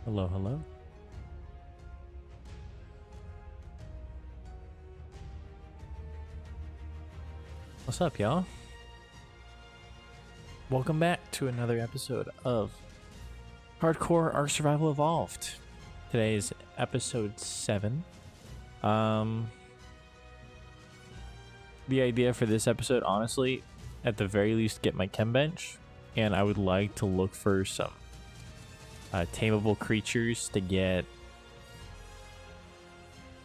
Hello, hello. What's up, y'all? Welcome back to another episode of Hardcore Ark Survival Evolved. Today is episode 7. The idea for this episode, honestly, at the very least, get my chem bench, and I would like to look for some tameable creatures to get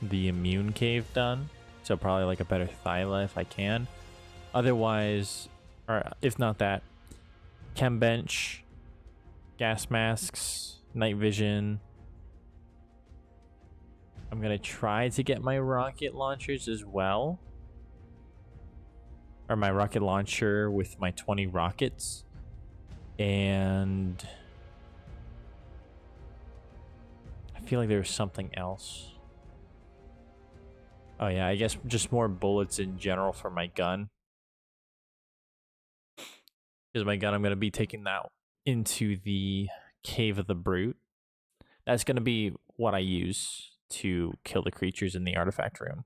the immune cave done. So probably like a better Thyla if I can. Otherwise, or if not that, chem bench, gas masks, night vision. I'm gonna try to get my rocket launchers as well. Or my rocket launcher with my 20 rockets. And I feel like there's something else. Oh yeah, I guess just more bullets in general for my gun. Because my gun, I'm going to be taking that into the Cave of the Brute. That's going to be what I use to kill the creatures in the artifact room.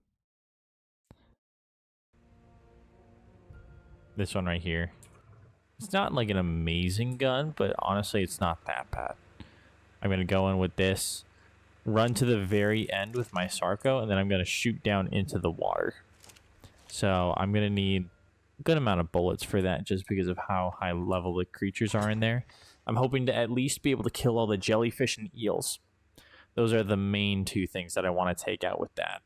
This one right here. It's not like an amazing gun, but honestly, it's not that bad. I'm going to go in with this, run to the very end with my Sarco, and then I'm going to shoot down into the water. So I'm going to need a good amount of bullets for that just because of how high level the creatures are in there. I'm hoping to at least be able to kill all the jellyfish and eels. Those are the main two things that I want to take out with that.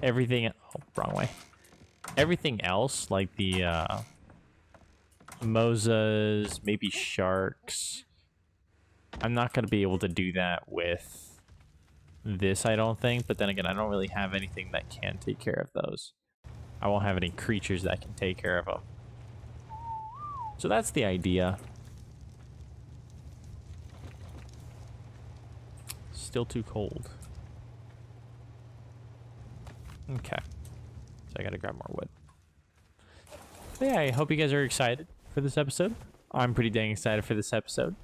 Everything... Oh, wrong way. Everything else, like the mosas, maybe sharks, I'm not going to be able to do that with this, I don't think. But then again, I don't really have anything that can take care of those. I won't have any creatures that can take care of them. So that's the idea. Still too cold. Okay. So I gotta grab more wood. But yeah, I hope you guys are excited for this episode. I'm pretty dang excited for this episode.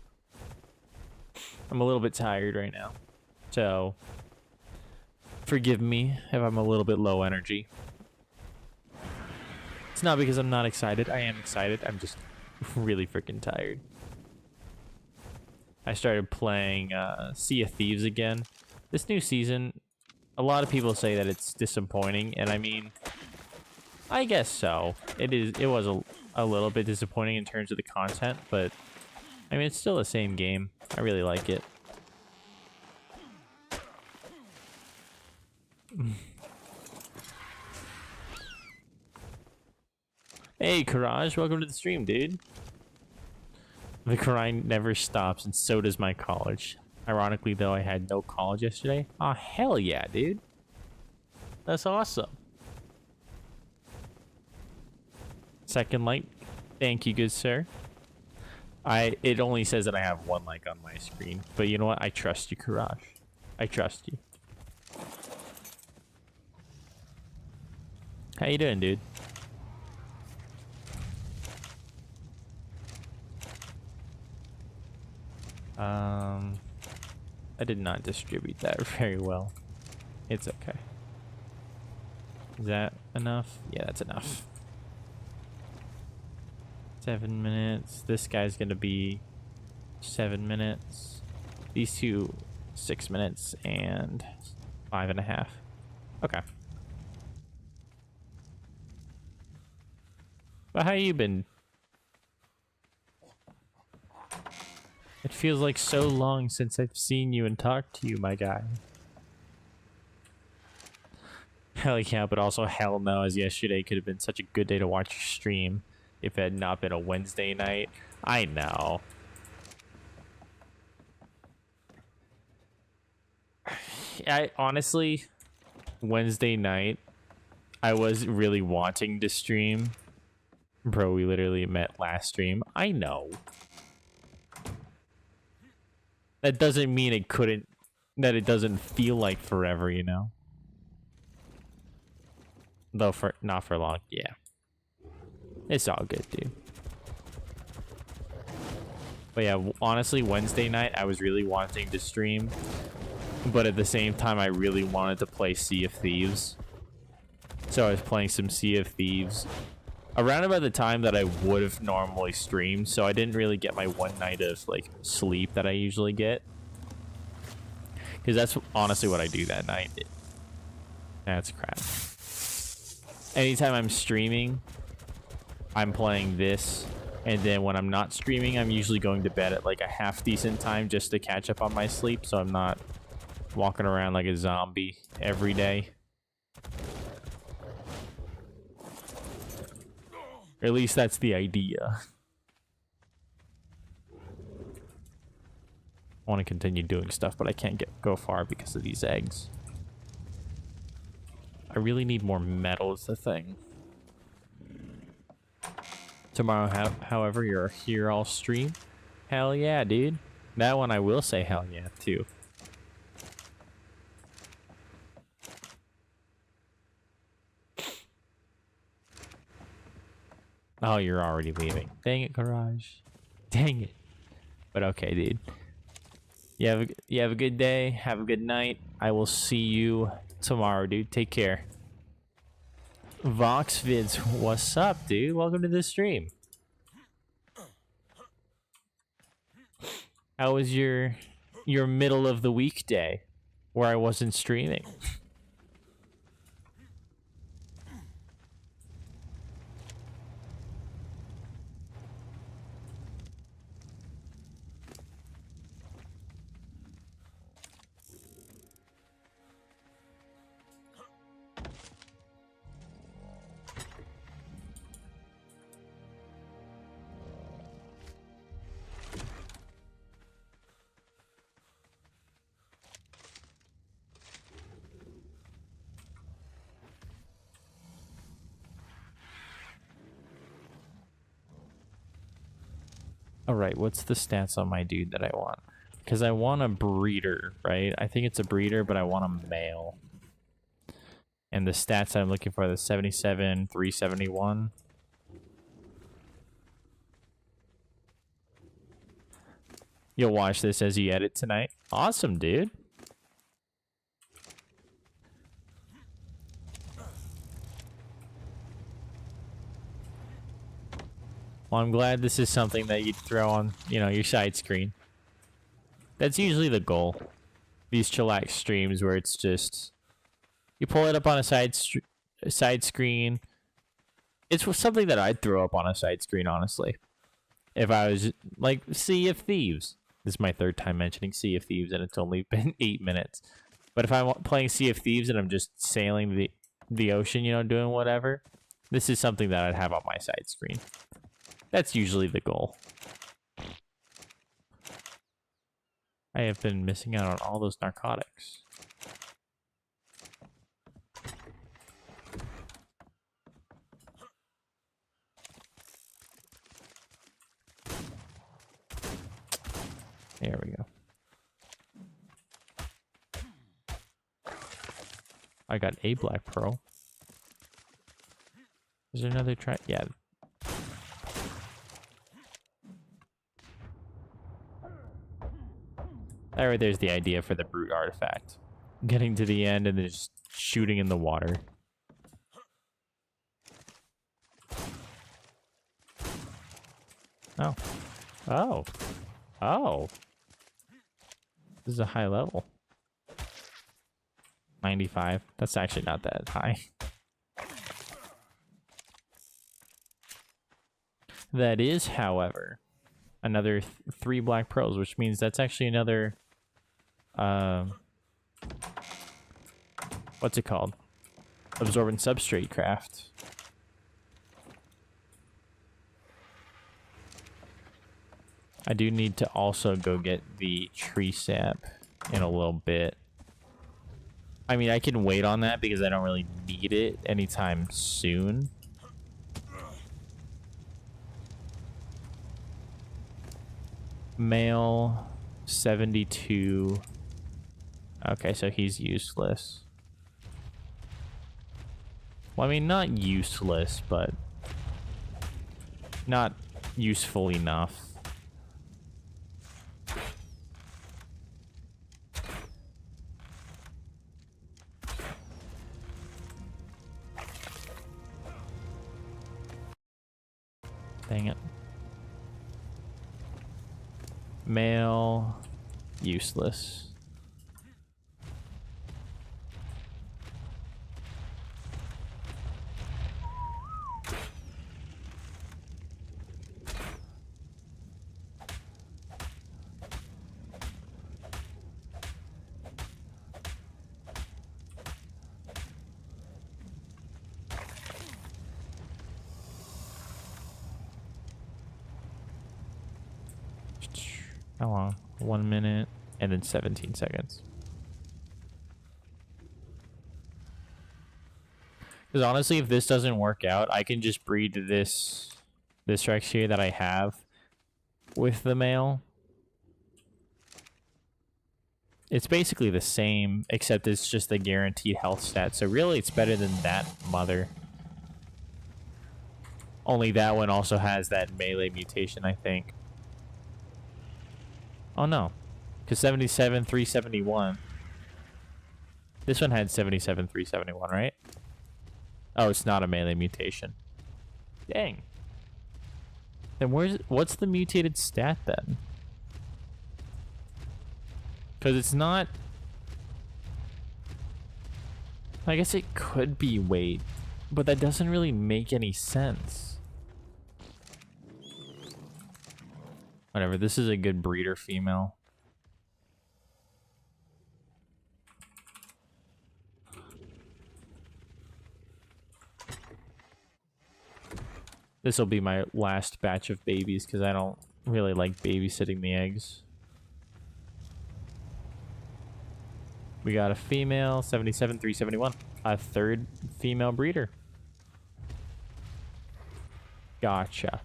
I'm a little bit tired right now. So forgive me if I'm a little bit low energy. It's not because I'm not excited. I am excited. I'm just really freaking tired. I started playing Sea of Thieves again. This new season, a lot of people say that it's disappointing, and I mean, I guess so. It was a little bit disappointing in terms of the content, but I mean, it's still the same game. I really like it. Hey, Courage, welcome to the stream, dude. The grind never stops, and so does my college. Ironically, though, I had no college yesterday. Oh, hell yeah, dude. That's awesome. Second like. Thank you, good sir. It only says that I have one like on my screen. But you know what? I trust you, Courage. I trust you. How you doing, dude? I did not distribute that very well. It's okay. Is that enough? Yeah, that's enough. 7 minutes. This guy's gonna be 7 minutes. These two, 6 minutes and 5.5. Okay. But how you been? It feels like so long since I've seen you and talked to you, my guy. Hell yeah, but also hell no, as yesterday could have been such a good day to watch your stream if it had not been a Wednesday night. I know. I honestly, Wednesday night, I was really wanting to stream. Bro, we literally met last stream. I know. That doesn't mean it couldn't, that it doesn't feel like forever, you know? Though not for long, yeah. It's all good, dude. But yeah, honestly, Wednesday night, I was really wanting to stream. But at the same time, I really wanted to play Sea of Thieves. So I was playing some Sea of Thieves around about the time that I would have normally streamed. So I didn't really get my one night of like sleep that I usually get. Because that's honestly what I do that night. That's crap. Anytime I'm streaming, I'm playing this. And then when I'm not streaming, I'm usually going to bed at like a half decent time just to catch up on my sleep. So I'm not walking around like a zombie every day. Or at least that's the idea. I want to continue doing stuff, but I can't go far because of these eggs. I really need more metal is the thing. Tomorrow, however, you're here all stream. Hell yeah, dude. That one I will say hell yeah, too. Oh, you're already leaving. Dang it, Garage. Dang it. But okay, dude. You have a good day. Have a good night. I will see you tomorrow, dude. Take care. Vox Vids, what's up, dude? Welcome to the stream. How was your middle of the week day where I wasn't streaming? Alright, what's the stats on my dude that I want? Because I want a breeder, right? I think it's a breeder, but I want a male. And the stats I'm looking for are the 77, 371. You'll watch this as you edit tonight. Awesome, dude. Well, I'm glad this is something that you'd throw on, you know, your side screen. That's usually the goal. These chillax streams where it's just... You pull it up on a side screen. It's something that I'd throw up on a side screen, honestly. If I was, like, Sea of Thieves. This is my third time mentioning Sea of Thieves, and it's only been 8 minutes. But if I'm playing Sea of Thieves and I'm just sailing the ocean, you know, doing whatever, this is something that I'd have on my side screen. That's usually the goal. I have been missing out on all those narcotics. There we go. I got a black pearl. Is there another try? Yeah. That right there's the idea for the brute artifact. Getting to the end and then just shooting in the water. Oh. Oh. Oh. This is a high level. 95. That's actually not that high. That is, however, another 3 black pearls, which means that's actually another... what's it called? Absorbent substrate craft. I do need to also go get the tree sap in a little bit. I mean, I can wait on that because I don't really need it anytime soon. Male 72. Okay, so he's useless. Well, I mean, not useless, but not useful enough. Dang it. Male, useless. How long? 1 minute and then 17 seconds. Because honestly, if this doesn't work out, I can just breed this Rex here that I have with the male. It's basically the same, except it's just a guaranteed health stat. So really, it's better than that mother. Only that one also has that melee mutation, I think. Oh no, because 77, 371. This one had 77, 371, right? Oh, it's not a melee mutation. Dang. Then what's the mutated stat then? Because it's not... I guess it could be weight, but that doesn't really make any sense. Whatever, this is a good breeder female. This will be my last batch of babies because I don't really like babysitting the eggs. We got a female, 77, 371. A third female breeder. Gotcha.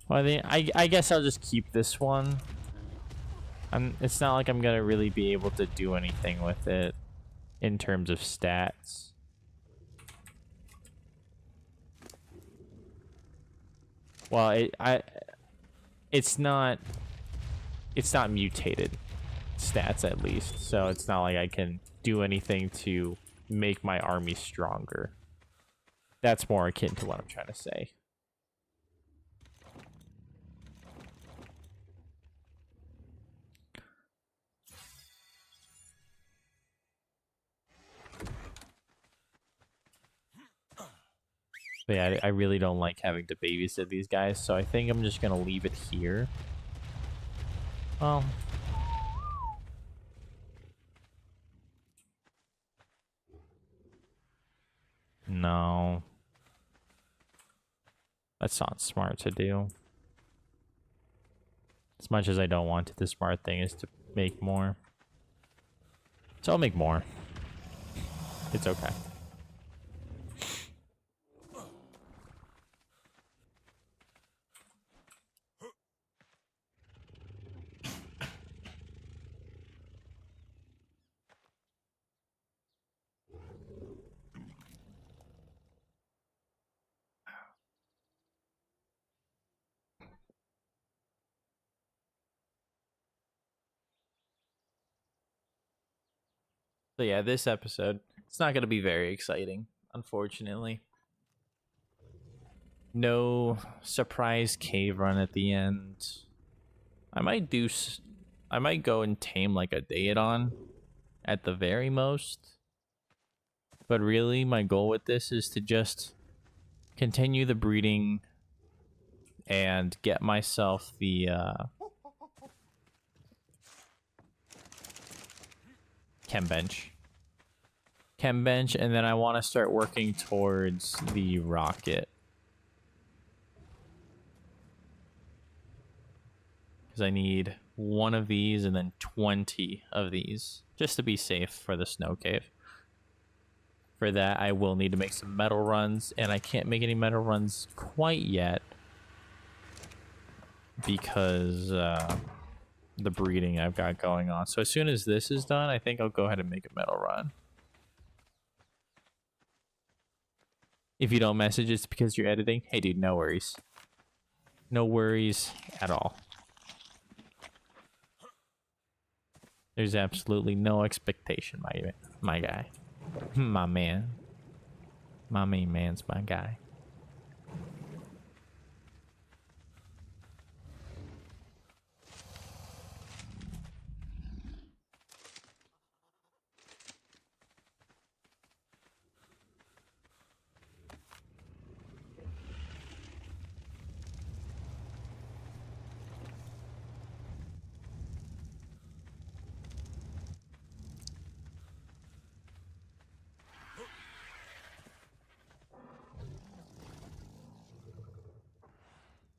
Well, I guess I'll just keep this one. It's not like I'm gonna really be able to do anything with it in terms of stats. Well, it's not mutated stats at least, so it's not like I can do anything to make my army stronger. That's more akin to what I'm trying to say. But yeah, I really don't like having to babysit these guys, so I think I'm just gonna leave it here. Well, no, that's not smart to do. As much as I don't want it, the smart thing is to make more. So I'll make more. It's okay. So yeah, this episode, it's not going to be very exciting, unfortunately. No surprise cave run at the end. I might go and tame like a Daedon at the very most. But really, my goal with this is to just continue the breeding and get myself the chem bench, and then I want to start working towards the rocket, because I need one of these and then 20 of these just to be safe for the snow cave. For that, I will need to make some metal runs, and I can't make any metal runs quite yet because the breeding I've got going on. So as soon as this is done, I think I'll go ahead and make a metal run. If you don't message, it's because you're editing. Hey dude, no worries. No worries at all. There's absolutely no expectation, my guy. My man. My main man's my guy.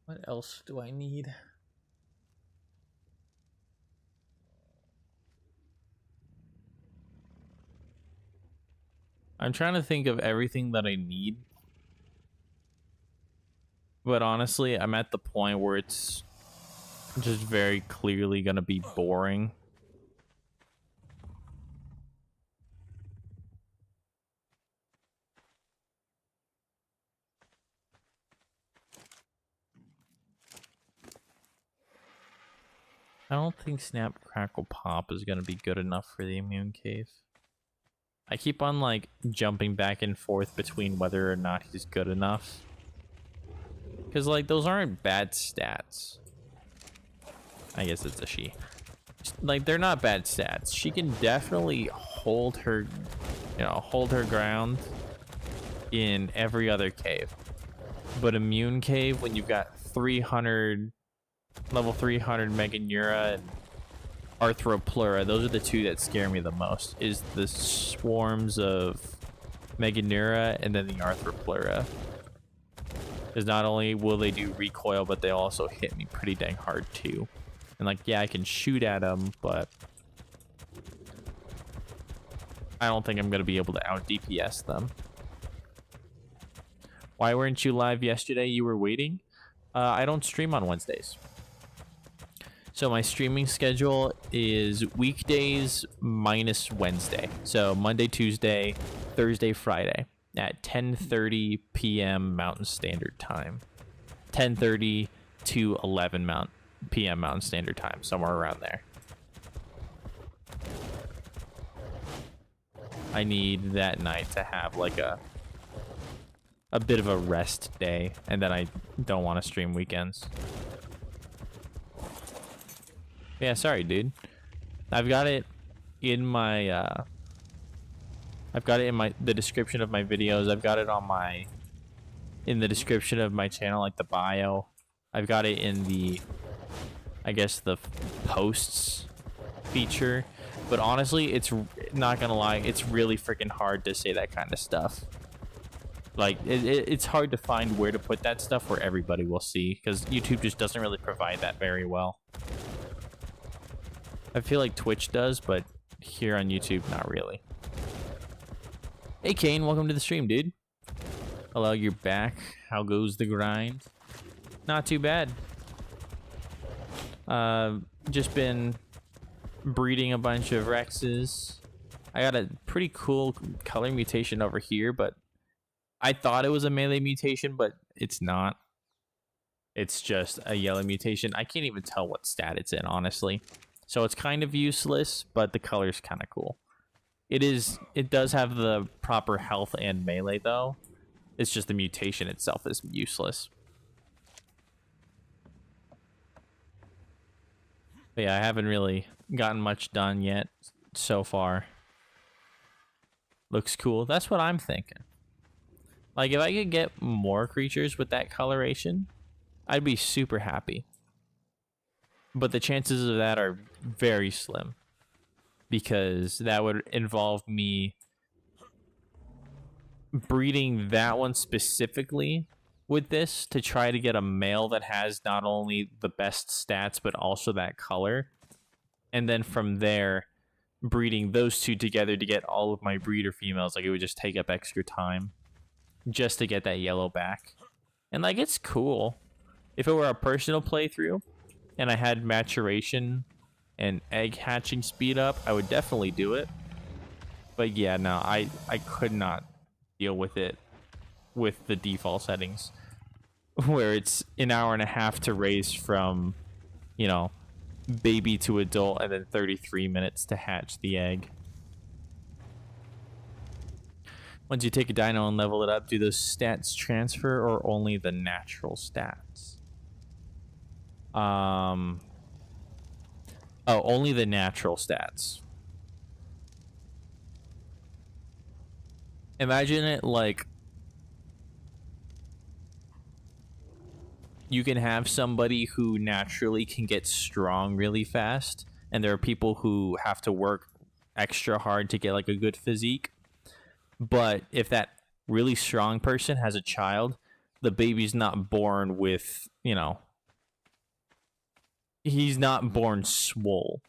What else do I need? I'm trying to think of everything that I need. But honestly, I'm at the point where it's just very clearly going to be boring. I don't think Snap Crackle Pop is going to be good enough for the immune cave. I keep on like jumping back and forth between whether or not he's good enough. Because like those aren't bad stats. I guess it's a she. Like they're not bad stats. She can definitely hold her, hold her ground in every other cave. But immune cave, when you've got 300, level 300 Meganeura and Arthropleura, those are the two that scare me the most, is the swarms of Meganeura and then the Arthropleura. Because not only will they do recoil, but they also hit me pretty dang hard too. And like, yeah, I can shoot at them, but I don't think I'm going to be able to out DPS them. Why weren't you live yesterday? You were waiting? I don't stream on Wednesdays. So my streaming schedule is weekdays minus Wednesday. So Monday, Tuesday, Thursday, Friday at 10:30 p.m. Mountain Standard Time. 10:30 to 11 p.m. Mountain Standard Time, somewhere around there. I need that night to have like a bit of a rest day, and then I don't want to stream weekends. Yeah, sorry, dude. I've got it in my the description of my videos. I've got it on in the description of my channel, like the bio. I've got it in the, I guess, the posts feature. But honestly, it's not gonna lie, it's really freaking hard to say that kind of stuff. Like, it's hard to find where to put that stuff where everybody will see, because YouTube just doesn't really provide that very well. I feel like Twitch does, but here on YouTube, not really. Hey Kane, welcome to the stream, dude. Hello, you're back. How goes the grind? Not too bad. Just been breeding a bunch of Rexes. I got a pretty cool color mutation over here, but I thought it was a melee mutation, but it's not. It's just a yellow mutation. I can't even tell what stat it's in, honestly. So it's kind of useless, but the color's kind of cool. It does have the proper health and melee, though. It's just the mutation itself is useless. But yeah, I haven't really gotten much done yet so far. Looks cool. That's what I'm thinking. Like, if I could get more creatures with that coloration, I'd be super happy. But the chances of that are very slim, because that would involve me breeding that one specifically with this to try to get a male that has not only the best stats, but also that color. And then from there, breeding those two together to get all of my breeder females. Like, it would just take up extra time just to get that yellow back. And like, it's cool. If it were a personal playthrough and I had maturation and egg hatching speed up, I would definitely do it. But yeah, no, I could not deal with it with the default settings, where it's an hour and a half to raise from, you know, baby to adult, and then 33 minutes to hatch the egg. Once you take a dino and level it up, do those stats transfer or only the natural stats? Oh, only the natural stats. Imagine it like you can have somebody who naturally can get strong really fast, and there are people who have to work extra hard to get like a good physique. But if that really strong person has a child, the baby's not born with, you know, he's not born swole.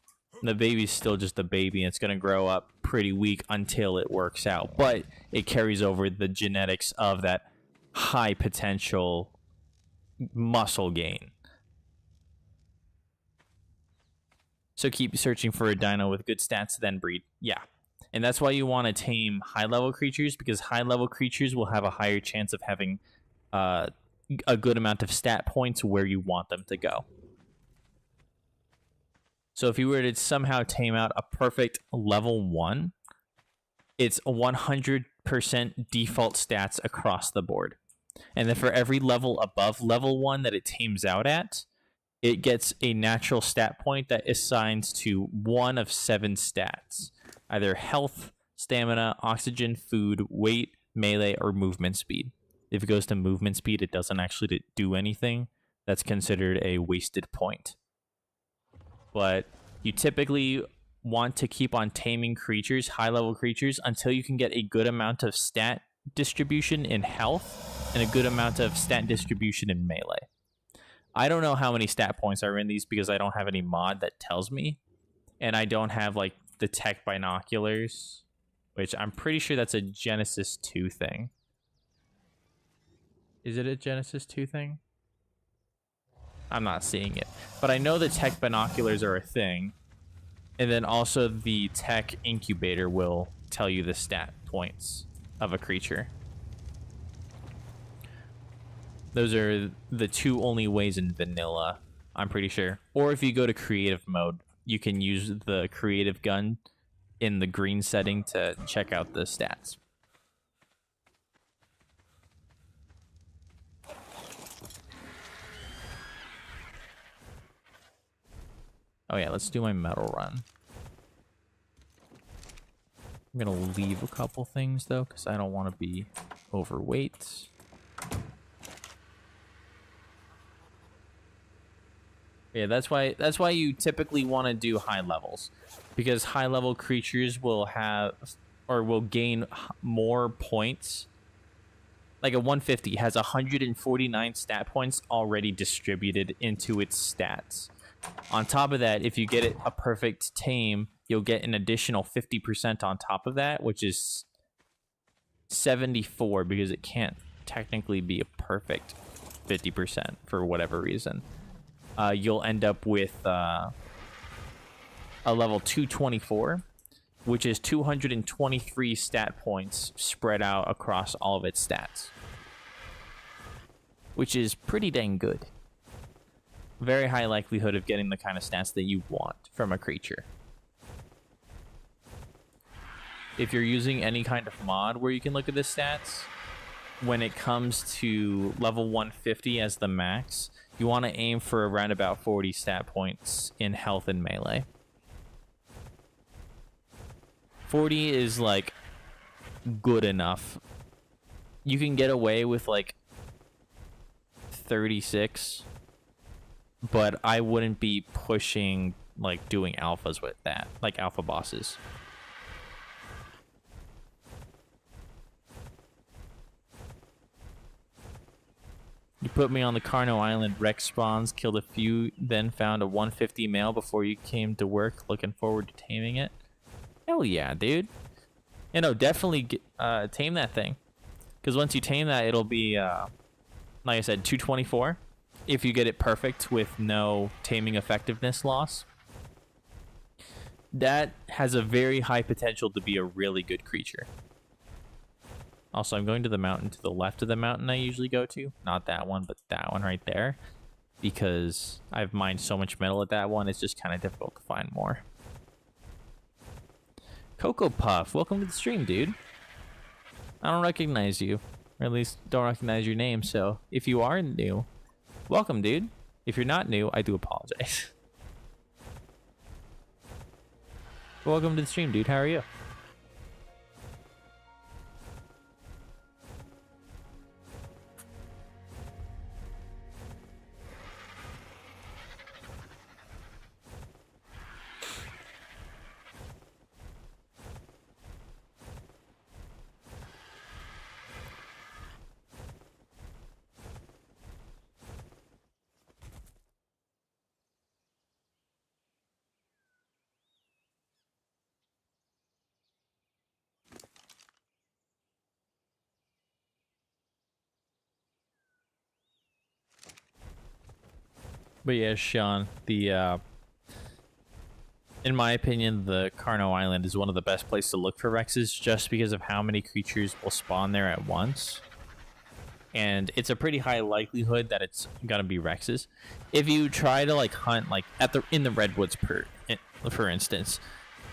The baby's still just a baby, and it's going to grow up pretty weak until it works out. But it carries over the genetics of that high potential muscle gain. So keep searching for a dino with good stats, then breed. Yeah. And that's why you want to tame high-level creatures, because high-level creatures will have a higher chance of having a good amount of stat points where you want them to go. So if you were to somehow tame out a perfect level 1, it's 100% default stats across the board. And then for every level above level 1 that it tames out at, it gets a natural stat point that assigns to one of 7 stats. Either health, stamina, oxygen, food, weight, melee, or movement speed. If it goes to movement speed, it doesn't actually do anything. That's considered a wasted point. But you typically want to keep on taming creatures, high-level creatures, until you can get a good amount of stat distribution in health and a good amount of stat distribution in melee. I don't know how many stat points are in these because I don't have any mod that tells me. And I don't have, like, the tech binoculars, which I'm pretty sure that's a Genesis 2 thing. Is it a Genesis 2 thing? I'm not seeing it. But I know the tech binoculars are a thing. And then also the tech incubator will tell you the stat points of a creature. Those are the 2 only ways in vanilla, I'm pretty sure. Or if you go to creative mode, you can use the creative gun in the green setting to check out the stats. Oh yeah, let's do my metal run. I'm gonna leave a couple things though, because I don't want to be overweight. Yeah, that's why you typically want to do high levels, because high level creatures will have or will gain more points. Like a 150 has 149 stat points already distributed into its stats. On top of that, if you get it a perfect tame, you'll get an additional 50% on top of that, which is 74, because it can't technically be a perfect 50% for whatever reason. You'll end up with a level 224, which is 223 stat points spread out across all of its stats, which is pretty dang good. Very high likelihood of getting the kind of stats that you want from a creature. If you're using any kind of mod where you can look at the stats, when it comes to level 150 as the max, you want to aim for around about 40 stat points in health and melee. 40 is like good enough. You can get away with like 36, but I wouldn't be pushing like doing alphas with that, like alpha bosses. You put me on the Carno Island wreck spawns, killed a few, then found a 150 male before you came to work. Looking forward to taming it. Hell yeah, dude. You know, definitely tame that thing. Because once you tame that, it'll be, like I said, 224. If you get it perfect with no taming effectiveness loss. That has a very high potential to be a really good creature. Also, I'm going to the mountain to the left of the mountain I usually go to. Not that one, but that one right there. Because I've mined so much metal at that one, it's just kind of difficult to find more. Cocoa Puff, welcome to the stream, dude. I don't recognize you. Or at least don't recognize your name, so if you are new, welcome, dude. If you're not new, I do apologize. Welcome to the stream, dude. How are you? But yeah, Sean, the in my opinion, the Carno Island is one of the best places to look for Rexes just because of how many creatures will spawn there at once. And it's a pretty high likelihood that it's gonna be Rexes. If you try to like hunt like in the redwoods for instance,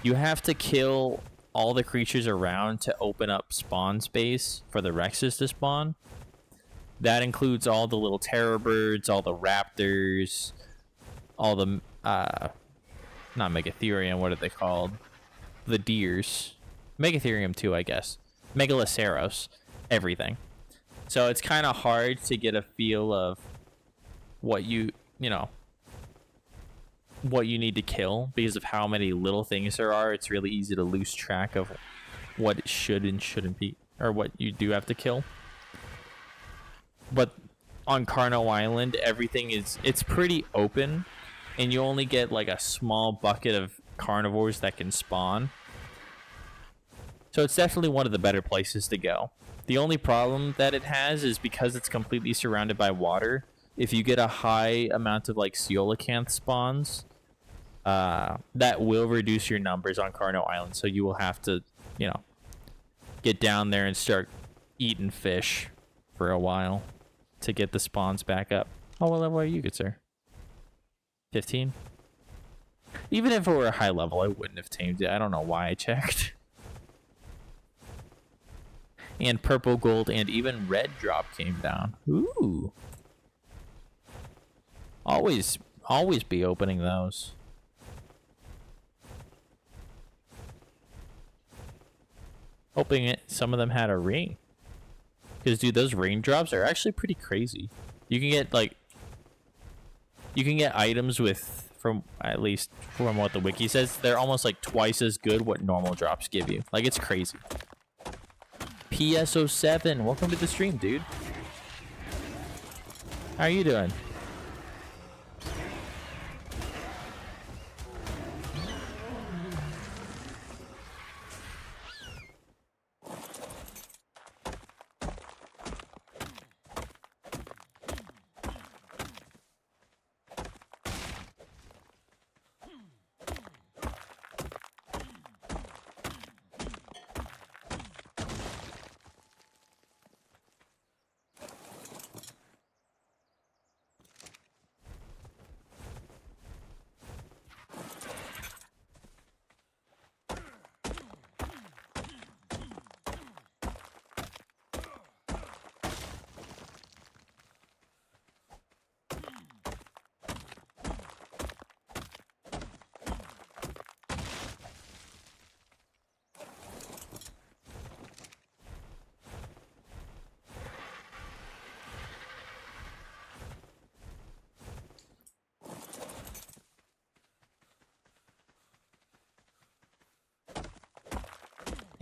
you have to kill all the creatures around to open up spawn space for the Rexes to spawn. That includes all the little terror birds, all the raptors, all the not Megatherium, what are they called? The deers. Megatherium too, I guess. Megaloceros, everything. So it's kind of hard to get a feel of what you know, what you need to kill because of how many little things there are. It's really easy to lose track of what it should and shouldn't be, or what you do have to kill. But on Carno Island, everything it's pretty open, and you only get like a small bucket of carnivores that can spawn. So it's definitely one of the better places to go. The only problem that it has is because it's completely surrounded by water, if you get a high amount of like coelacanth spawns, that will reduce your numbers on Carno Island. So you will have to, you know, get down there and start eating fish for a while to get the spawns back up. Oh, what level are you, good sir? 15? Even if it were a high level, I wouldn't have tamed it. I don't know why I checked. And purple, gold, and even red drop came down. Ooh. Always be opening those. Hoping some of them had a ring. Because, dude, those raindrops are actually pretty crazy. You can get, like... You can get items with... At least from what the wiki says, they're almost, like, twice as good what normal drops give you. Like, it's crazy. PSO7, welcome to the stream, dude. How are you doing?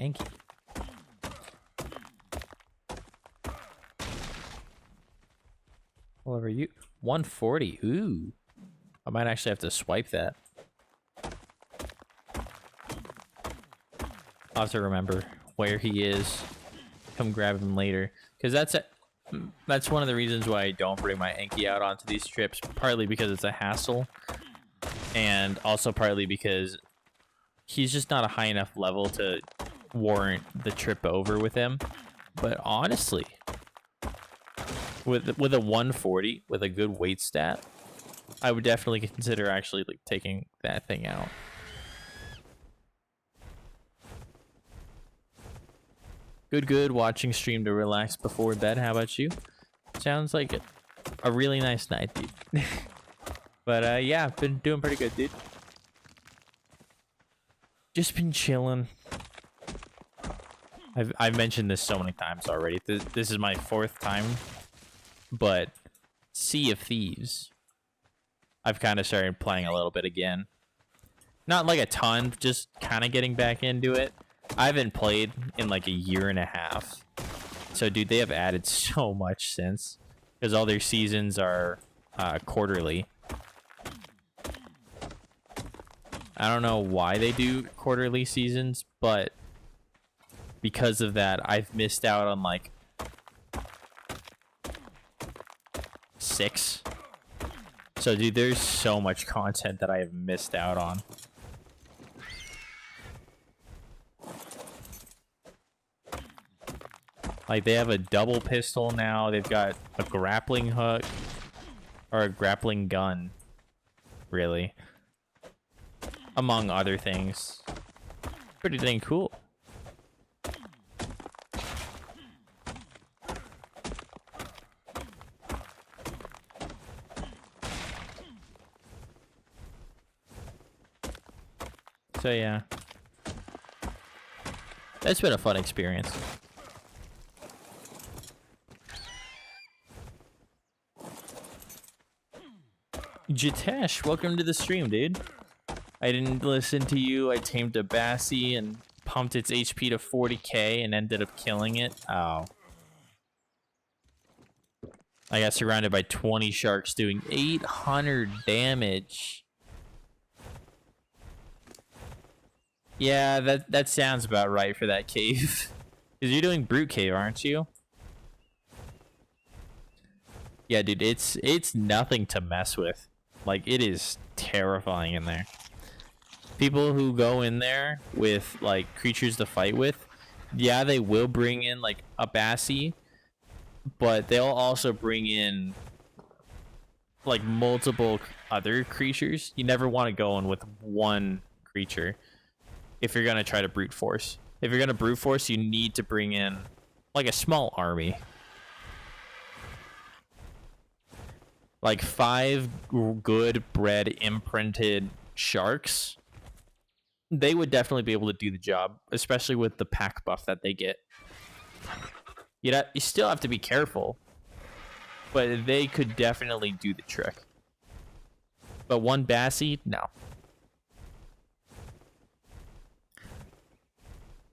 Thank you. However, you 140. Ooh, I might actually have to swipe that. I'll have to remember where he is. Come grab him later, because that's one of the reasons why I don't bring my Enki out onto these trips. Partly because it's a hassle, and also partly because he's just not a high enough level to warrant the trip over with him. But honestly, with a 140 with a good weight stat, I would definitely consider actually like taking that thing out. Good. Watching stream to relax before bed. How about you? Sounds like a really nice night, dude. But yeah, I've been doing pretty good, dude. Just been chilling. I've mentioned this so many times already. This is my 4th time, but Sea of Thieves, I've kind of started playing a little bit again. Not like a ton, just kind of getting back into it. I haven't played in like a year and a half. So, dude, they have added so much since. Because all their seasons are quarterly. I don't know why they do quarterly seasons, but because of that, I've missed out on like 6. So, dude, there's so much content that I have missed out on. Like, they have a double pistol now. They've got a grappling hook. Or a grappling gun. Really. Among other things. Pretty dang cool. So, yeah. That's been a fun experience. Jitesh, welcome to the stream, dude. I didn't listen to you. I tamed a Bassie and pumped its HP to 40k and ended up killing it. Oh. I got surrounded by 20 sharks doing 800 damage. Yeah, that sounds about right for that cave. Because you're doing Brute Cave, aren't you? Yeah, dude, it's nothing to mess with. Like, it is terrifying in there. People who go in there with, like, creatures to fight with, yeah, they will bring in, like, a Bassie, but they'll also bring in, like, multiple other creatures. You never want to go in with one creature if you're going to try to brute force. If you're going to brute force, you need to bring in, like, a small army. Like 5 good bred imprinted sharks, they would definitely be able to do the job, especially with the pack buff that they get. You still have to be careful, but they could definitely do the trick. But one Bassie, no.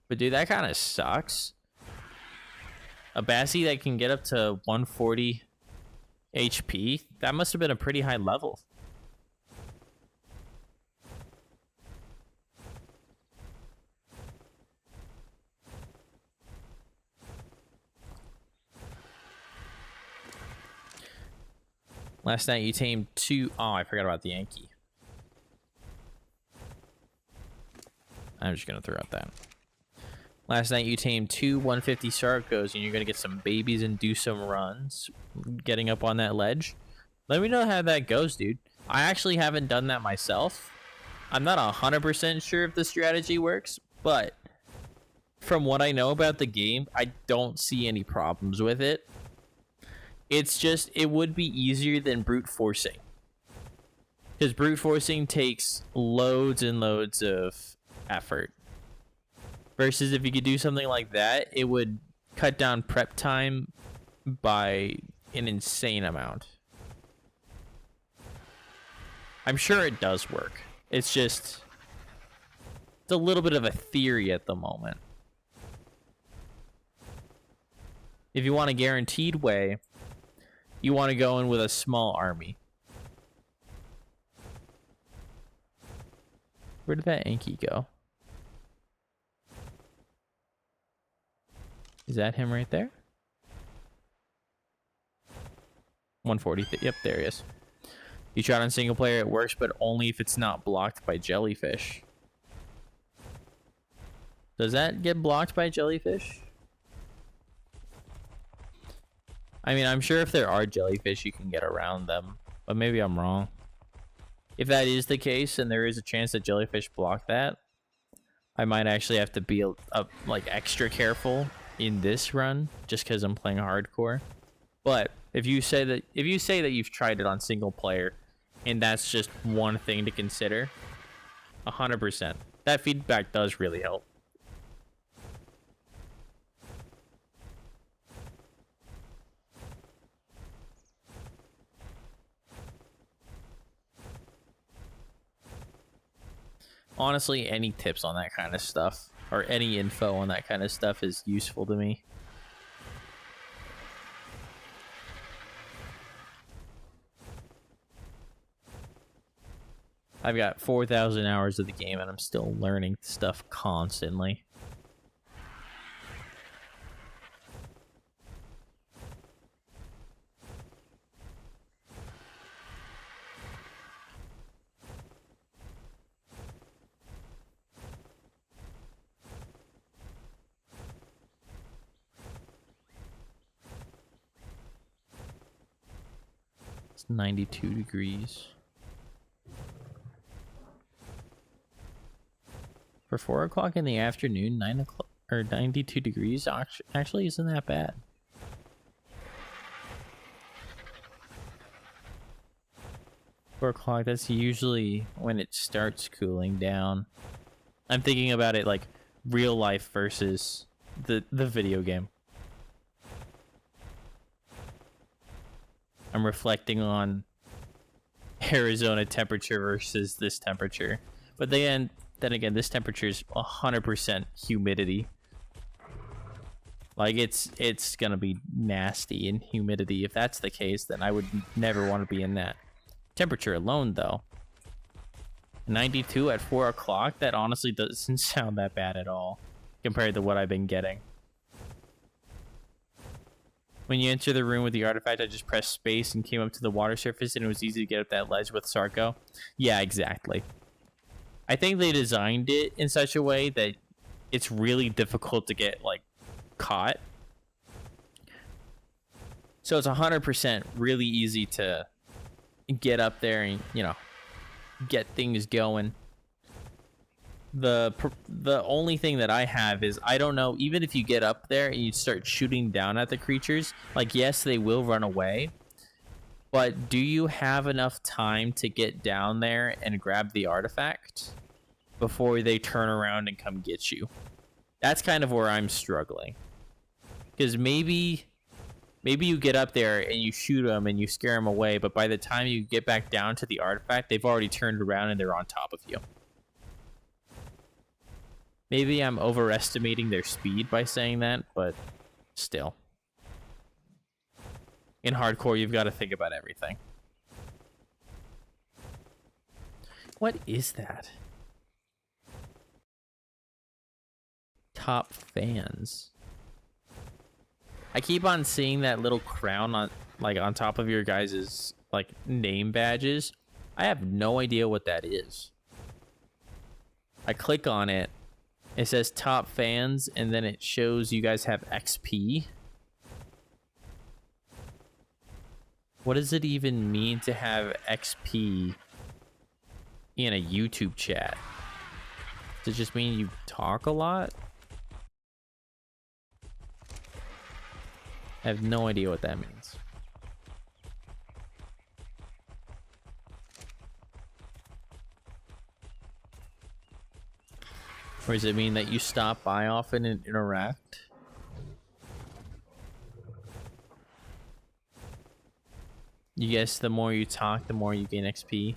But dude, that kind of sucks. A Bassie that can get up to 140 HP, that must have been a pretty high level. Last night you tamed 2. Oh, I forgot about the Yankee. I'm just gonna throw out that. Last night you tamed 2 150 Sarkos and you're gonna get some babies and do some runs getting up on that ledge. Let me know how that goes, dude. I actually haven't done that myself. I'm not 100% sure if the strategy works, but from what I know about the game, I don't see any problems with it. It's just, it would be easier than brute forcing. Because brute forcing takes loads and loads of effort. Versus if you could do something like that, it would cut down prep time by an insane amount. I'm sure it does work. It's just, it's a little bit of a theory at the moment. If you want a guaranteed way, you want to go in with a small army. Where did that Anki go? Is that him right there? 140. Yep, there he is. You shot on single player, it works, but only if it's not blocked by jellyfish. Does that get blocked by jellyfish? I mean, I'm sure if there are jellyfish, you can get around them, but maybe I'm wrong. If that is the case, and there is a chance that jellyfish block that, I might actually have to be like extra careful in this run just because I'm playing hardcore. But if you say that you've tried it on single player, and that's just one thing to consider, 100%. That feedback does really help. Honestly, any tips on that kind of stuff, or any info on that kind of stuff, is useful to me. I've got 4,000 hours of the game, and I'm still learning stuff constantly. It's 92 degrees. For 4 o'clock in the afternoon, 9 o'clock or 92 degrees actually isn't that bad. Four o'clock, that's usually when it starts cooling down. I'm thinking about it like real life versus the video game. I'm reflecting on Arizona temperature versus this temperature. But then again, this temperature is 100% humidity. Like, it's gonna be nasty in humidity. If that's the case, then I would never want to be in that. Temperature alone, though. 92 at 4 o'clock? That honestly doesn't sound that bad at all compared to what I've been getting. When you enter the room with the artifact, I just pressed space and came up to the water surface, and it was easy to get up that ledge with Sarko. Yeah, exactly. I think they designed it in such a way that it's really difficult to get, like, caught. So it's 100% really easy to get up there and, you know, get things going. The only thing that I have is, I don't know, even if you get up there and you start shooting down at the creatures, like, yes, they will run away, but do you have enough time to get down there and grab the artifact before they turn around and come get you? That's kind of where I'm struggling. Because maybe you get up there and you shoot them and you scare them away, but by the time you get back down to the artifact, they've already turned around and they're on top of you. Maybe I'm overestimating their speed by saying that, but still. In hardcore, you've got to think about everything. What is that? Top fans. I keep on seeing that little crown on, like, on top of your guys' like name badges. I have no idea what that is. I click on it. It says top fans, and then it shows you guys have XP. What does it even mean to have XP in a YouTube chat? Does it just mean you talk a lot? I have no idea what that means. Or does it mean that you stop by often and interact? You guess the more you talk, the more you gain XP.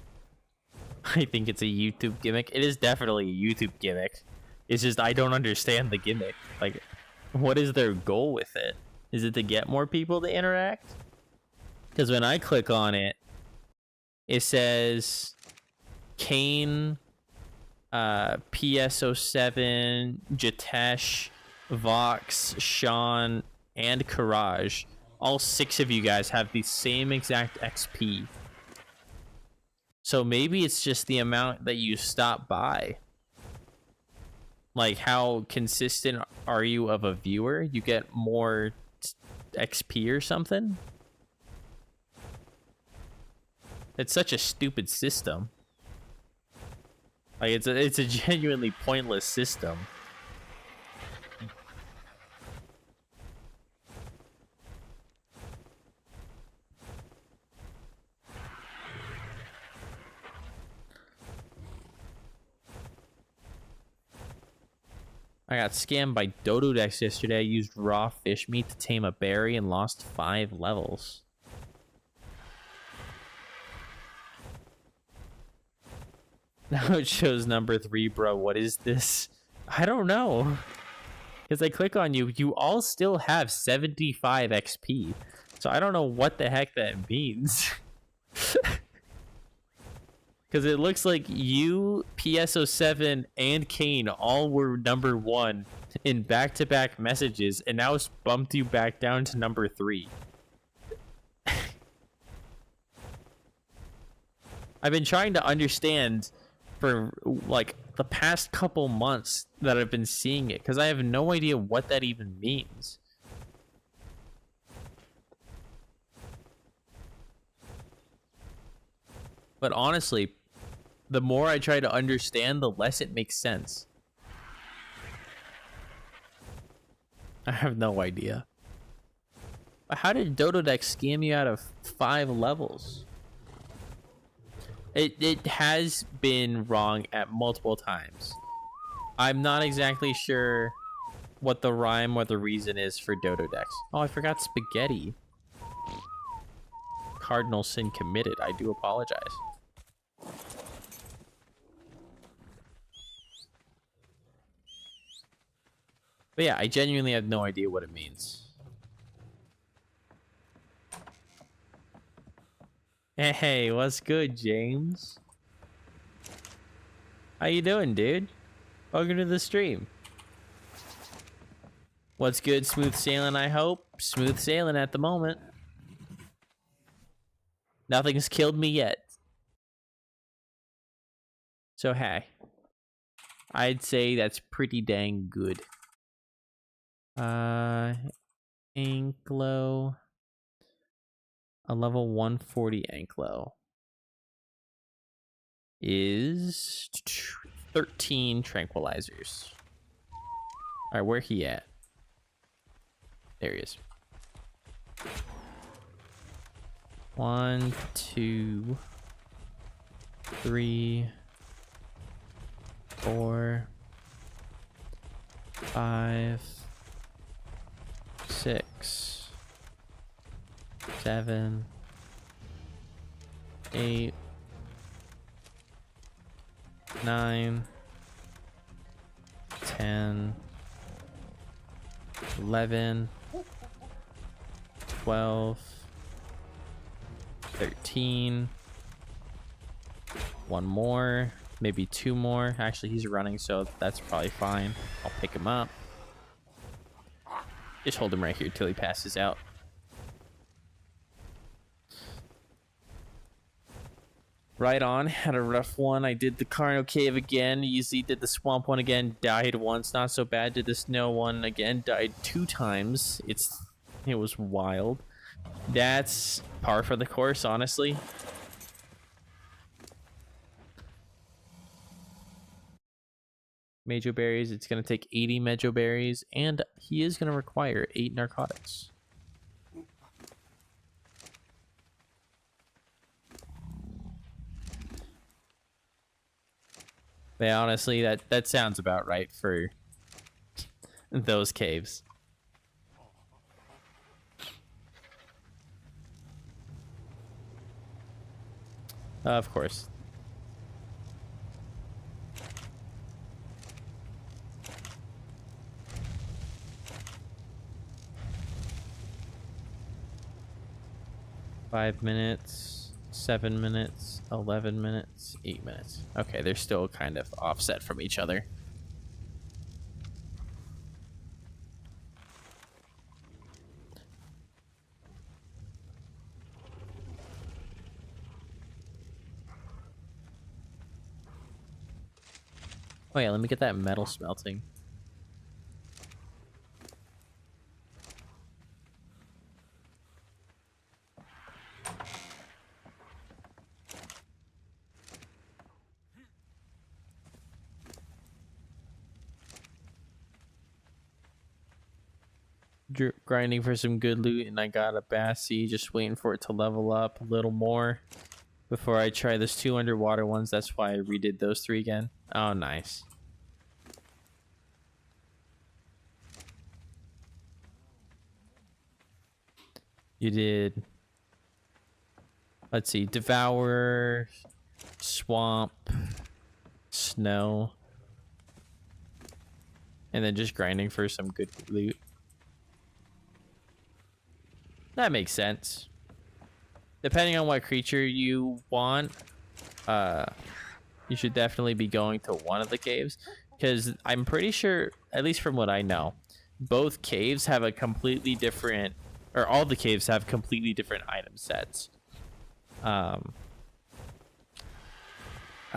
I think it's a YouTube gimmick. It is definitely a YouTube gimmick. It's just I don't understand the gimmick. Like, what is their goal with it? Is it to get more people to interact? Because when I click on it, it says Kane, PS07, Jitesh, Vox, Sean, and Courage. All 6 of you guys have the same exact XP. So maybe it's just the amount that you stop by. Like, how consistent are you of a viewer? You get more XP or something? It's such a stupid system. Like, it's a genuinely pointless system. I got scammed by Dododex yesterday. I used raw fish meat to tame a berry and lost 5 levels. Now it shows number 3, bro. What is this? I don't know. Because I click on you, you all still have 75 XP. So I don't know what the heck that means. Because it looks like you, PS07, and Kane all were number 1 in back-to-back messages, and now it's bumped you back down to number 3. I've been trying to understand for, like, the past couple months that I've been seeing it, because I have no idea what that even means. But honestly, the more I try to understand, the less it makes sense. I have no idea. How did Dododex scam you out of 5 levels? It has been wrong at multiple times. I'm not exactly sure what the rhyme or the reason is for Dododex. Oh, I forgot spaghetti. Cardinal sin committed. I do apologize. But yeah, I genuinely have no idea what it means. Hey, what's good, James? How you doing, dude? Welcome to the stream. What's good? Smooth sailing, I hope. Smooth sailing at the moment. Nothing's killed me yet. So, hey. I'd say that's pretty dang good. Anklo. A level 140 Anklo is 13 tranquilizers. Alright, where he at? There he is. 1, 2, 3, 4, 5, 6, 7, 8, 9, 10, 11, 12, 13, one more, maybe 2 more. Actually, he's running, so that's probably fine. I'll pick him up. Just hold him right here till he passes out. Right on. Had a rough one. I did the Carno Cave again. Easily did the Swamp one again. Died once. Not so bad. Did the Snow one again. Died 2 times. It was wild. That's par for the course, honestly. Mejo berries. It's going to take 80 Mejo berries. And he is going to require 8 narcotics. Yeah, honestly, that sounds about right for those caves. Of course. Five minutes, 7 minutes, 11 minutes, 8 minutes. Okay, they're still kind of offset from each other. Oh yeah, let me get that metal smelting. Grinding for some good loot, and I got a Bassy, just waiting for it to level up a little more before I try those 2 underwater ones. That's why I redid those 3 again. Oh, nice. You did, let's see, devour, swamp, snow, and then just grinding for some good loot. That makes sense. Depending on what creature you want, you should definitely be going to one of the caves, because I'm pretty sure, at least from what I know, both caves have a completely different, or all the caves have completely different item sets. I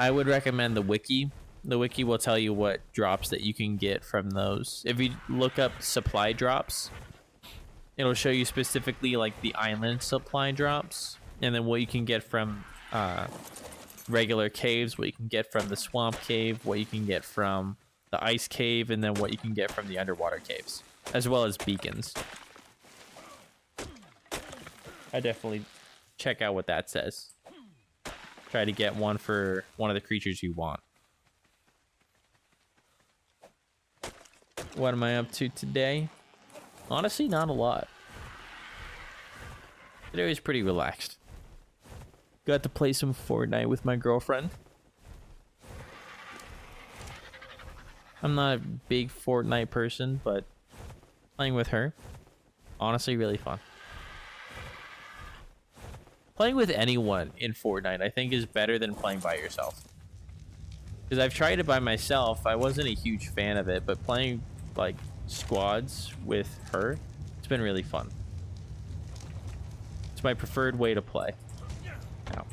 would recommend the wiki. The wiki will tell you what drops that you can get from those. If you look up supply drops, it'll show you specifically like the island supply drops, and then what you can get from regular caves, what you can get from the swamp cave, what you can get from the ice cave, and then what you can get from the underwater caves, as well as beacons. I definitely check out what that says. Try to get one for one of the creatures you want. What am I up to today? Honestly, not a lot. Today was pretty relaxed. Got to play some Fortnite with my girlfriend. I'm not a big Fortnite person, but playing with her, honestly, really fun. Playing with anyone in Fortnite, I think, is better than playing by yourself. Because I've tried it by myself, I wasn't a huge fan of it, but playing like squads with her, it's been really fun. It's my preferred way to play. Ow.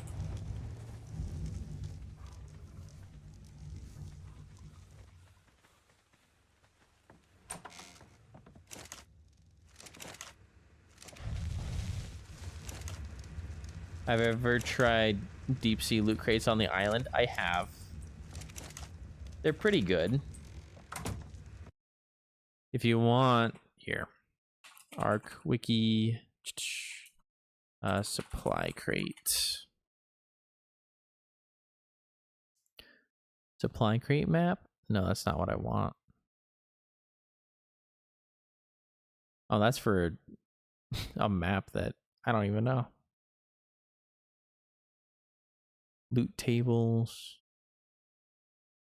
I've ever tried deep sea loot crates on the island. I have. They're pretty good. If you want, here, ARK wiki, supply crate. Supply crate map? No, that's not what I want. Oh, that's for a map that I don't even know. Loot tables.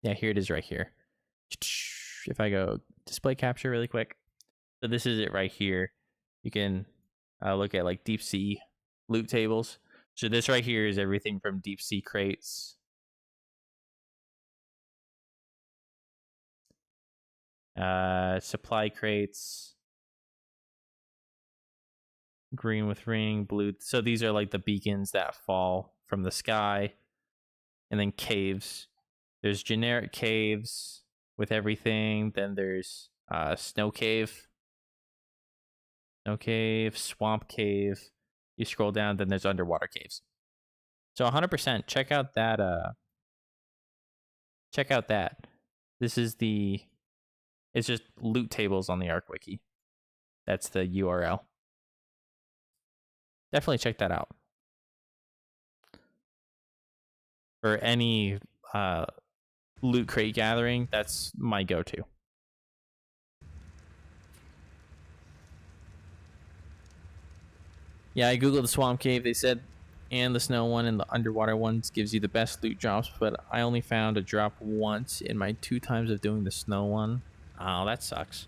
Yeah, here it is right here. If I go display capture really quick. So this is it right here. You can look at like deep sea loot tables. So this right here is everything from deep sea crates. Supply crates. Green with ring, blue. So these are like the beacons that fall from the sky. And then caves. There's generic caves with everything. Then there's snow cave. Snow cave, swamp cave. You scroll down, then there's underwater caves. So 100% check out that This is it's just loot tables on the ARK wiki. That's the URL. Definitely check that out. For any loot crate gathering, that's my go-to. Yeah, I googled the swamp cave. They said, and the snow one and the underwater ones gives you the best loot drops, but I only found a drop once in my 2 times of doing the snow one. Oh, that sucks.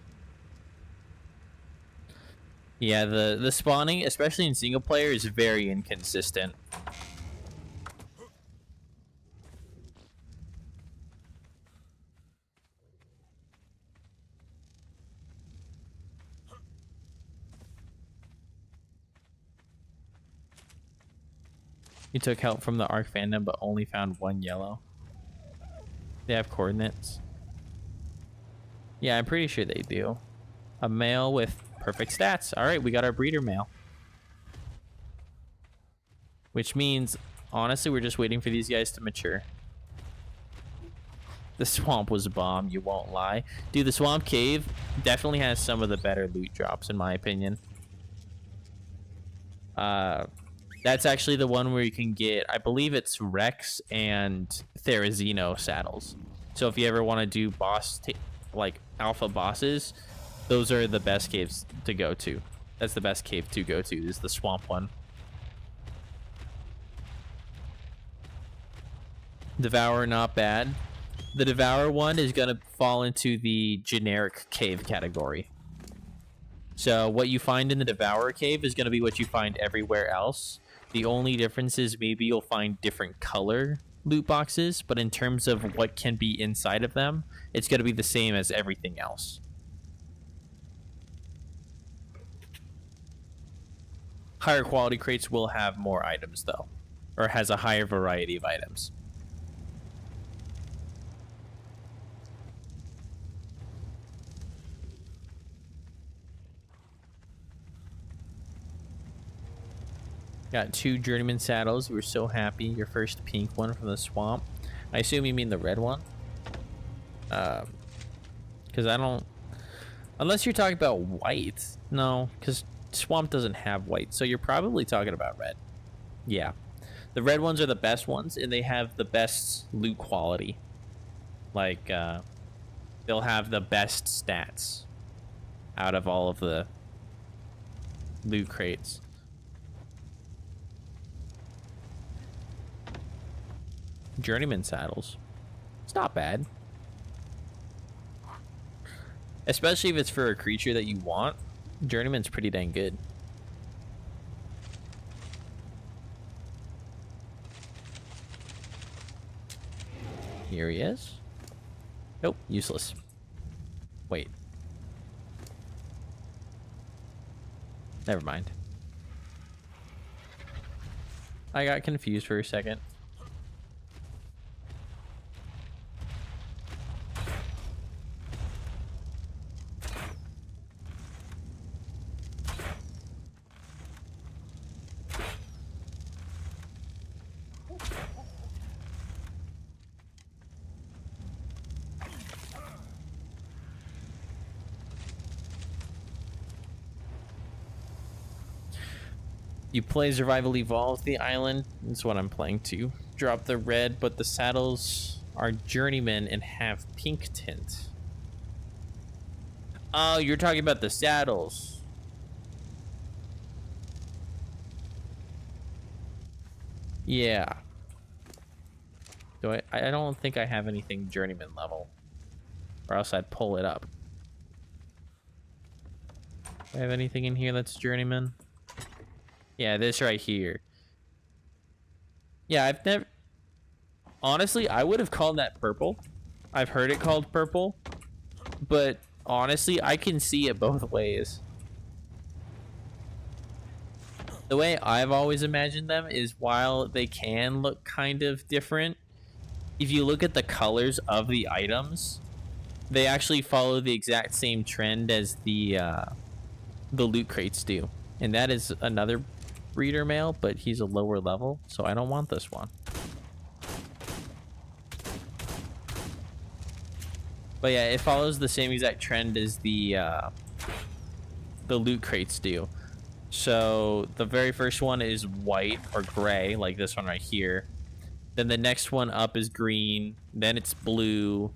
Yeah, the spawning, especially in single player, is very inconsistent. You took help from the ARK fandom, but only found 1 yellow. They have coordinates. Yeah, I'm pretty sure they do. A male with perfect stats. All right, we got our breeder male. Which means, honestly, we're just waiting for these guys to mature. The swamp was a bomb, you won't lie. Dude, the swamp cave definitely has some of the better loot drops, in my opinion. That's actually the one where you can get, I believe it's Rex and Therizino saddles. So if you ever want to do like alpha bosses, those are the best caves to go to. That's the best cave to go to, is the swamp one. Devour, not bad. The Devour one is going to fall into the generic cave category. So what you find in the Devourer cave is going to be what you find everywhere else. The only difference is maybe you'll find different color loot boxes, but in terms of what can be inside of them, it's going to be the same as everything else. Higher quality crates will have more items though, or has a higher variety of items. Got 2 journeyman saddles. We're so happy. Your first pink one from the swamp. I assume you mean the red one. Because I don't... Unless you're talking about white. No, because swamp doesn't have white. So you're probably talking about red. Yeah. The red ones are the best ones, and they have the best loot quality. Like, they'll have the best stats out of all of the loot crates. Journeyman saddles. It's not bad. Especially if it's for a creature that you want. Journeyman's pretty dang good. Here he is. Nope, useless. Wait. Never mind. I got confused for a second. You play Survival Evolved the island. That's what I'm playing too. Drop the red, but the saddles are journeyman and have pink tint. Oh, you're talking about the saddles. Yeah. Do I don't think I have anything journeyman level. Or else I'd pull it up. Do I have anything in here that's journeyman? Yeah, this right here. Yeah, I've never... Honestly, I would have called that purple. I've heard it called purple. But honestly, I can see it both ways. The way I've always imagined them is while they can look kind of different, if you look at the colors of the items, they actually follow the exact same trend as the loot crates do. And that is another breeder male, but he's a lower level, so I don't want this one. But yeah, it follows the same exact trend as the loot crates do. So the very first one is white or gray, like this one right here. Then the next one up is green, then it's blue,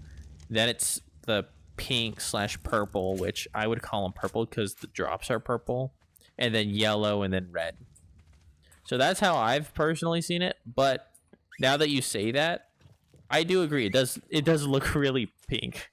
then it's the pink / purple, which I would call them purple because the drops are purple, and then yellow, and then red. So that's how I've personally seen it, but now that you say that, I do agree. It does look really pink.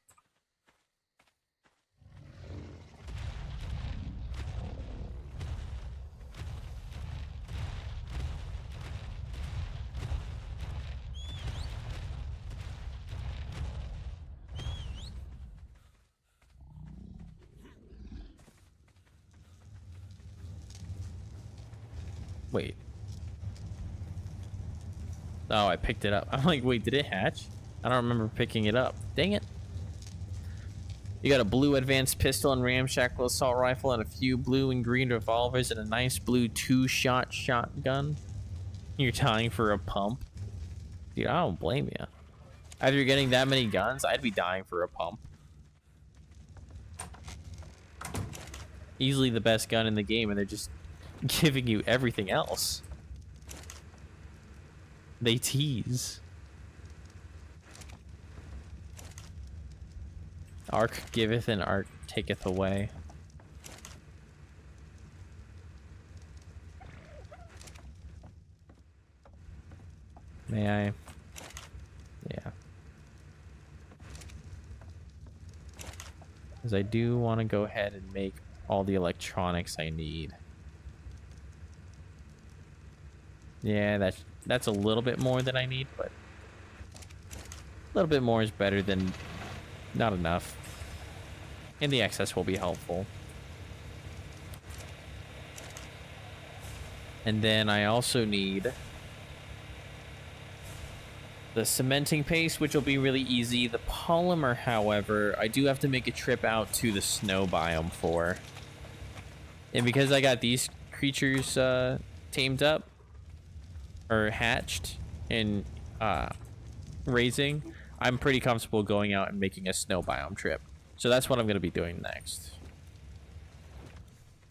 Wait. Oh, I picked it up. I'm like, wait, did it hatch? I don't remember picking it up. Dang it. You got a blue advanced pistol and ramshackle assault rifle and a few blue and green revolvers and a nice blue 2-shot shotgun. You're dying for a pump. Dude, I don't blame you. After getting that many guns, I'd be dying for a pump. Easily the best gun in the game, and they're just giving you everything else. They tease. ARK giveth and ARK taketh away. May I? Yeah. Because I do want to go ahead and make all the electronics I need. Yeah, that's a little bit more than I need, but a little bit more is better than not enough. And the excess will be helpful. And then I also need the cementing paste, which will be really easy. The polymer, however, I do have to make a trip out to the snow biome for. And because I got these creatures tamed up, or hatched, and raising, I'm pretty comfortable going out and making a snow biome trip. So that's what I'm going to be doing next.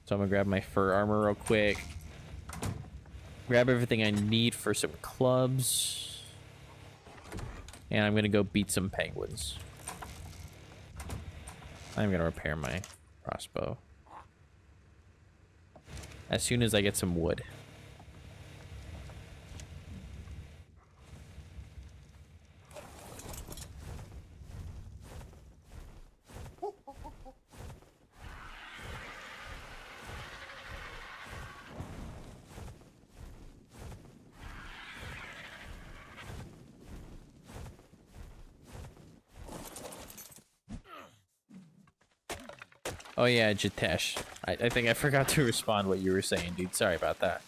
So I'm going to grab my fur armor real quick. Grab everything I need for some clubs. And I'm going to go beat some penguins. I'm going to repair my crossbow as soon as I get some wood. Oh yeah, Jitesh. I think I forgot to respond what you were saying, dude. Sorry about that.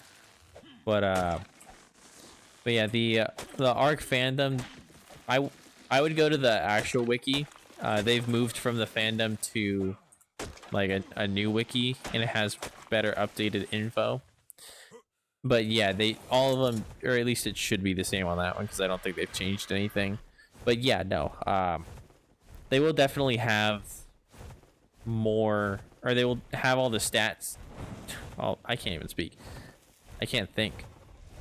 But yeah, the ARK fandom, I would go to the actual wiki. They've moved from the fandom to like a new wiki, and it has better updated info. But yeah, all of them, or at least it should be the same on that one, because I don't think they've changed anything. But yeah, no, they will definitely have more, or they will have all the stats. Oh, I can't even speak. I can't think.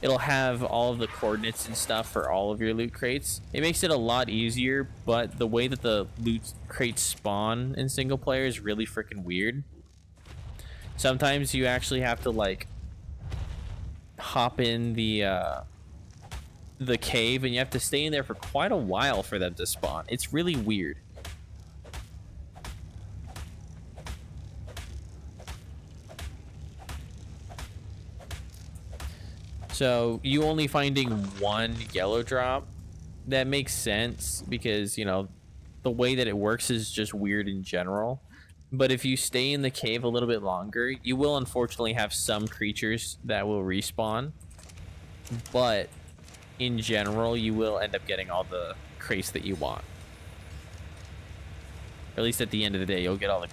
It'll have all of the coordinates and stuff for all of your loot crates. It makes it a lot easier, but the way that the loot crates spawn in single player is really freaking weird. Sometimes you actually have to like hop in the cave, and you have to stay in there for quite a while for them to spawn. It's really weird. So you only finding one yellow drop, that makes sense because, you know, the way that it works is just weird in general. But if you stay in the cave a little bit longer, you will unfortunately have some creatures that will respawn. But in general, you will end up getting all the crates that you want. Or at least at the end of the day, you'll get all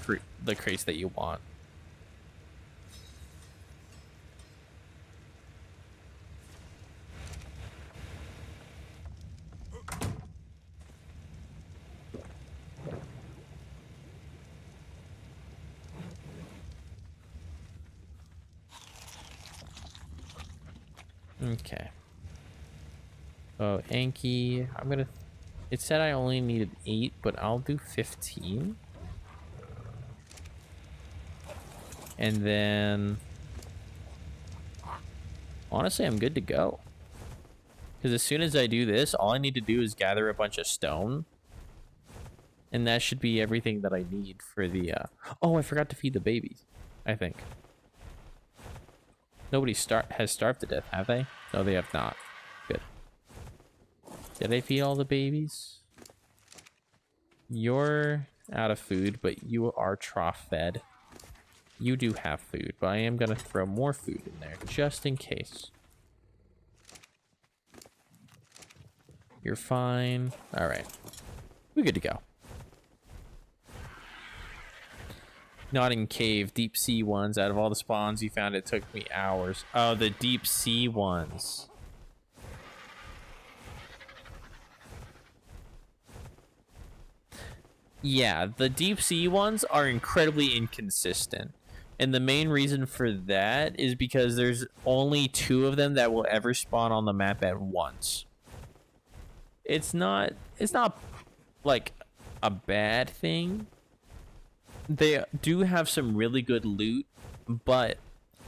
the crates that you want. Okay. Oh, Anki, I'm gonna... It said I only needed 8, but I'll do 15. And then... Honestly, I'm good to go. Because as soon as I do this, all I need to do is gather a bunch of stone. And that should be everything that I need for the... Oh, I forgot to feed the babies, I think. Nobody has starved to death, have they? No, they have not. Good. Did I feed all the babies? You're out of food, but you are trough fed. You do have food, but I am going to throw more food in there, just in case. You're fine. Alright. We're good to go. Not in cave, deep sea ones. Out of all the spawns you found, it took me hours. Oh, the deep sea ones. Yeah, the deep sea ones are incredibly inconsistent. And the main reason for that is because there's only 2 of them that will ever spawn on the map at once. It's not like a bad thing. They do have some really good loot, but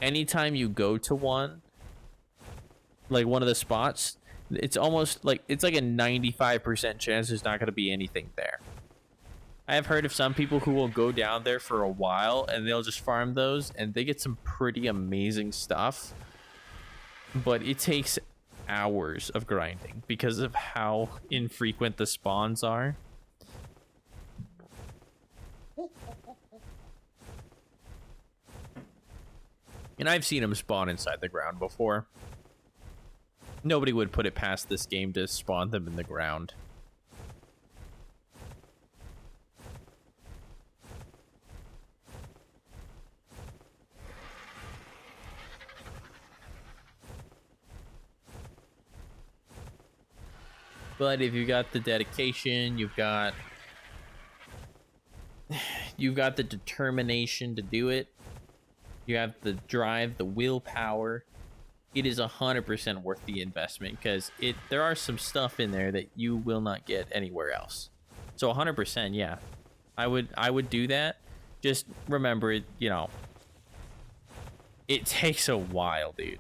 anytime you go to one, like one of the spots, It's almost like it's like a 95% chance there's not going to be anything there. I have heard of some people who will go down there for a while and they'll just farm those and they get some pretty amazing stuff. But it takes hours of grinding because of how infrequent the spawns are. And I've seen them spawn inside the ground before. Nobody would put it past this game to spawn them in the ground. But if you got the dedication, you've got the determination to do it. You have the drive, the willpower. It is 100% worth the investment because there are some stuff in there that you will not get anywhere else. So 100%, yeah, I would do that. Just remember it, you know, it takes a while, dude.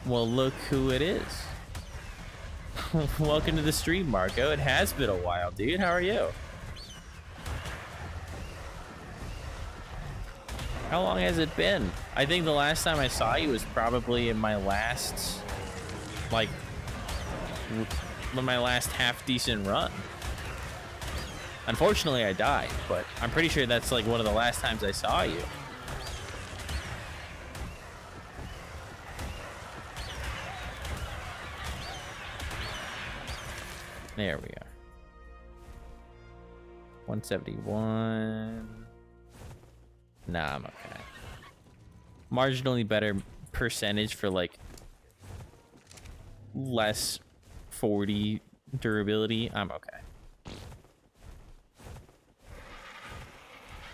Well, look who it is. Welcome to the stream, Marco. It has been a while, dude. How are you? How long has it been? I think the last time I saw you was probably in my last, like, my last half-decent run. Unfortunately, I died, but I'm pretty sure that's, like, one of the last times I saw you. There we are. 171. Nah, I'm okay. Marginally better percentage for like less 40 durability. I'm okay.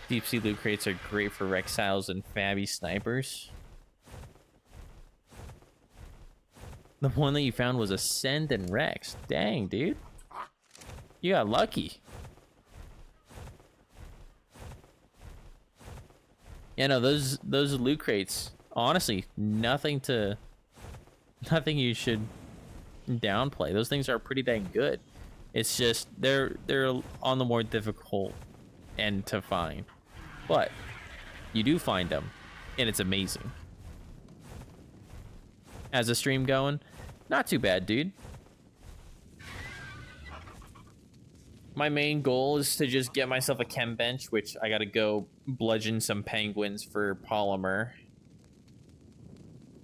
Deep sea loot crates are great for Rexiles and Fabby snipers. The one that you found was Ascend and Rex. Dang, dude. You got lucky. Yeah, no, those loot crates, honestly, nothing you should downplay. Those things are pretty dang good. It's just they're on the more difficult end to find. But you do find them, and it's amazing. How's the stream going? Not too bad, dude. My main goal is to just get myself a chem bench, which I gotta go bludgeon some penguins for polymer.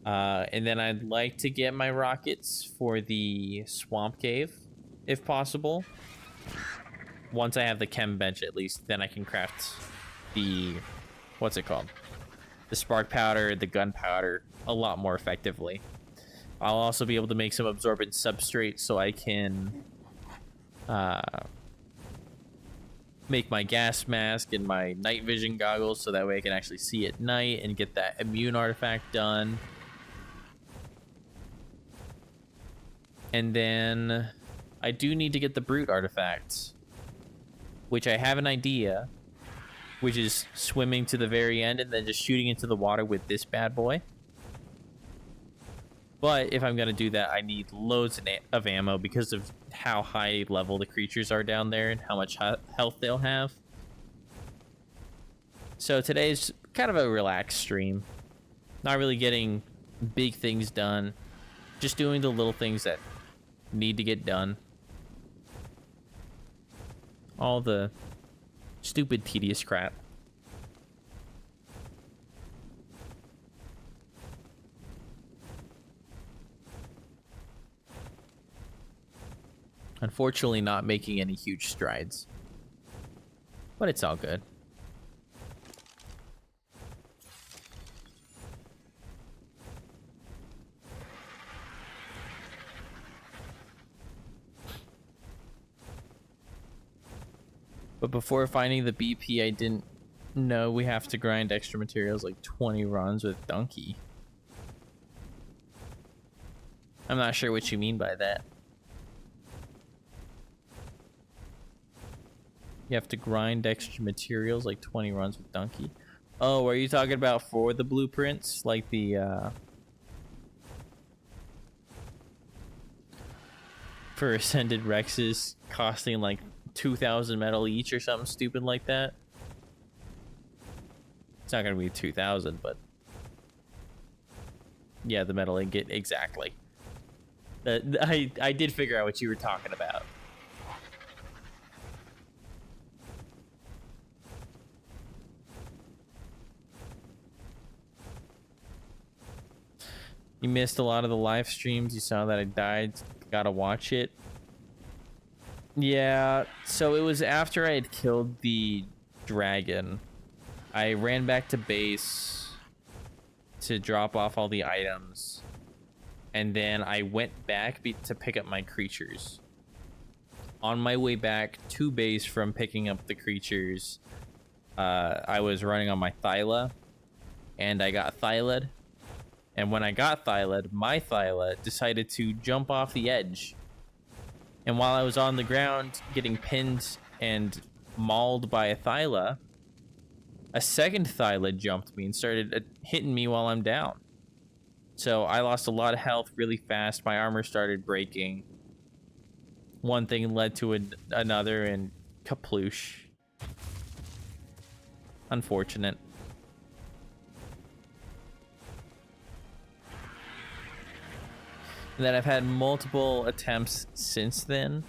And then I'd like to get my rockets for the swamp cave, if possible. Once I have the chem bench, at least, then I can craft the, what's it called? The spark powder, the gunpowder, a lot more effectively. I'll also be able to make some absorbent substrate so I can make my gas mask and my night vision goggles so that way I can actually see at night and get that immune artifact done. And then I do need to get the brute artifacts, which I have an idea, which is swimming to the very end and then just shooting into the water with this bad boy. But if I'm going to do that, I need loads of ammo because of how high level the creatures are down there and how much health they'll have. So today's kind of a relaxed stream. Not really getting big things done. Just doing the little things that need to get done. All the stupid, tedious crap. Unfortunately, not making any huge strides. But it's all good. But before finding the BP, I didn't know we have to grind extra materials like 20 runs with Donkey. I'm not sure what you mean by that. You have to grind extra materials like 20 runs with Donkey. Oh, are you talking about for the blueprints? Like the, for Ascended Rexes costing like 2,000 metal each or something stupid like that? It's not gonna be 2,000, but... Yeah, the metal ingot, exactly. I did figure out what you were talking about. You missed a lot of the live streams. You saw that I died. Gotta watch it. Yeah, so it was after I had killed the dragon. I ran back to base to drop off all the items. And then I went back to pick up my creatures. On my way back to base from picking up the creatures, I was running on my Thyla. And I got Thyled. And when I got Thyled, my Thyla decided to jump off the edge. And while I was on the ground getting pinned and mauled by a Thyla, a second Thyla jumped me and started hitting me while I'm down. So I lost a lot of health really fast. My armor started breaking. One thing led to another, and kaploosh. Unfortunate. And then I've had multiple attempts since then.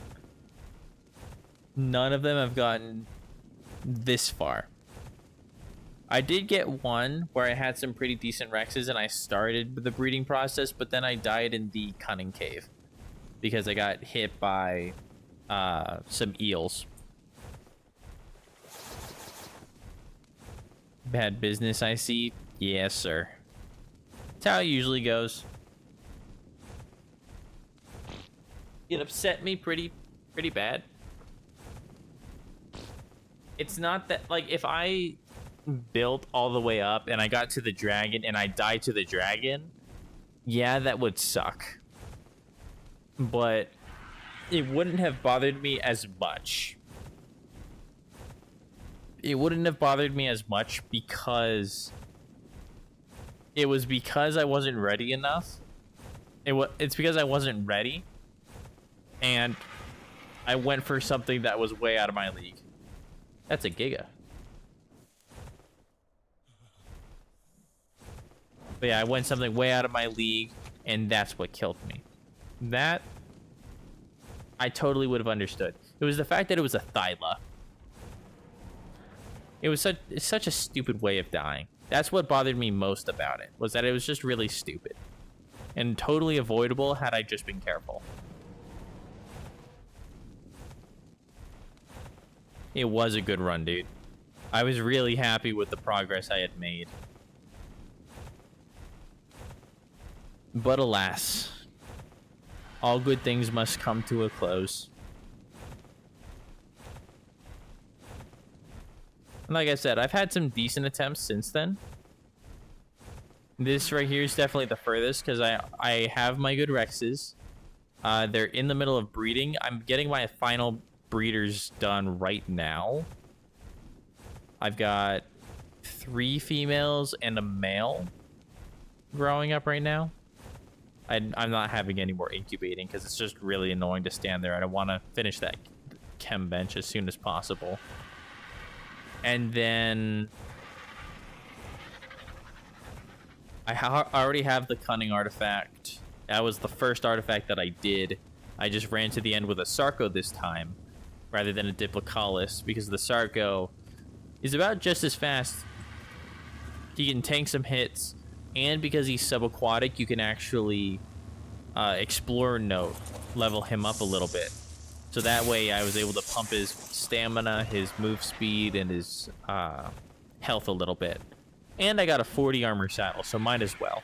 None of them have gotten this far. I did get one where I had some pretty decent Rexes and I started the breeding process, but then I died in the Cunning Cave because I got hit by some eels. Bad business, I see. Yes, sir. That's how it usually goes. It upset me pretty bad. It's not that, like, if I built all the way up and I got to the dragon and I died to the dragon, yeah, that would suck. But it wouldn't have bothered me as much. It wouldn't have bothered me as much because it was because I wasn't ready enough. It's because I wasn't ready. And I went for something that was way out of my league. That's a Giga. But yeah, I went something way out of my league, and that's what killed me. That, I totally would have understood. It was the fact that it was a Thyla. It was such a stupid way of dying. That's what bothered me most about it, was that it was just really stupid. And totally avoidable had I just been careful. It was a good run, dude. I was really happy with the progress I had made. But alas, all good things must come to a close. And like I said, I've had some decent attempts since then. This right here is definitely the furthest because I have my good Rexes. They're in the middle of breeding. I'm getting my final breeders done right now. I've got 3 females and a male growing up right now. I'm not having any more incubating because it's just really annoying to stand there. I don't want to finish that chem bench as soon as possible. And then I already have the cunning artifact. That was the first artifact that I did. I just ran to the end with a Sarco this time rather than a Diplocaulus because the Sarco is about just as fast. He can tank some hits, and because he's subaquatic, you can actually explore note, level him up a little bit. So that way I was able to pump his stamina, his move speed, and his health a little bit. And I got a 40 armor saddle, so might as well.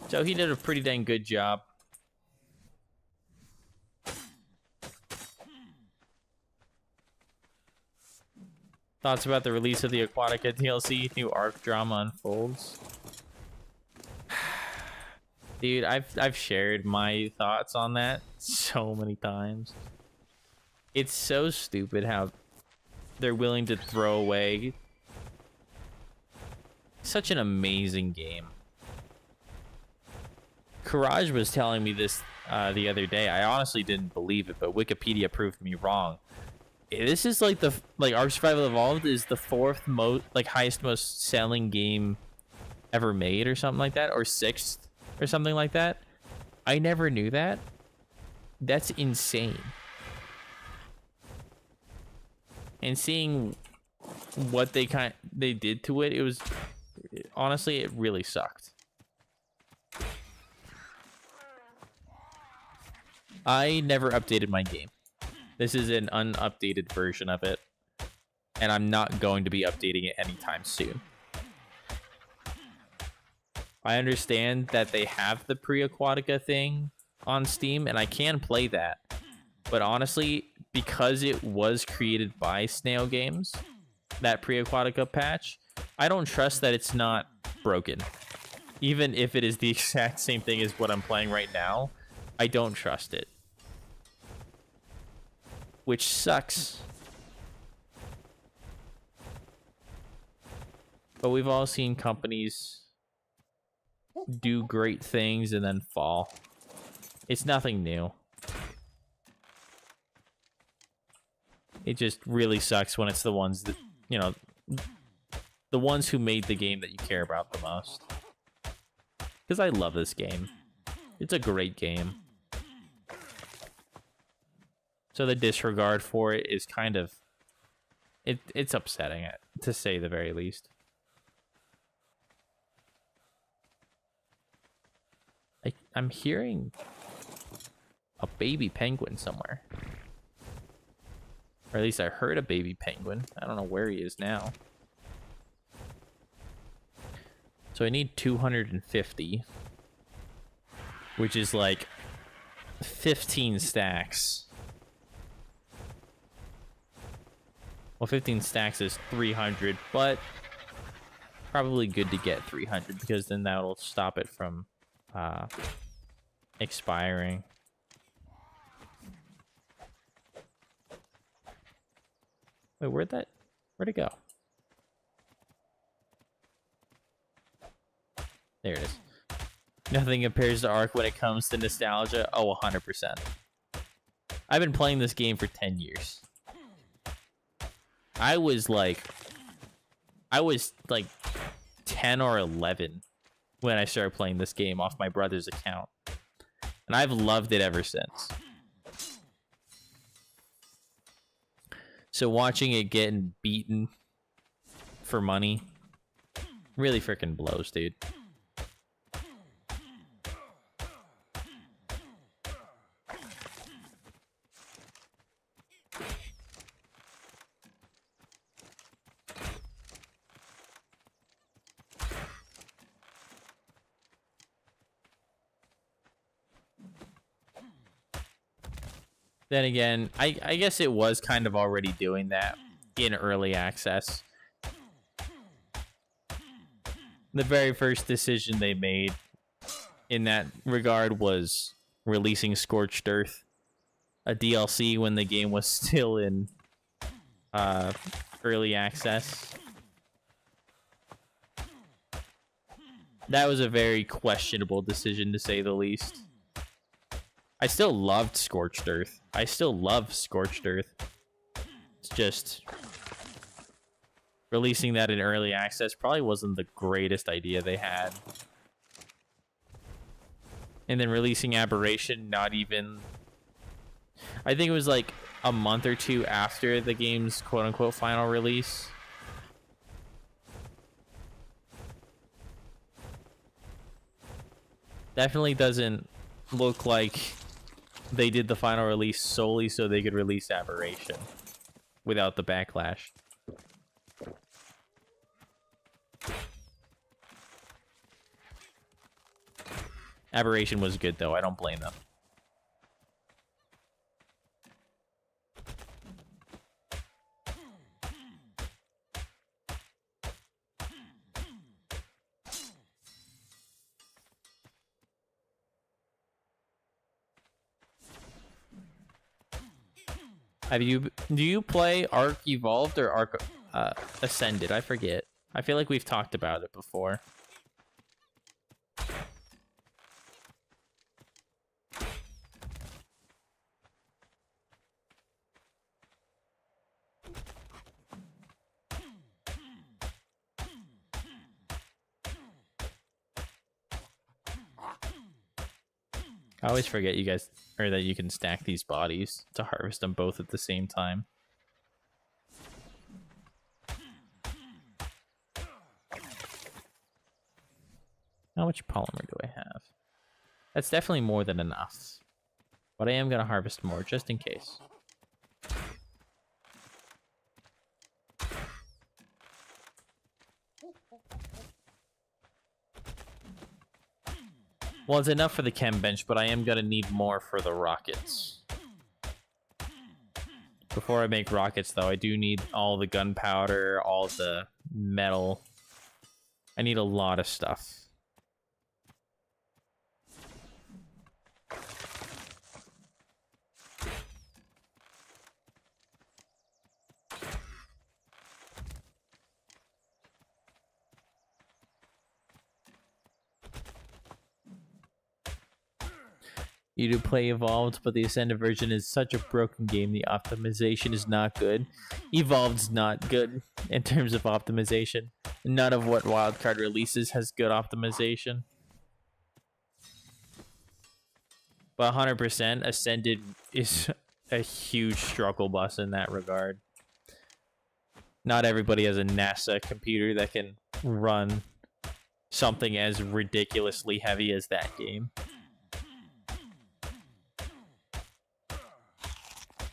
So he did a pretty dang good job. Thoughts about the release of the Aquatica DLC? New ARK drama unfolds. Dude, I've shared my thoughts on that so many times. It's so stupid how they're willing to throw away such an amazing game. Courage was telling me this the other day. I honestly didn't believe it, but Wikipedia proved me wrong. This is like Ark Survival Evolved is the fourth highest most selling game ever made, or something like that, or sixth, or something like that. I never knew that. That's insane. And seeing what they did to it, honestly, it really sucked. I never updated my game. This is an unupdated version of it, and I'm not going to be updating it anytime soon. I understand that they have the Pre-Aquatica thing on Steam, and I can play that. But honestly, because it was created by Snail Games, that Pre-Aquatica patch, I don't trust that it's not broken. Even if it is the exact same thing as what I'm playing right now, I don't trust it. Which sucks. But we've all seen companies do great things and then fall. It's nothing new. It just really sucks when it's the ones that, the ones who made the game that you care about the most. Because I love this game. It's a great game. So the disregard for it is kind of... It's upsetting, to say the very least. I'm hearing a baby penguin somewhere. Or at least I heard a baby penguin. I don't know where he is now. So I need 250. Which is like 15 stacks. Well, 15 stacks is 300, but probably good to get 300 because then that'll stop it from expiring. Wait, where'd it go? There it is. Nothing compares to ARK when it comes to nostalgia. Oh, 100%. I've been playing this game for 10 years. I was like 10 or 11 when I started playing this game off my brother's account. And I've loved it ever since. So watching it getting beaten for money really freaking blows, dude. Then again, I guess it was kind of already doing that in early access. The very first decision they made in that regard was releasing Scorched Earth, a DLC when the game was still in early access. That was a very questionable decision, to say the least. I still loved Scorched Earth. I still love Scorched Earth. It's just... releasing that in early access probably wasn't the greatest idea they had. And then releasing Aberration, not even... I think it was like a month or two after the game's quote-unquote final release. Definitely doesn't look like they did the final release solely so they could release Aberration without the backlash. Aberration was good though, I don't blame them. Do you play ARK Evolved or ARK Ascended? I forget. I feel like we've talked about it before. I always forget you guys, or that you can stack these bodies to harvest them both at the same time. How much polymer do I have? That's definitely more than enough. But I am going to harvest more, just in case. Well, it's enough for the chem bench, but I am going to need more for the rockets. Before I make rockets, though, I do need all the gunpowder, all the metal. I need a lot of stuff. You do play Evolved, but the Ascended version is such a broken game. The optimization is not good. Evolved's not good in terms of optimization. None of what wildcard releases has good optimization. But 100%, Ascended is a huge struggle bus in that regard. Not everybody has a NASA computer that can run something as ridiculously heavy as that game.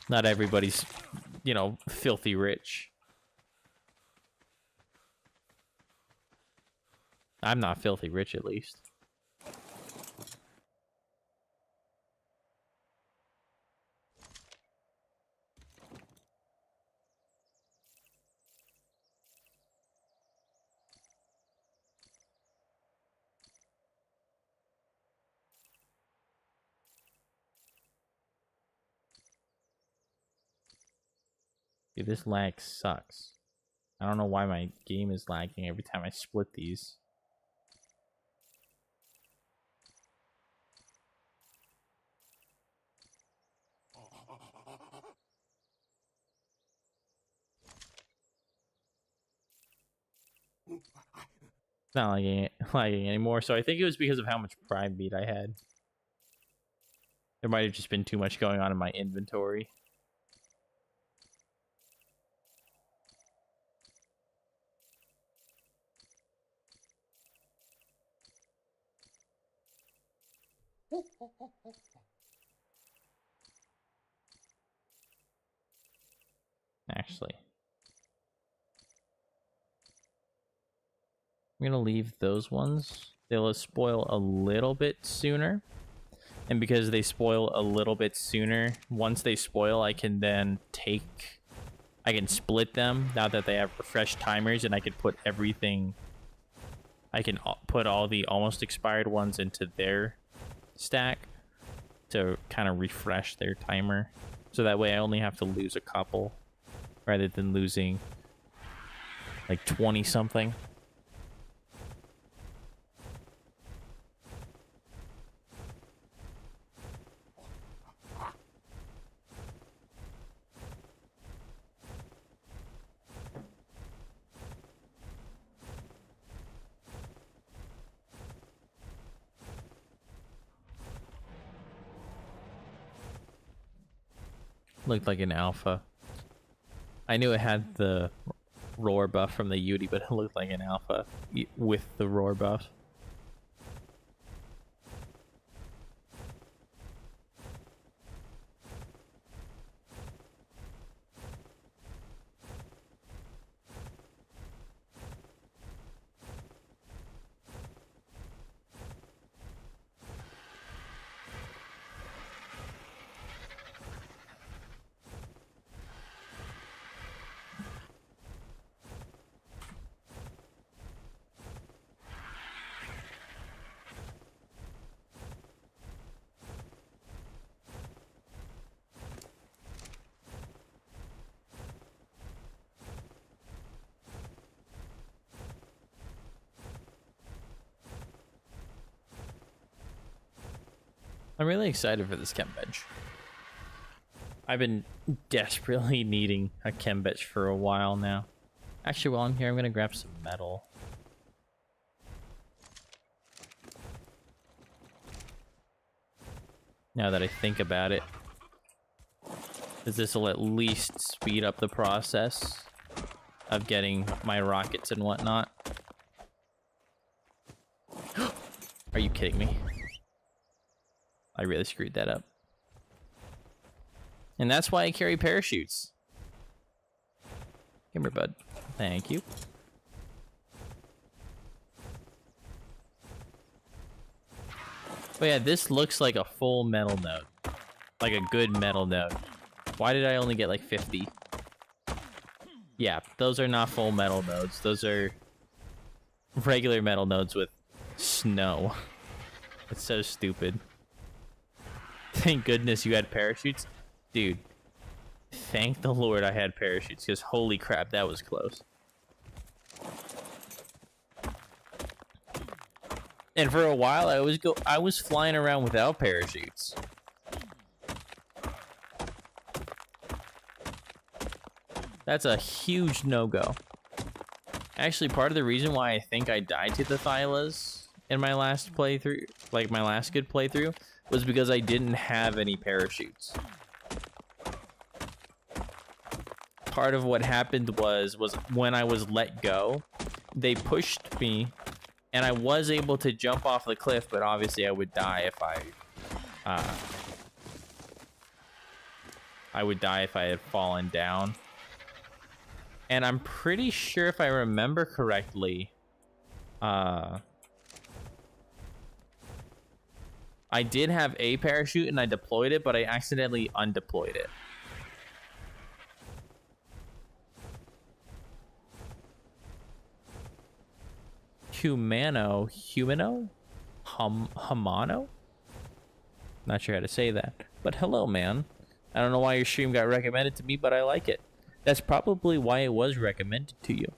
Not everybody's, you know, filthy rich. I'm not filthy rich, at least. Dude, this lag sucks. I don't know why my game is lagging every time I split these. It's not lagging anymore, so I think it was because of how much prime beat I had. There might have just been too much going on in my inventory. Actually, I'm gonna leave those ones. They'll spoil a little bit sooner, and because they spoil a little bit sooner, once they spoil, I can then I can split them now that they have refreshed timers, and I can put everything. I can put all the almost expired ones into their stack to kind of refresh their timer, so that way I only have to lose a couple rather than losing like 20 something. Looked like an alpha. I knew it had the roar buff from the Yudi, but it looked like an alpha with the roar buff. I'm really excited for this chem bench. I've been desperately needing a chem bench for a while now. Actually, while I'm here, I'm gonna grab some metal. Now that I think about it, because this will at least speed up the process of getting my rockets and whatnot. Are you kidding me? I really screwed that up. And that's why I carry parachutes. Come here, bud. Thank you. But yeah, this looks like a full metal node. Like a good metal node. Why did I only get like 50? Yeah, those are not full metal nodes. Those are regular metal nodes with snow. It's so stupid. Thank goodness you had parachutes. Dude, thank the Lord I had parachutes, because holy crap, that was close. And for a while, I was flying around without parachutes. That's a huge no-go. Actually, part of the reason why I think I died to the Thylas in my last playthrough, like my last good playthrough, was because I didn't have any parachutes. Part of what happened was when I was let go, they pushed me, and I was able to jump off the cliff, but obviously I would die if I had fallen down. And I'm pretty sure, if I remember correctly, I did have a parachute and I deployed it, but I accidentally undeployed it. Humano? Humano? Not sure how to say that. But hello, man. I don't know why your stream got recommended to me, but I like it. That's probably why it was recommended to you.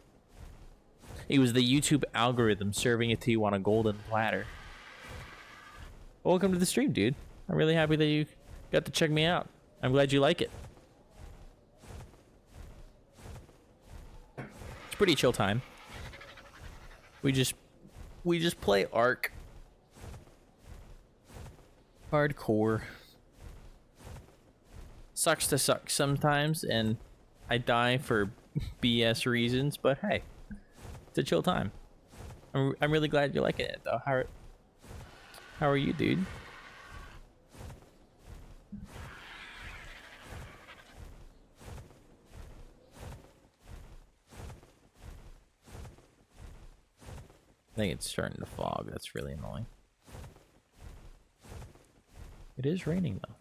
It was the YouTube algorithm serving it to you on a golden platter. Welcome to the stream, dude. I'm really happy that you got to check me out. I'm glad you like it. It's pretty chill time. We just play ARK. Hardcore. Sucks to suck sometimes, and I die for BS reasons, but hey, it's a chill time. I'm really glad you're liking it, though. How are you, dude? I think it's starting to fog. That's really annoying. It is raining, though,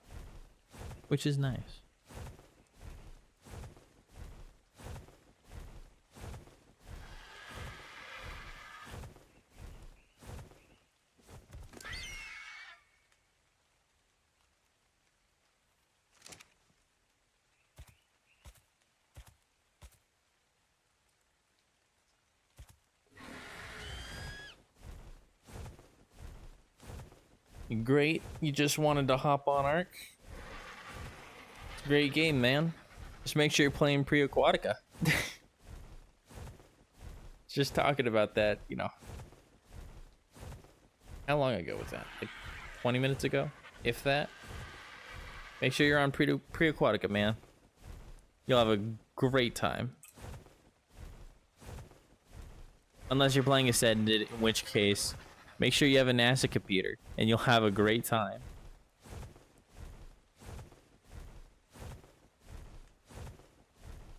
which is nice. Great, you just wanted to hop on ARK? It's a great game, man. Just make sure you're playing Pre-Aquatica. Just talking about that, you know. How long ago was that? Like 20 minutes ago? If that? Make sure you're on Pre-Aquatica, man. You'll have a great time. Unless you're playing Ascended, in which case, make sure you have a NASA computer, and you'll have a great time.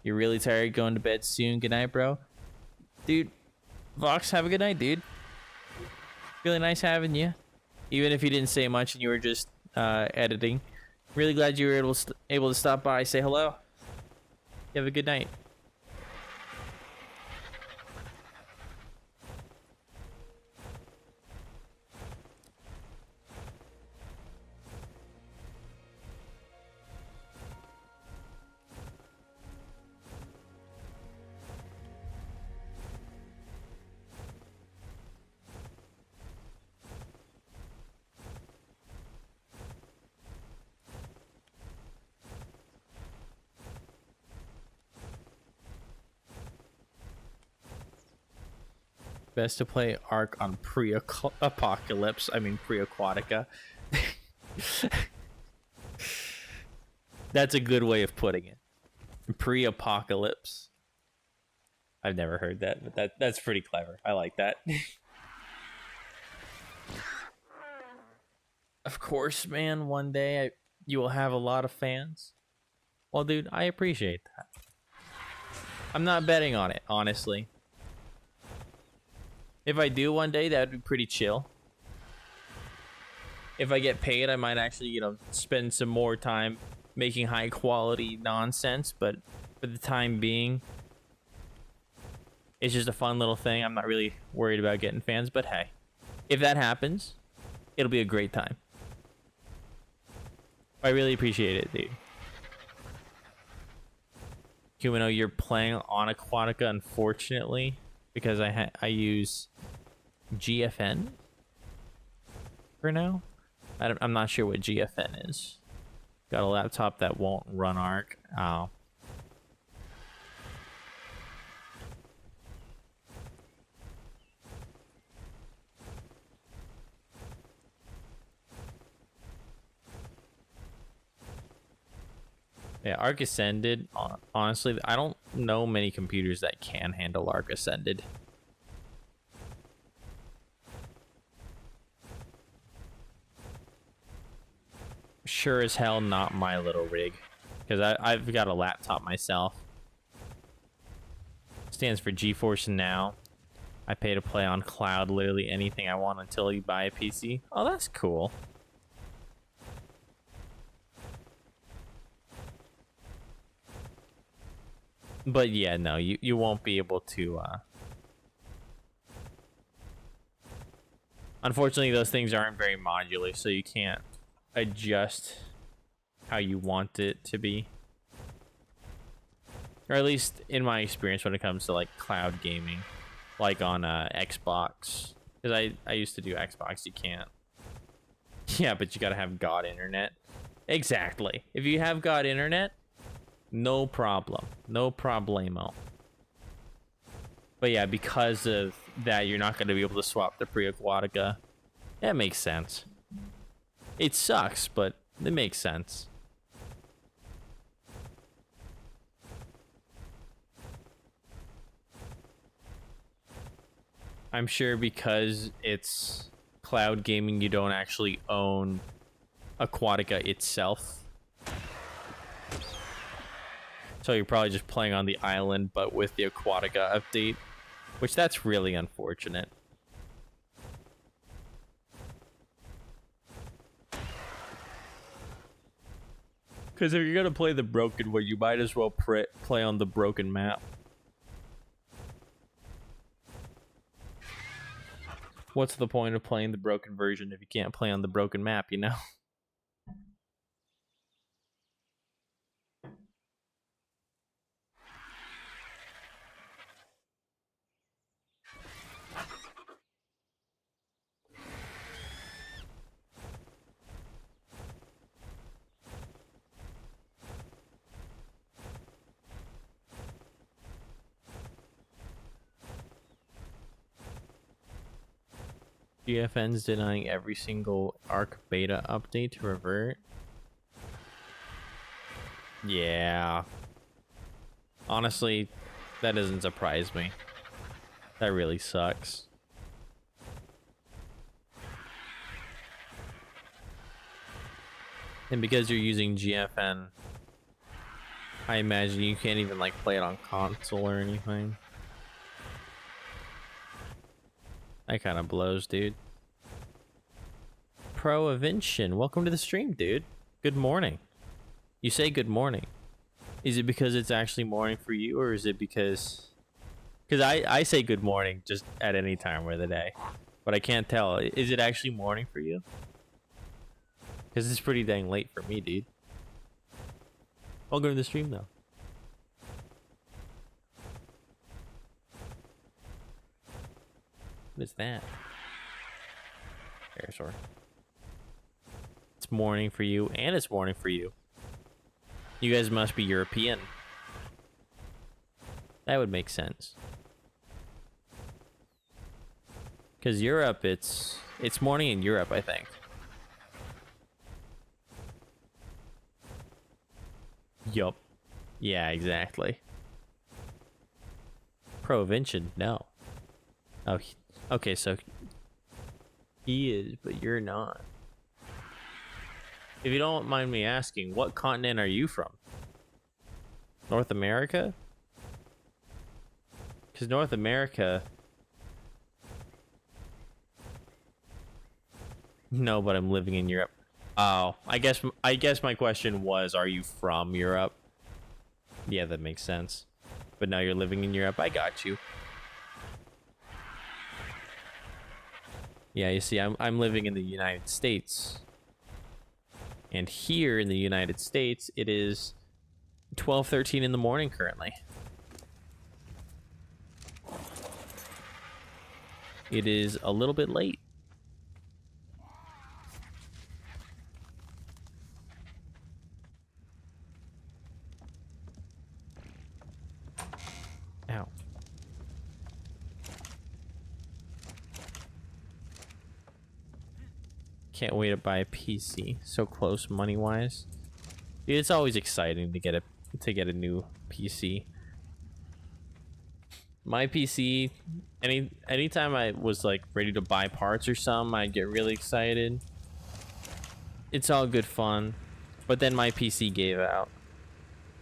You're really tired, going to bed soon. Good night, bro. Dude, Vox, have a good night, dude. Really nice having you. Even if you didn't say much and you were just editing. Really glad you were able to stop by, say hello. You have a good night. best to play ARK on pre-apocalypse. I mean pre-aquatica. That's a good way of putting it. Pre-apocalypse. I've never heard that, but that's pretty clever. I like that. Of course, man, one day you will have a lot of fans. Well, dude, I appreciate that. I'm not betting on it, honestly. If I do one day, that would be pretty chill. If I get paid, I might actually, you know, spend some more time making high quality nonsense, but for the time being, it's just a fun little thing. I'm not really worried about getting fans, but hey, if that happens, it'll be a great time. I really appreciate it, dude. Humano, you're playing on Aquatica, unfortunately, because I use GFN for now. I'm not sure what GFN is. Got a laptop that won't run ARK. Oh. Yeah, ARK Ascended, honestly, I don't know many computers that can handle ARK Ascended. Sure as hell not my little rig, because I've got a laptop myself. Stands for GeForce Now. I pay to play on cloud literally anything I want until you buy a PC. Oh, that's cool. But yeah, no, you won't be able to unfortunately those things aren't very modular, so you can't adjust how you want it to be. Or at least in my experience when it comes to like cloud gaming, like on Xbox, because I used to do Xbox. You can't. Yeah, but you gotta have God internet. Exactly. If you have God internet, no problem, no problemo. But yeah, because of that, you're not going to be able to swap the pre-aquatica. That makes sense. It sucks, but it makes sense. I'm sure because it's cloud gaming, you don't actually own Aquatica itself. So you're probably just playing on the island, but with the Aquatica update, which that's really unfortunate. Because if you're going to play the broken one, you might as well play on the broken map. What's the point of playing the broken version if you can't play on the broken map, you know? GFN's denying every single ARK beta update to revert. Yeah. Honestly, that doesn't surprise me. That really sucks. And because you're using GFN, I imagine you can't even like play it on console or anything. That kind of blows, dude. Provention, welcome to the stream, dude. Good morning. You say good morning. Is it because it's actually morning for you, or is it because... Because I say good morning just at any time of the day. But I can't tell. Is it actually morning for you? Because it's pretty dang late for me, dude. Welcome to the stream, though. What is that? Air sword. It's morning for you, and it's morning for you. You guys must be European. That would make sense. Because Europe, it's morning in Europe, I think. Yup. Yeah, exactly. Provincian, no. Oh, okay, so he is, but you're not. If you don't mind me asking, what continent are you from? North America? Because North America... No, but I'm living in Europe. Oh, I guess my question was, are you from Europe? Yeah, that makes sense. But now you're living in Europe. I got you. Yeah, you see, I'm living in the United States. And here in the United States, it is 12:13 in the morning currently. It is a little bit late. Ow. Can't wait to buy a PC. So close money-wise. It's always exciting to get a new PC. My PC, anytime I was like ready to buy parts or something, I'd get really excited. It's all good fun, but then my PC gave out,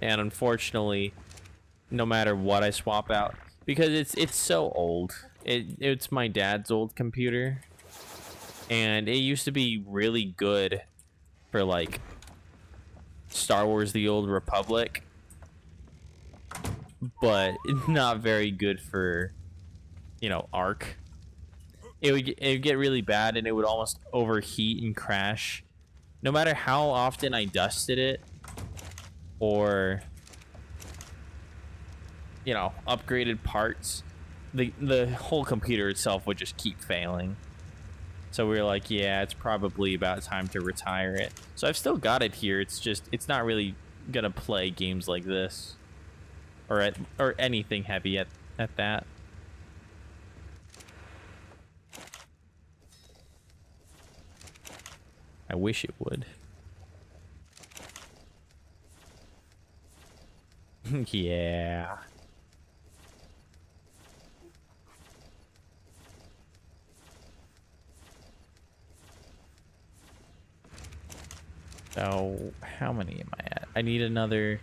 and unfortunately, no matter what I swap out, because it's so old. It's my dad's old computer, and it used to be really good for like Star Wars: The Old Republic, but not very good for, you know, ARK. It would get really bad, and it would almost overheat and crash. No matter how often I dusted it, or, you know, upgraded parts, the whole computer itself would just keep failing. So we were like, yeah, it's probably about time to retire it. So I've still got it here. It's just, it's not really gonna play games like this, or anything heavy at that. I wish it would. Yeah. So, how many am I at? I need another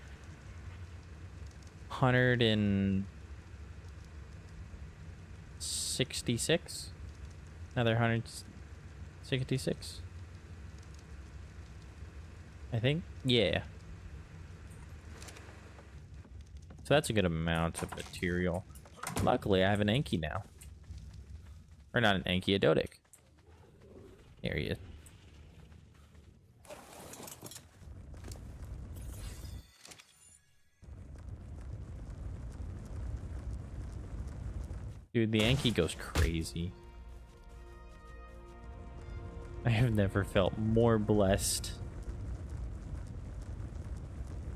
166? Another 166? I think? Yeah. So that's a good amount of material. Luckily, I have an Anki now. Or not an Anki, a Dodic. There he is. Dude, the Anki goes crazy. I have never felt more blessed.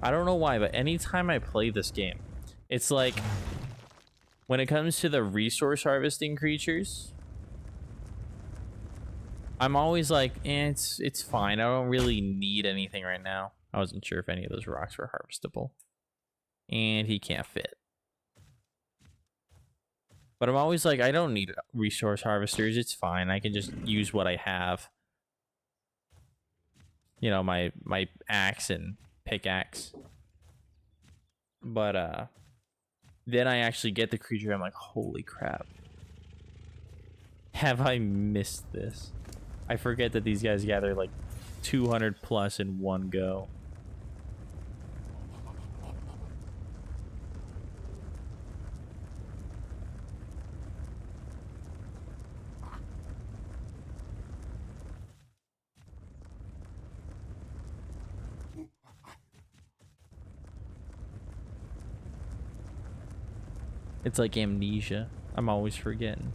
I don't know why, but anytime I play this game, it's like, when it comes to the resource harvesting creatures, I'm always like, it's fine. I don't really need anything right now. I wasn't sure if any of those rocks were harvestable. And he can't fit. But I'm always like, I don't need resource harvesters. It's fine. I can just use what I have. You know, my axe and pickaxe. But then I actually get the creature. I'm like, holy crap. Have I missed this? I forget that these guys gather like 200 plus in one go. It's like amnesia. I'm always forgetting.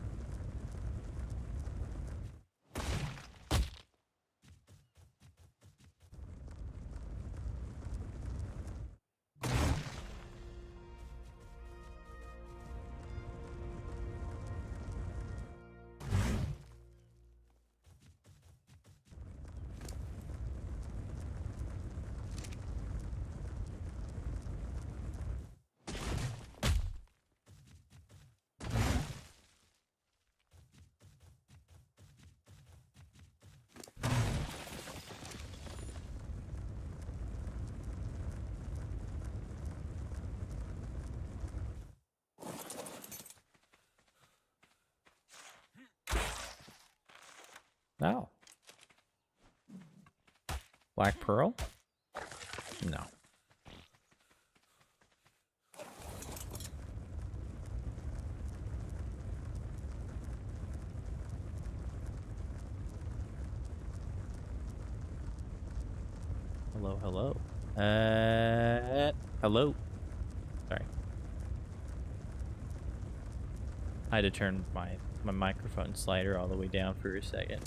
Black pearl? No. Hello, hello. Hello. Sorry. I had to turn my microphone slider all the way down for a second.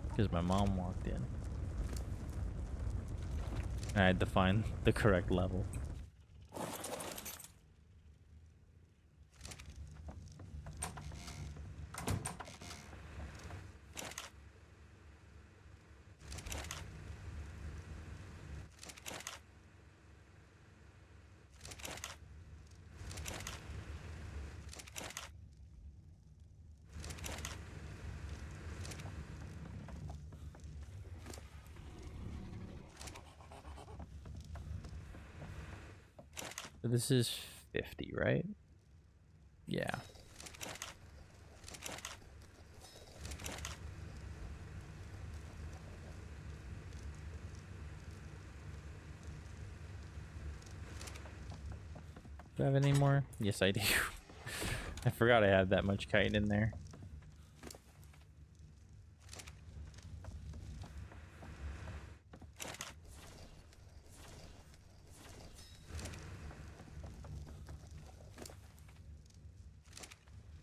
Because my mom walked in. I had to find the correct level. So this is 50, right? Yeah. Do I have any more? Yes, I do. I forgot I had that much kite in there.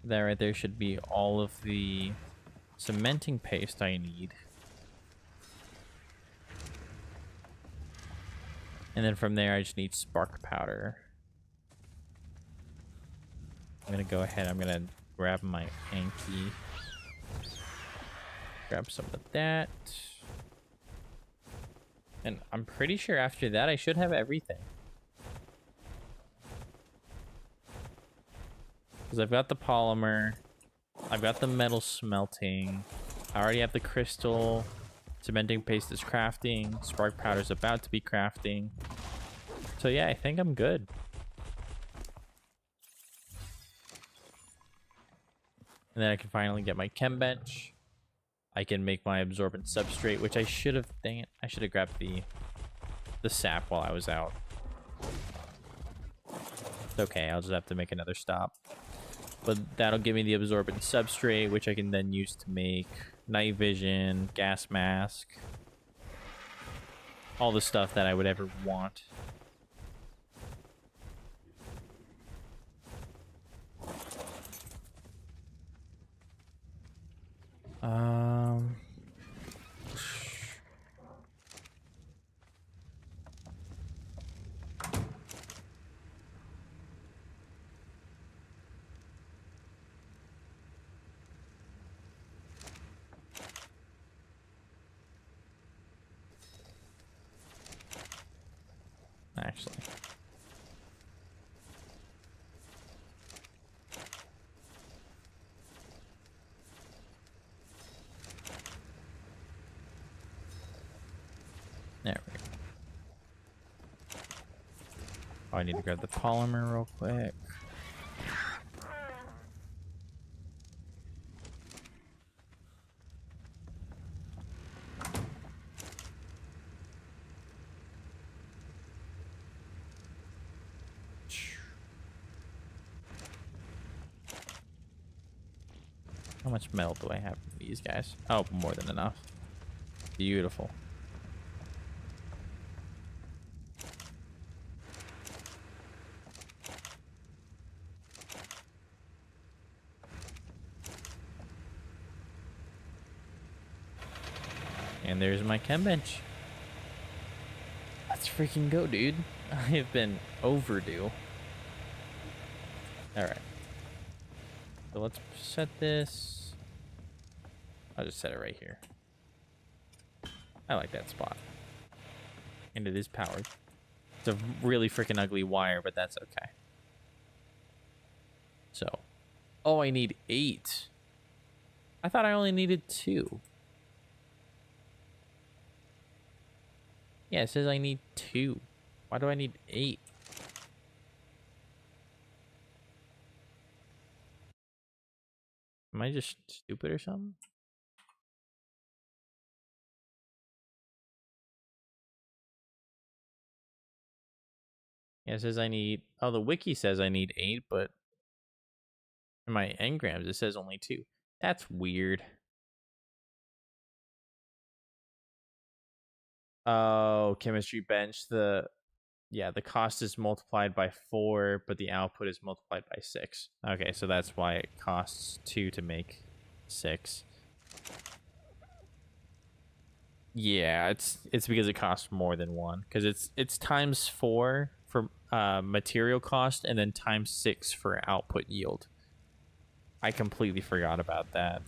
That right there should be all of the cementing paste I need. And then from there, I just need spark powder. I'm gonna go ahead, I'm gonna grab my Anki. Grab some of that. And I'm pretty sure after that, I should have everything. Because I've got the polymer. I've got the metal smelting. I already have the crystal. Cementing paste is crafting. Spark powder is about to be crafting. So yeah, I think I'm good. And then I can finally get my chem bench. I can make my absorbent substrate, which I should have, dang it, I should have grabbed the sap while I was out. It's okay, I'll just have to make another stop. But that'll give me the absorbent substrate, which I can then use to make night vision, gas mask, all the stuff that I would ever want. Actually. There we go. Oh, I need to grab the polymer real quick. How much metal do I have for these guys? Oh, more than enough. Beautiful. And there's my chem bench. Let's freaking go, dude. I have been overdue. Alright. So let's set this. I'll just set it right here. I like that spot. And it is powered. It's a really freaking ugly wire, but that's okay. So. Oh, I need 8. I thought I only needed 2. Yeah, it says I need 2. Why do I need 8? Am I just stupid or something? Yeah, it says I need... Oh, the wiki says I need 8, but in my engrams it says only 2. That's weird. Oh, chemistry bench. The cost is multiplied by 4, but the output is multiplied by 6. Okay, so that's why it costs 2 to make 6. Yeah, it's because it costs more than 1. Because it's times 4 for material cost and then times 6 for output yield. I completely forgot about that.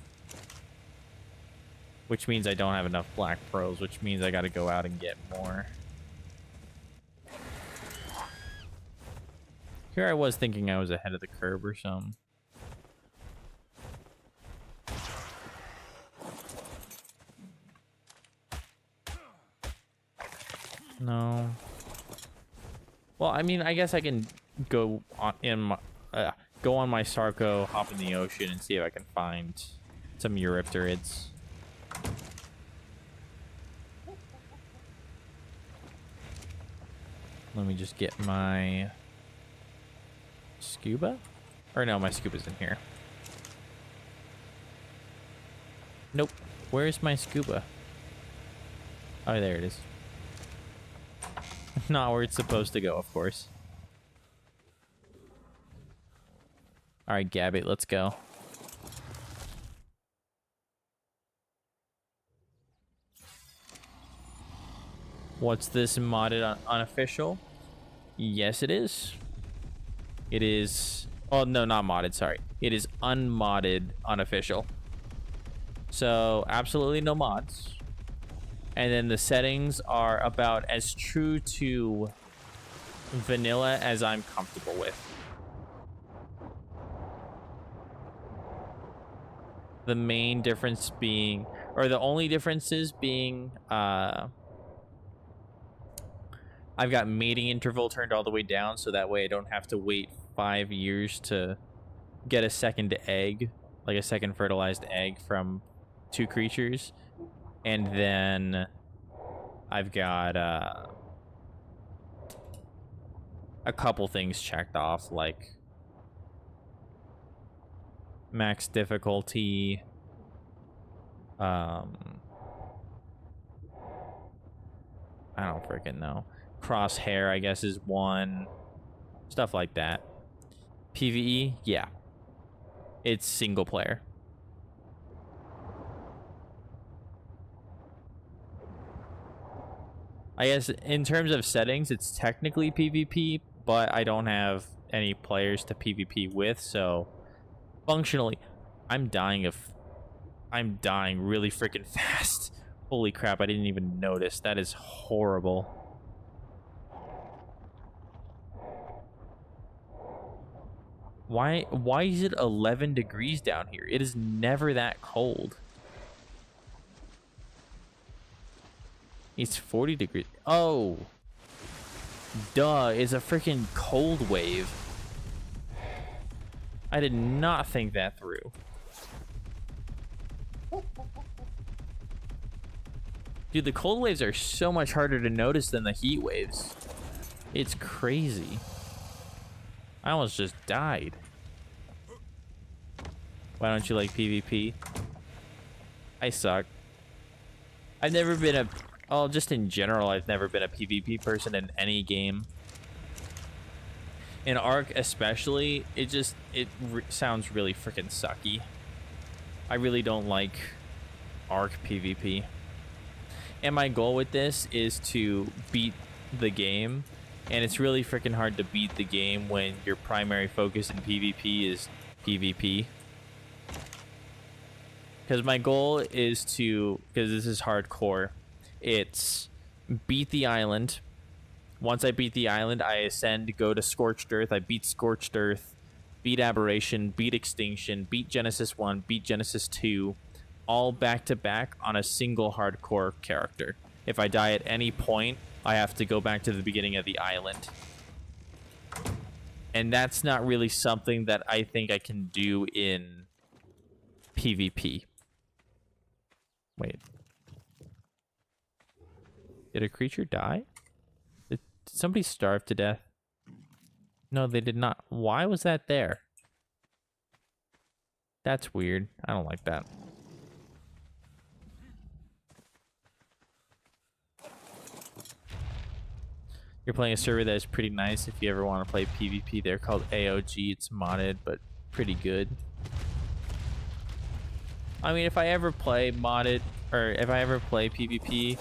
Which means I don't have enough black pearls, which means I gotta go out and get more. Here I was thinking I was ahead of the curve or something. No. Well, I mean, I guess I can go on go on my Sarco, hop in the ocean, and see if I can find some Eurypterids. Let me just get my scuba? Or no, my scuba's in here. Nope. Where's my scuba? Oh, there it is. Not where it's supposed to go, of course. Alright, Gabby, let's go. What's this modded unofficial? Yes, it is. It is... Oh, no, not modded, sorry. It is unmodded unofficial. So, absolutely no mods. And then the settings are about as true to vanilla as I'm comfortable with. The main difference being, or the only differences being, I've got mating interval turned all the way down, so that way I don't have to wait 5 years to get a second egg, like a second fertilized egg from 2 creatures. And then I've got a couple things checked off, like max difficulty, I don't freaking know. Crosshair, I guess, is one. Stuff like that. PvE, yeah. It's single player. I guess in terms of settings, it's technically PvP, but I don't have any players to PvP with, so functionally, I'm dying really freaking fast. Holy crap, I didn't even notice. That is horrible. Why is it 11 degrees down here? It is never that cold. It's 40 degrees. Oh. Duh, it's a freaking cold wave. I did not think that through. Dude, the cold waves are so much harder to notice than the heat waves. It's crazy. I almost just died. Why don't you like PvP? I suck. I've never been a... Oh, just in general, I've never been a PvP person in any game. In ARK especially, it sounds really freaking sucky. I really don't like ARK PvP. And my goal with this is to beat the game. And it's really freaking hard to beat the game when your primary focus in PvP is PvP. Because my goal is to, because this is hardcore, it's beat the island. Once I beat the island, I ascend, go to Scorched Earth. I beat Scorched Earth, beat Aberration, beat Extinction, beat Genesis 1, beat Genesis 2, all back to back on a single hardcore character. If I die at any point, I have to go back to the beginning of the island. And that's not really something that I think I can do in PvP. Wait. Did a creature die? Did somebody starve to death? No, they did not. Why was that there? That's weird. I don't like that. You're playing a server that is pretty nice if you ever want to play PvP. They're called AOG. It's modded, but pretty good. I mean, if I ever play modded, or if I ever play PvP,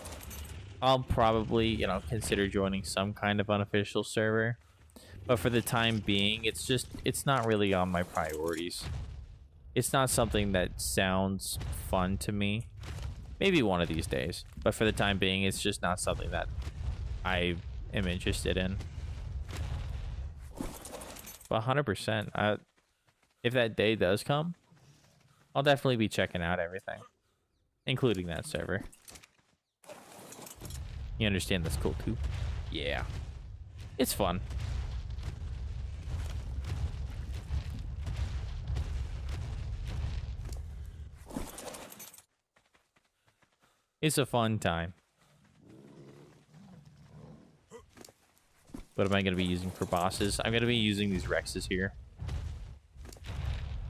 I'll probably, you know, consider joining some kind of unofficial server. But for the time being, it's not really on my priorities. It's not something that sounds fun to me. Maybe one of these days. But for the time being, it's just not something that I am interested in. But 100%. If that day does come, I'll definitely be checking out everything. Including that server. You understand that's cool too? Yeah. It's fun. It's a fun time. What am I going to be using for bosses? I'm going to be using these Rexes here.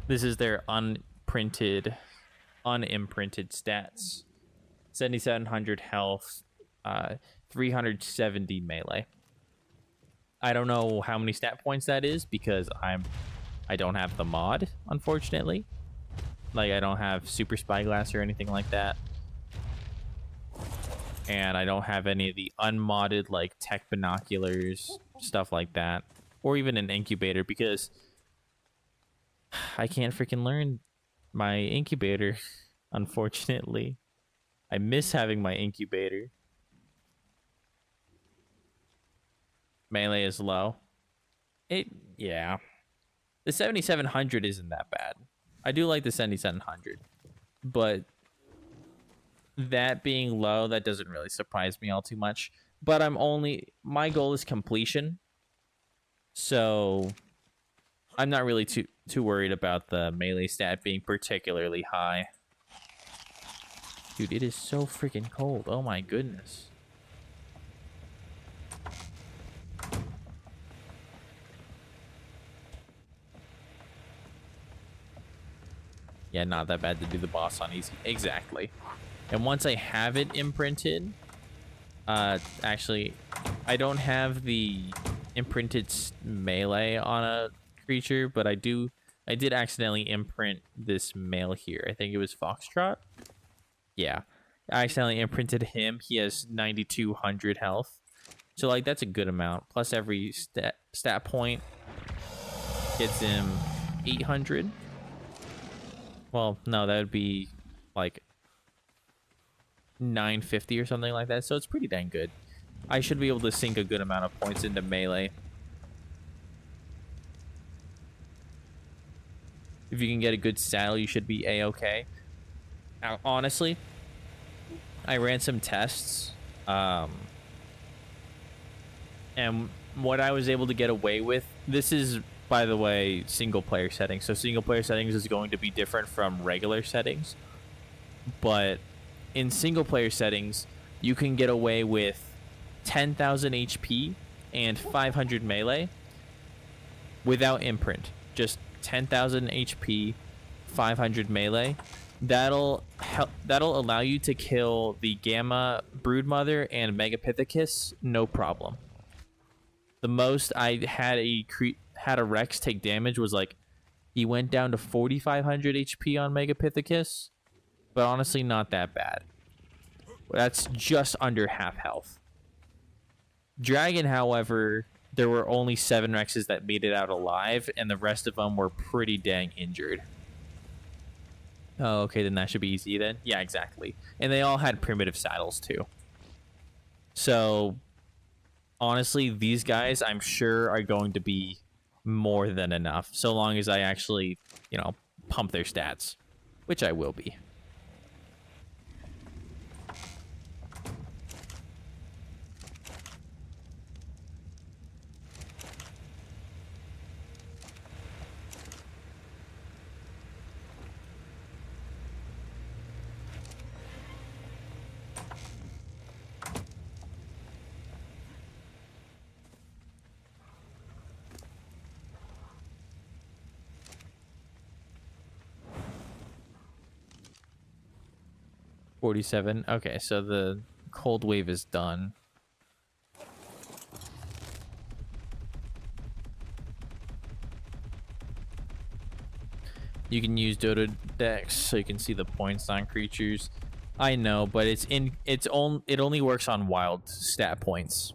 This is their unimprinted stats. 7,700 health, 370 melee. I don't know how many stat points that is because I don't have the mod, unfortunately. Like, I don't have Super Spyglass or anything like that. And I don't have any of the unmodded, like, tech binoculars, stuff like that. Or even an incubator, because I can't freaking learn my incubator, unfortunately. I miss having my incubator. Melee is low. Yeah. The 7,700 isn't that bad. I do like the 7,700. But that being low, that doesn't really surprise me all too much. But my goal is completion. So I'm not really too worried about the melee stat being particularly high. Dude, it is so freaking cold. Oh my goodness. Yeah, not that bad to do the boss on easy. Exactly. And once I have it imprinted, actually, I don't have the imprinted melee on a creature, but I did accidentally imprint this male here. I think it was Foxtrot. Yeah, I accidentally imprinted him. He has 9,200 health. So, like, that's a good amount. Plus every stat point gets him 800. Well, no, that would be, like, 950 or something like that. So it's pretty dang good. I should be able to sink a good amount of points into melee. If you can get a good saddle, you should be a-okay. Now, honestly, I ran some tests, and what I was able to get away with, this is, by the way, single player settings. So single player settings is going to be different from regular settings. But in single player settings, you can get away with 10,000 HP and 500 melee without imprint. Just 10,000 HP, 500 melee. That'll allow you to kill the Gamma Broodmother and Megapithecus, no problem. The most I had a Rex take damage was like, he went down to 4,500 HP on Megapithecus, but honestly not that bad. That's just under half health. Dragon, however, there were only 7 Rexes that made it out alive, and the rest of them were pretty dang injured. Oh, okay, then that should be easy then. Yeah, exactly. And they all had primitive saddles too. So, honestly, these guys, I'm sure, are going to be more than enough, so long as I actually, you know, pump their stats, which I will be. 47. Okay, so the cold wave is done. You can use Dota decks so you can see the points on creatures. I know, but it only works on wild stat points.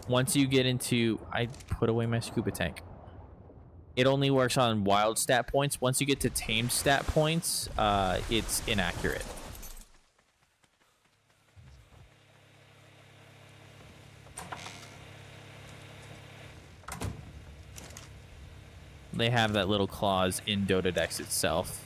Once you get into, I put away my scuba tank. It only works on wild stat points. Once you get to tamed stat points, it's inaccurate. They have that little clause in Dota decks itself.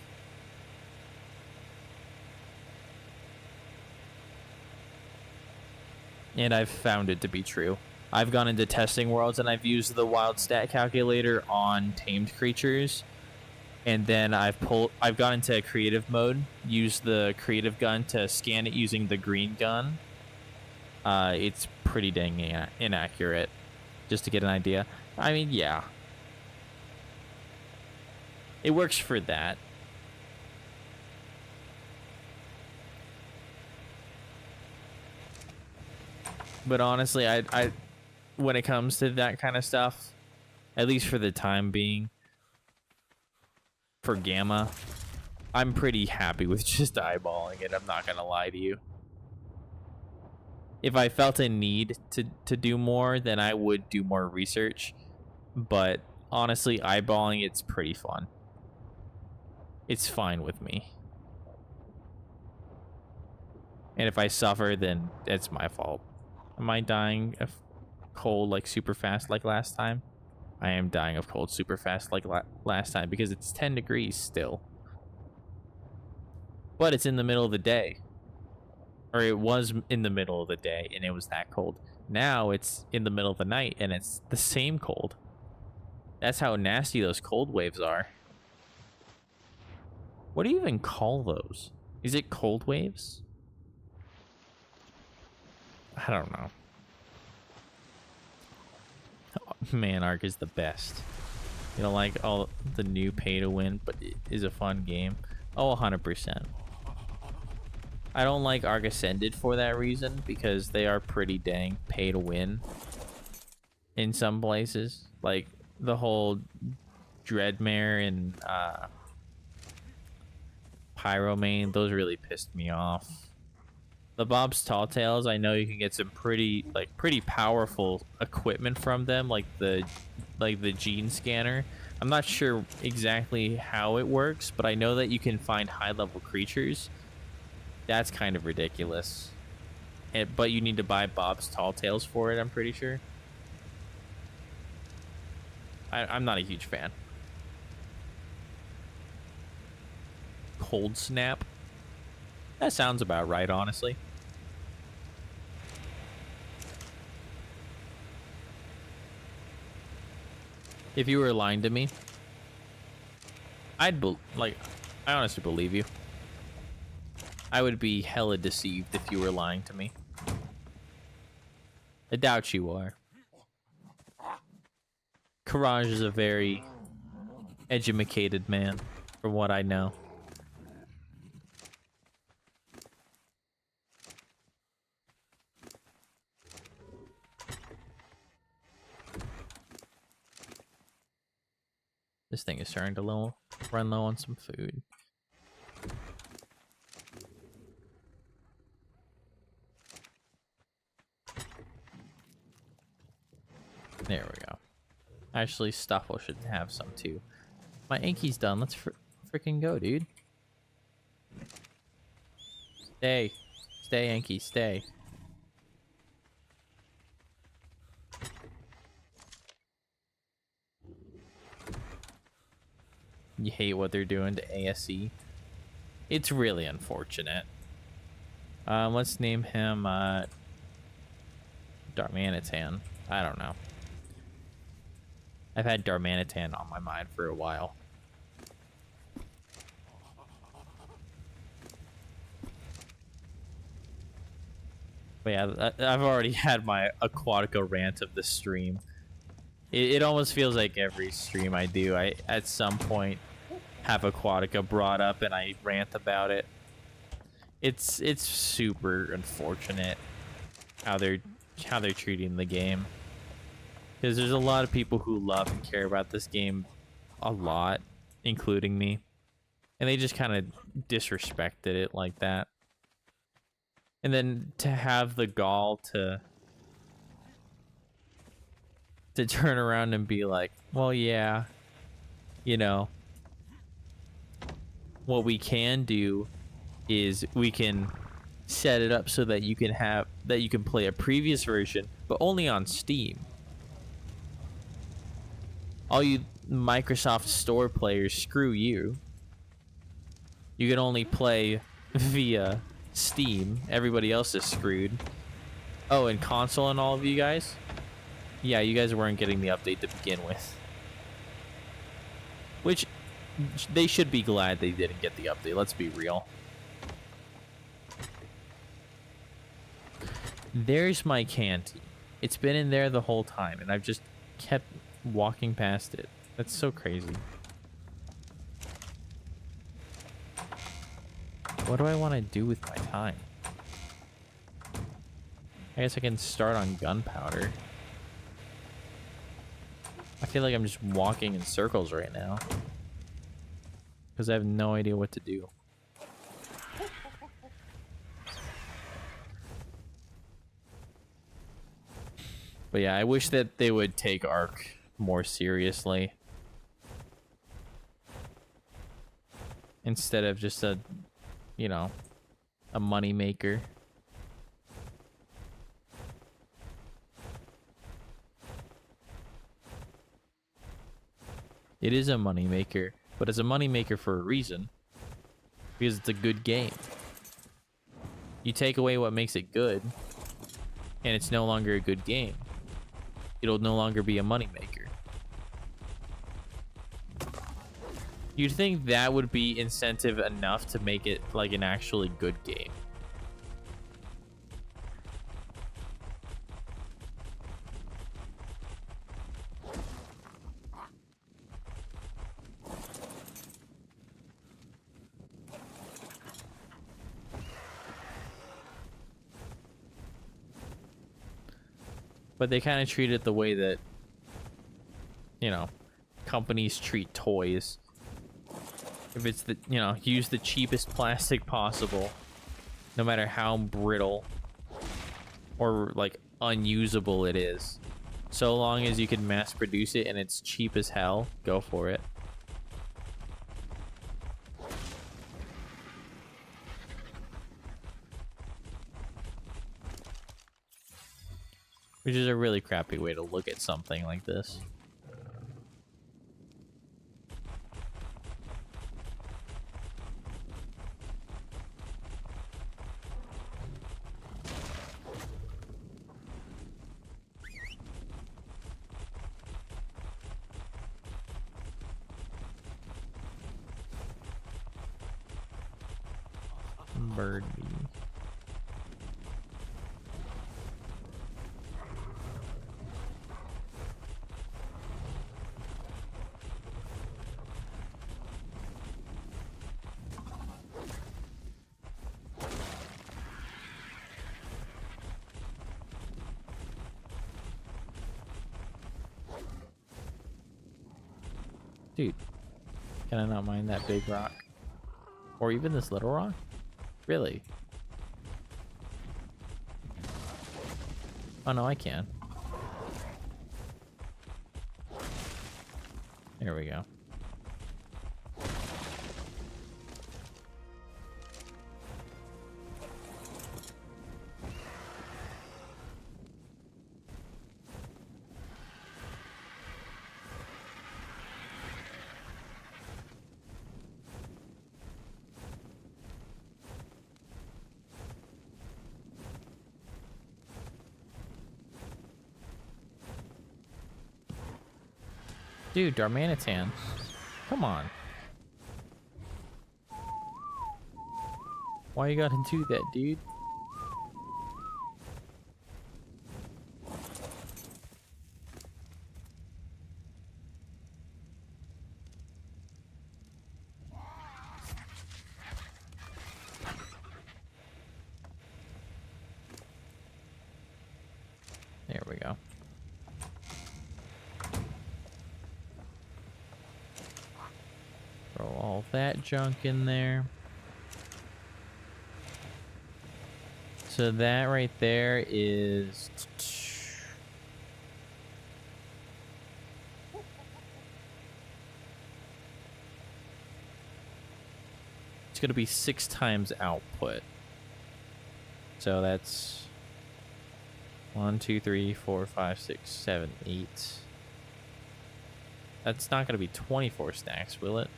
And I've found it to be true. I've gone into testing worlds and I've used the wild stat calculator on tamed creatures. And then I've gone into creative mode, used the creative gun to scan it using the green gun. It's pretty dang inaccurate, just to get an idea. I mean, yeah. It works for that. But honestly, I when it comes to that kind of stuff, at least for the time being, for Gamma, I'm pretty happy with just eyeballing it. I'm not gonna lie to you. If I felt a need to do more, then I would do more research. But honestly, eyeballing it's pretty fun. It's fine with me. And if I suffer, then it's my fault. Am I dying of cold like super fast like last time? I am dying of cold super fast like last time because it's 10 degrees still. But it's in the middle of the day. Or it was in the middle of the day and it was that cold. Now it's in the middle of the night and it's the same cold. That's how nasty those cold waves are. What do you even call those? Is it cold waves? I don't know. Oh, man, ARK is the best. You don't like all the new pay to win, but it is a fun game. Oh, 100%. I don't like ARK Ascended for that reason, because they are pretty dang pay to win in some places. Like the whole Dreadmare and Pyromane, those really pissed me off. The Bob's Tall Tales, I know you can get some pretty powerful equipment from them, like the gene scanner. I'm not sure exactly how it works, but I know that you can find high-level creatures. That's kind of ridiculous. But you need to buy Bob's Tall Tales for it, I'm pretty sure. I'm not a huge fan. Cold Snap? That sounds about right, honestly. If you were lying to me, I honestly believe you. I would be hella deceived if you were lying to me. I doubt you are. Courage is a very educated man, from what I know. This thing is starting to run low on some food. There we go. Actually, Stuffle should have some too. My Anki's done. Let's freaking go, dude. Stay. Stay, Anki. Stay. You hate what they're doing to ASE. It's really unfortunate. Let's name him Darmanitan. I don't know. I've had Darmanitan on my mind for a while. But yeah, I've already had my Aquatica rant of the stream. It almost feels like every stream I do, I at some point have Aquatica brought up and I rant about it. It's super unfortunate how they're treating the game, because there's a lot of people who love and care about this game a lot, including me, and they just kind of disrespected it like that. And then to have the gall to turn around and be like, well, yeah, you know, what we can do is we can set it up so that you can play a previous version, but only on Steam. All you Microsoft Store players, screw you. You can only play via Steam. Everybody else is screwed. Oh, and console and all of you guys? Yeah, you guys weren't getting the update to begin with. Which, they should be glad they didn't get the update, let's be real. There's my canteen. It's been in there the whole time, and I've just kept walking past it. That's so crazy. What do I want to do with my time? I guess I can start on gunpowder. I feel like I'm just walking in circles right now, because I have no idea what to do. But yeah, I wish that they would take ARK more seriously, instead of just a, you know, a money maker. It is a money maker, but it's a money maker for a reason, because it's a good game. You take away what makes it good, and it's no longer a good game. It'll no longer be a moneymaker. You'd think that would be incentive enough to make it like an actually good game. But they kind of treat it the way that, you know, companies treat toys. If it's the, you know, use the cheapest plastic possible, no matter how brittle or like unusable it is. So long as you can mass produce it and it's cheap as hell, go for it. Which is a really crappy way to look at something like this. Birdie. Dude, can I not mine that big rock? Or even this little rock? Really? Oh no, I can. There we go. Dude, Darmanitan. Come on. Why you gotta do that, dude? that junk in there. So that right there is... It's going to be 6 times output. So that's 1, 2, 3, 4, 5, 6, 7, 8. That's not going to be 24 stacks, will it?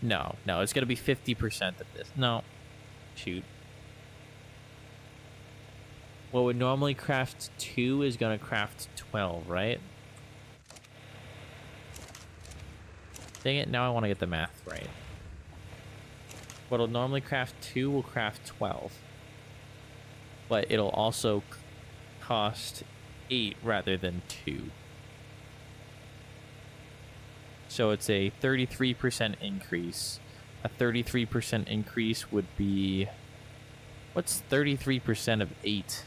No, it's going to be 50% of this. No. Shoot. What would normally craft 2 is going to craft 12, right? Dang it, now I want to get the math right. What'll normally craft 2 will craft 12. But it'll also cost 8 rather than 2. So it's a 33% increase. A 33% increase would be... What's 33% of 8?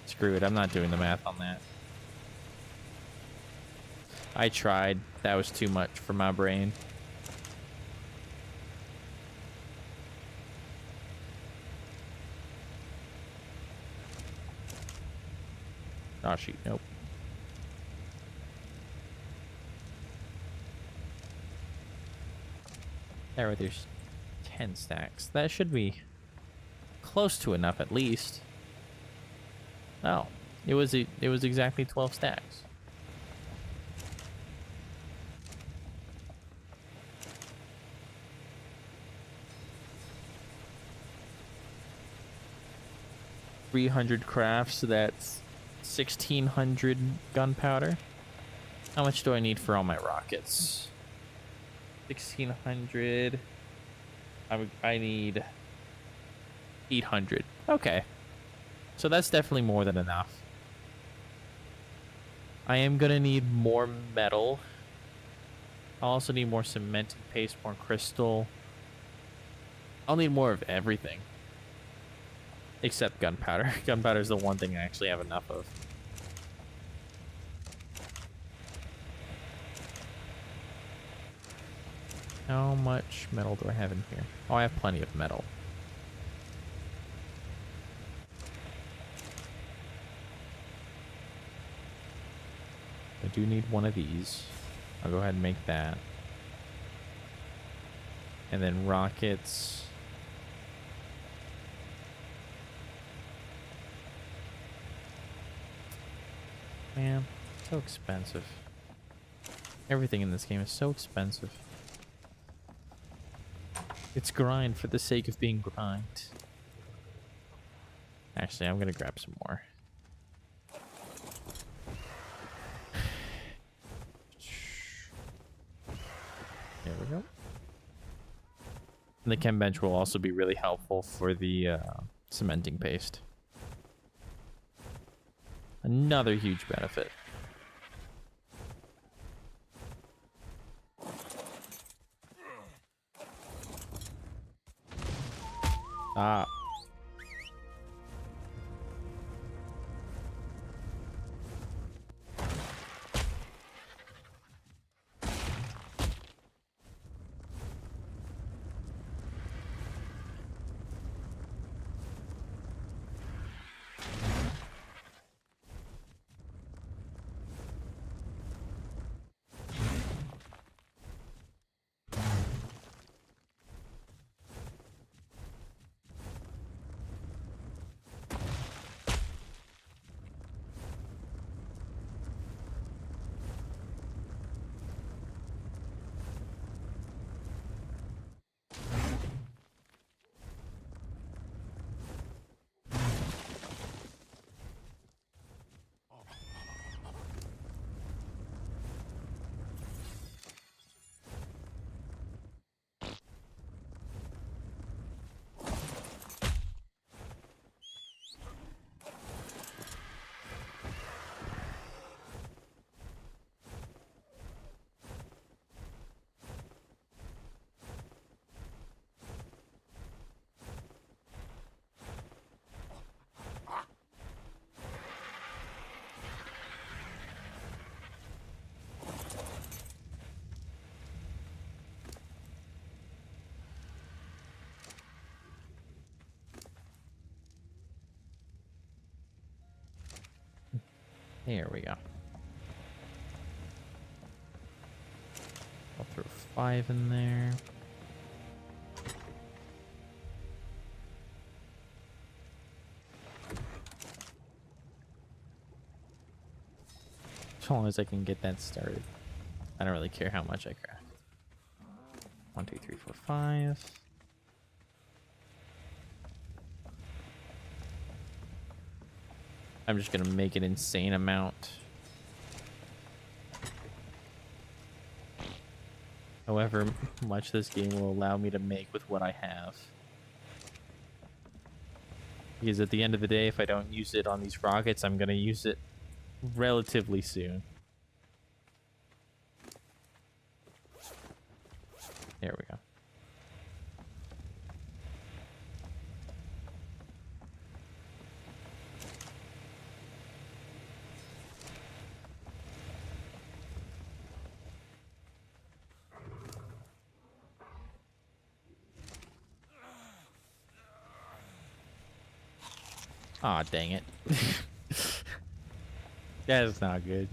Screw it, I'm not doing the math on that. I tried. That was too much for my brain. Oh, shoot, nope. There's 10 stacks. That should be close to enough at least. Oh, it was exactly 12 stacks. $300 crafts, so that's 1,600 gunpowder. How much do I need for all my rockets? 1,600. I need 800. Okay. So that's definitely more than enough. I am going to need more metal. I'll also need more cemented paste, more crystal. I'll need more of everything. Except gunpowder. Gunpowder is the one thing I actually have enough of. How much metal do I have in here? Oh, I have plenty of metal. I do need one of these. I'll go ahead and make that. And then rockets. Man, so expensive. Everything in this game is so expensive. It's grind for the sake of being grind. Actually, I'm gonna grab some more. There we go. And the chem bench will also be really helpful for the cementing paste. Another huge benefit. Ah. There we go. I'll throw 5 in there. As long as I can get that started. I don't really care how much I craft. 1, 2, 3, 4, 5. I'm just gonna make an insane amount. However much this game will allow me to make with what I have. Because at the end of the day, if I don't use it on these rockets, I'm gonna use it relatively soon. There we go. Aw, dang it. That is not good.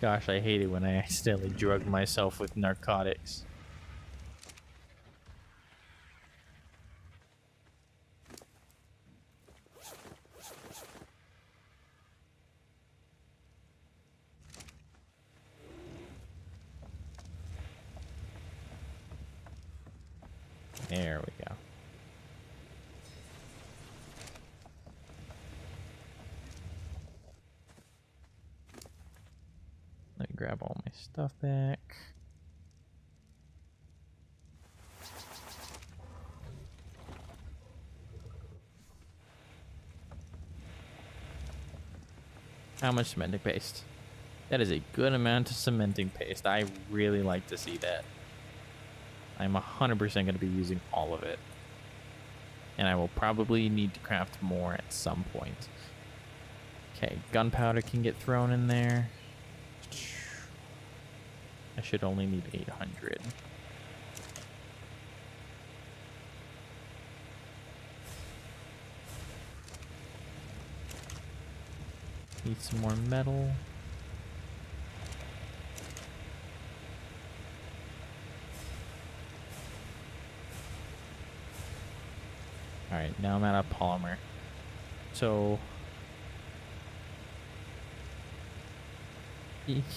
Gosh, I hate it when I accidentally drug myself with narcotics. There we go. Let me grab all my stuff back. How much cementing paste? That is a good amount of cementing paste. I really like to see that. I'm 100% going to be using all of it. And I will probably need to craft more at some point. Okay, gunpowder can get thrown in there. I should only need 800. Need some more metal. Alright, now I'm out of polymer. So...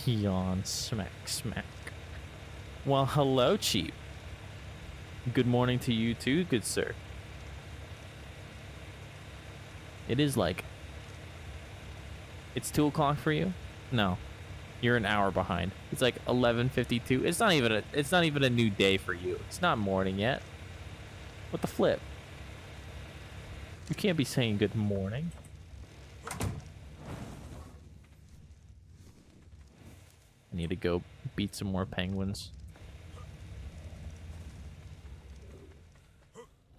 yawn, smack, smack. Well, hello, Cheap. Good morning to you too, good sir. It is like... It's 2 o'clock for you? No. You're an hour behind. It's like 11:52. It's not even a new day for you. It's not morning yet. What the flip? You can't be saying good morning. I need to go beat some more penguins.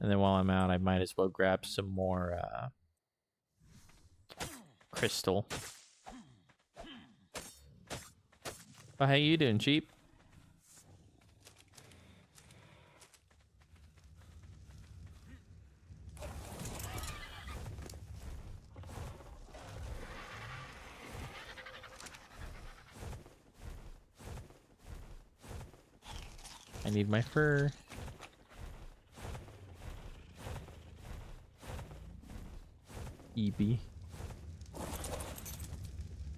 And then while I'm out, I might as well grab some more crystal. Oh, how you doing, Cheap? I need my fur. EB.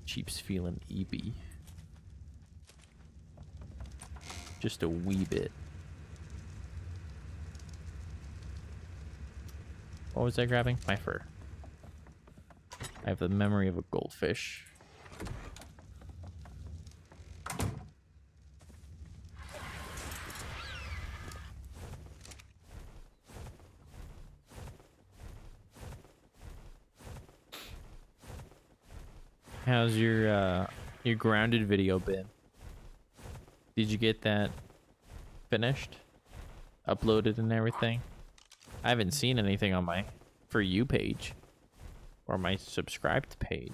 Cheap's feeling EB. Just a wee bit. What was I grabbing? My fur. I have the memory of a goldfish. How's your grounded video been? Did you get that finished? Uploaded and everything? I haven't seen anything on my For You page. Or my subscribed page.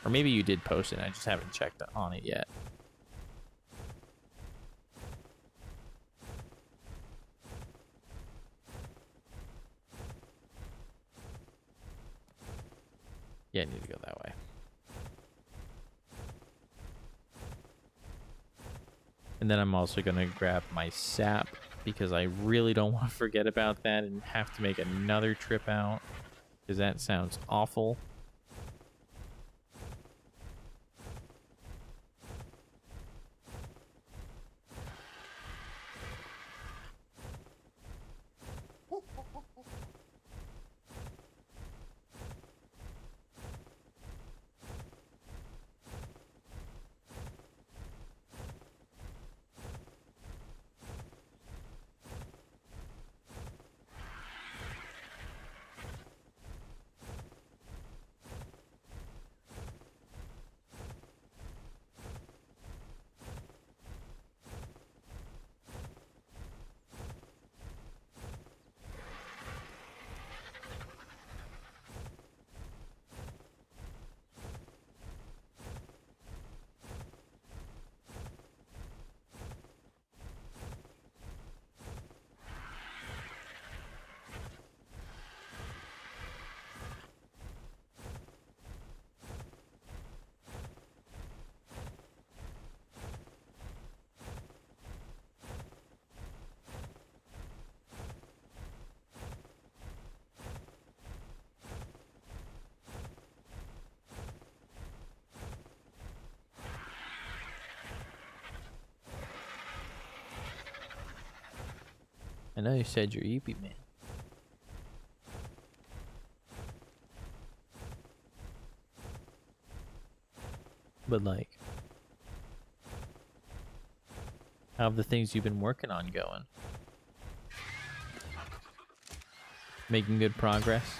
Or maybe you did post it, I just haven't checked on it yet. Yeah, I need to go that way. And then I'm also going to grab my sap because I really don't want to forget about that and have to make another trip out because that sounds awful. I know you said you're EP, man. But like, how have the things you've been working on going? Making good progress?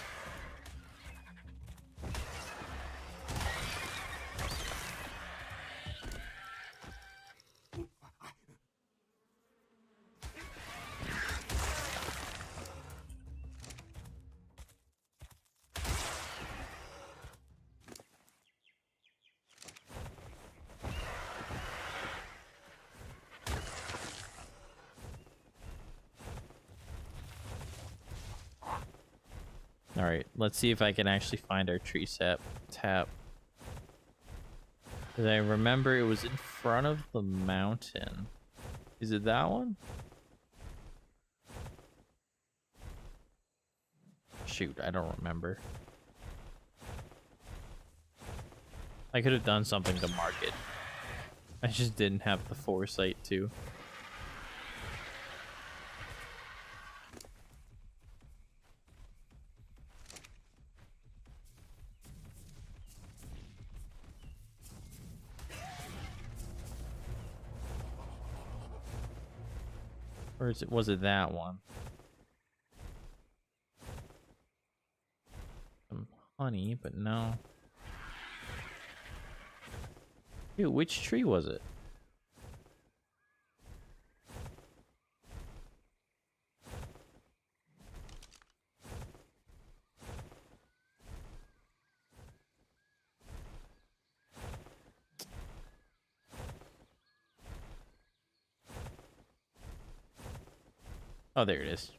Alright, let's see if I can actually find our tree sap tap. Because I remember it was in front of the mountain. Is it that one? Shoot, I don't remember. I could have done something to mark it. I just didn't have the foresight to. Or was it that one? Some honey, but no. Dude, which tree was it? Oh, there it is.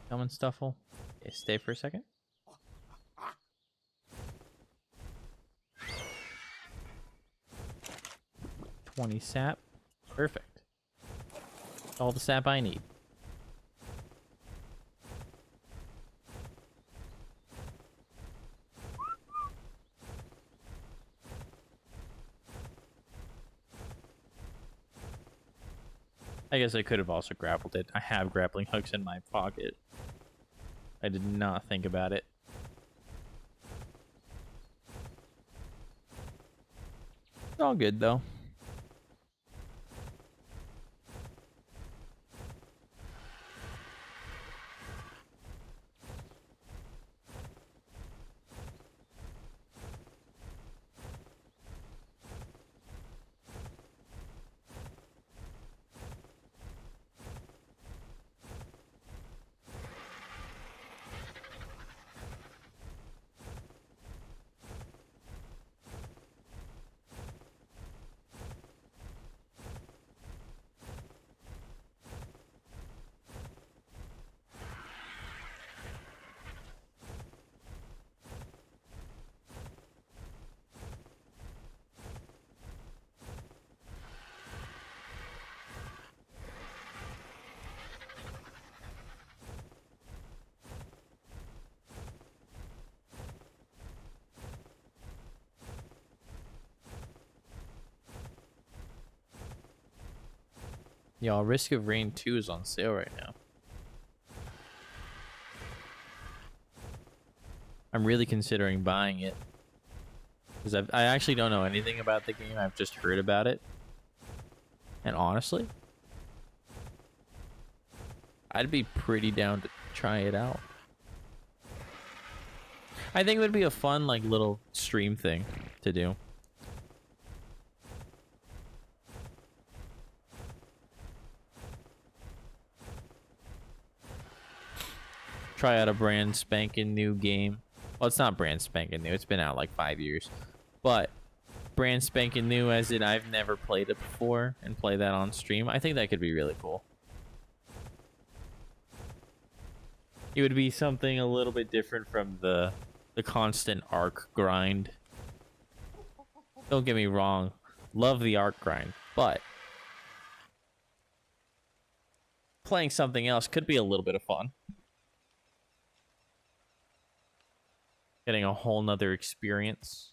Come on, Stuffle. Okay, stay for a second. $20 sap. Perfect. All the sap I need. I guess I could have also grappled it. I have grappling hooks in my pocket. I did not think about it. It's all good, though. Y'all, Risk of Rain 2 is on sale right now. I'm really considering buying it. Because I actually don't know anything about the game. I've just heard about it. And honestly, I'd be pretty down to try it out. I think it would be a fun, like, little stream thing to do. Try out a brand spanking new game. Well, it's not brand spanking new. It's been out like 5 years. But brand spanking new as in I've never played it before and play that on stream. I think that could be really cool. It would be something a little bit different from the constant ARK grind. Don't get me wrong. Love the ARK grind. But playing something else could be a little bit of fun. Getting a whole nother experience.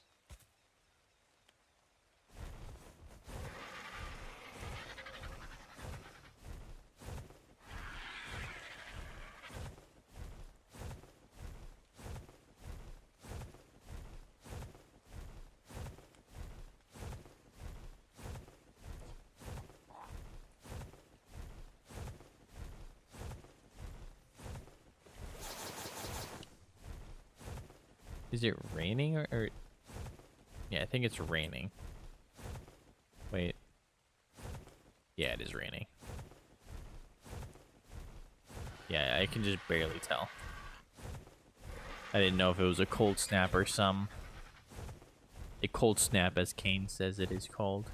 Is it raining or... Yeah, I think it's raining. Wait. Yeah, it is raining. Yeah, I can just barely tell. I didn't know if it was a cold snap or some... A cold snap, as Kane says it is called.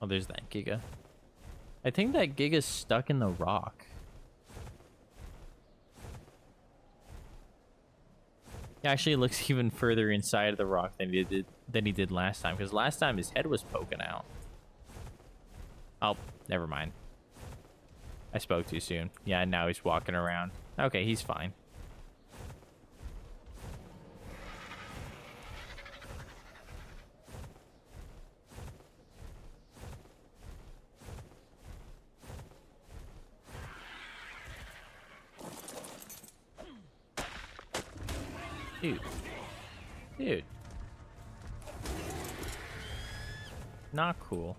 Oh, there's that Giga. I think that Giga's stuck in the rock. He actually looks even further inside of the rock than he did last time, because last time his head was poking out. Oh, never mind. I spoke too soon. Yeah, now he's walking around. Okay, he's fine. Dude. Not cool.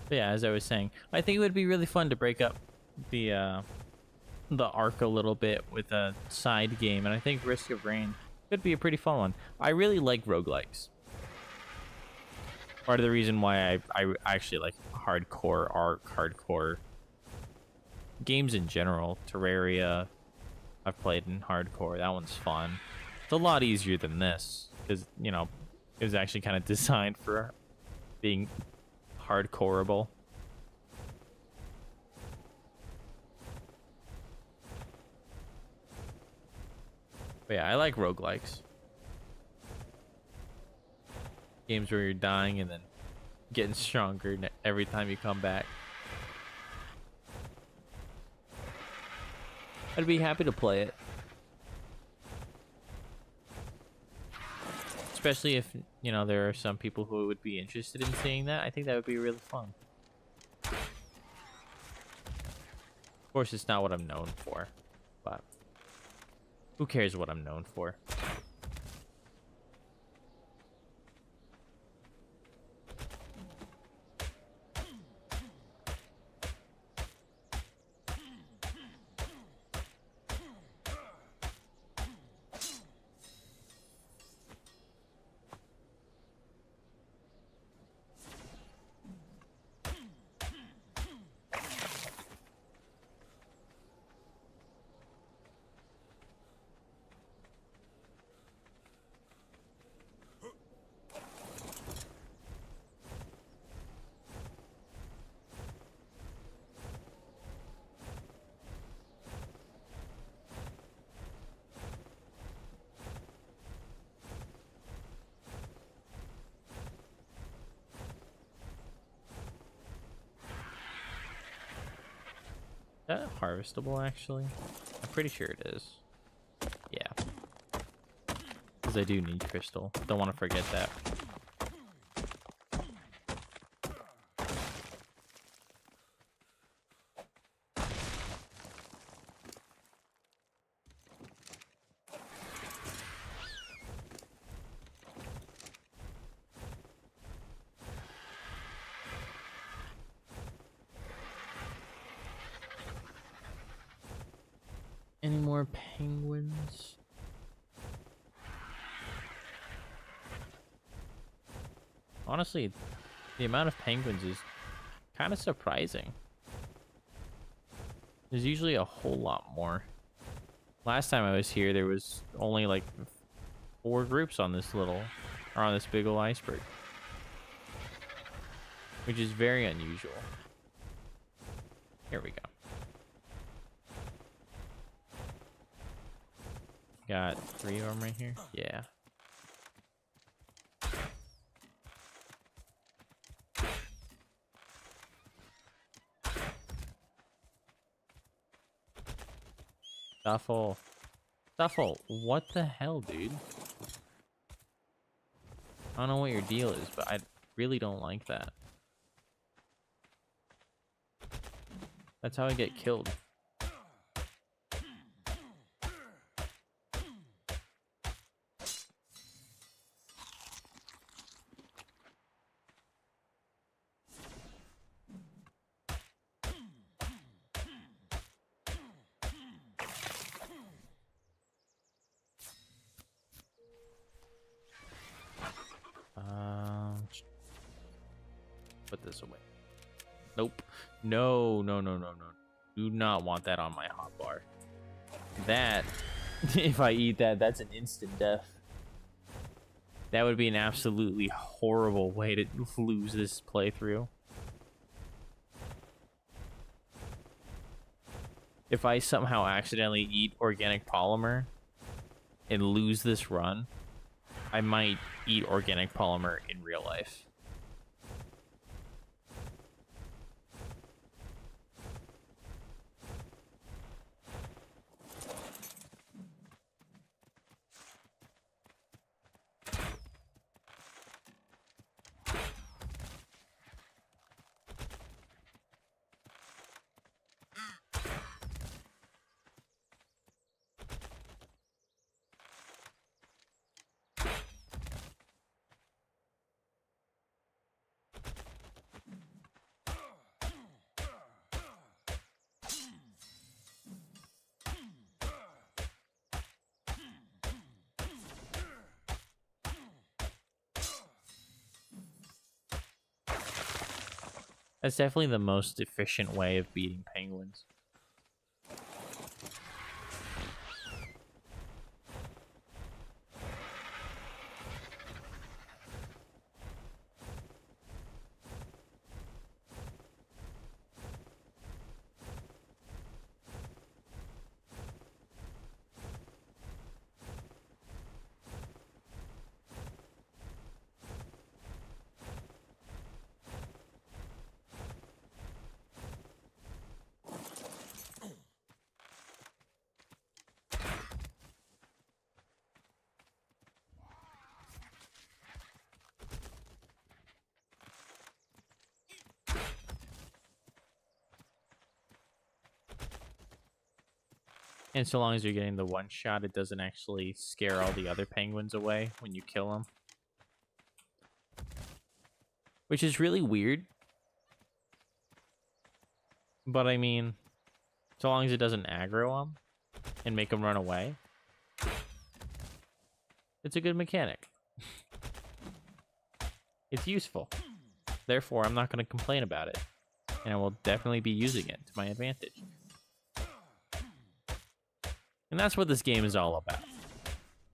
But yeah, as I was saying, I think it would be really fun to break up the ARK a little bit with a side game, and I think Risk of Rain could be a pretty fun one. I really like roguelikes. Part of the reason why I actually like hardcore ARK, hardcore games in general. Terraria, I've played in hardcore. That one's fun. It's a lot easier than this, because, you know, it was actually kind of designed for being hardcoreable. But yeah, I like roguelikes. Games where you're dying and then getting stronger every time you come back. I'd be happy to play it. Especially if, you know, there are some people who would be interested in seeing that. I think that would be really fun. Of course, it's not what I'm known for, but who cares what I'm known for? that harvestable, actually? I'm pretty sure it is. Yeah. Because I do need crystal. Don't want to forget that. Any more penguins? Honestly, the amount of penguins is kind of surprising. There's usually a whole lot more. Last time I was here, there was only like 4 groups on this little, or on this big ol' iceberg. Which is very unusual. Here we go. Got 3 of them right here. Yeah. Stuffle. Stuffle, what the hell, dude? I don't know what your deal is, but I really don't like that. That's how I get killed. Put this away. Nope. No, no, no, no, no. Do not want that on my hotbar. That, if I eat that, that's an instant death. That would be an absolutely horrible way to lose this playthrough. If I somehow accidentally eat organic polymer and lose this run, I might eat organic polymer in real life. That's definitely the most efficient way of beating penguins. And so long as you're getting the one shot, it doesn't actually scare all the other penguins away when you kill them. Which is really weird. But I mean, so long as it doesn't aggro them and make them run away, it's a good mechanic. It's useful. Therefore, I'm not going to complain about it. And I will definitely be using it to my advantage. And that's what this game is all about.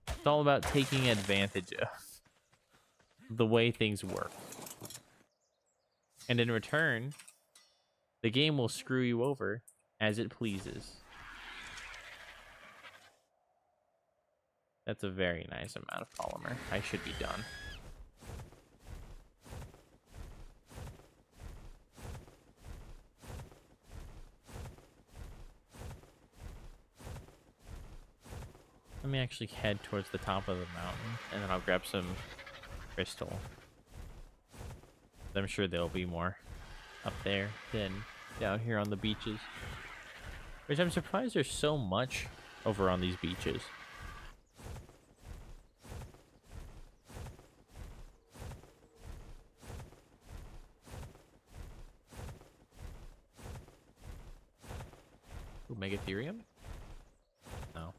It's all about taking advantage of the way things work. And in return, the game will screw you over as it pleases. That's a very nice amount of polymer. I should be done. Let me actually head towards the top of the mountain, and then I'll grab some crystal. I'm sure there'll be more up there than down here on the beaches. Which I'm surprised there's so much over on these beaches. Ooh, Megatherium? No.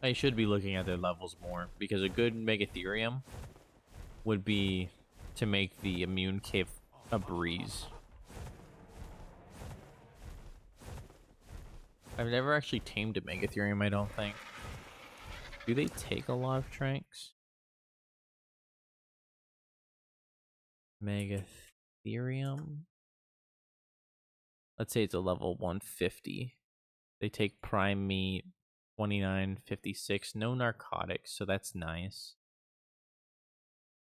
I should be looking at their levels more, because a good Megatherium would be to make the immune cave a breeze. I've never actually tamed a Megatherium, I don't think. Do they take a lot of tranks? Megatherium? Let's say it's a level 150. They take prime meat, 29.56. No narcotics, so that's nice.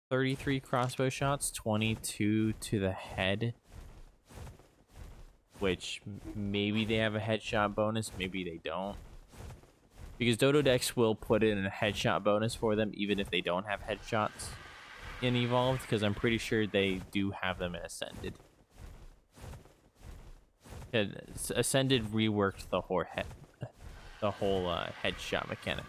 33 crossbow shots, 22 to the head. Which maybe they have a headshot bonus, maybe they don't. Because Dododex will put in a headshot bonus for them even if they don't have headshots in Evolved, because I'm pretty sure they do have them in Ascended. Ascended reworked the whole headshot mechanic.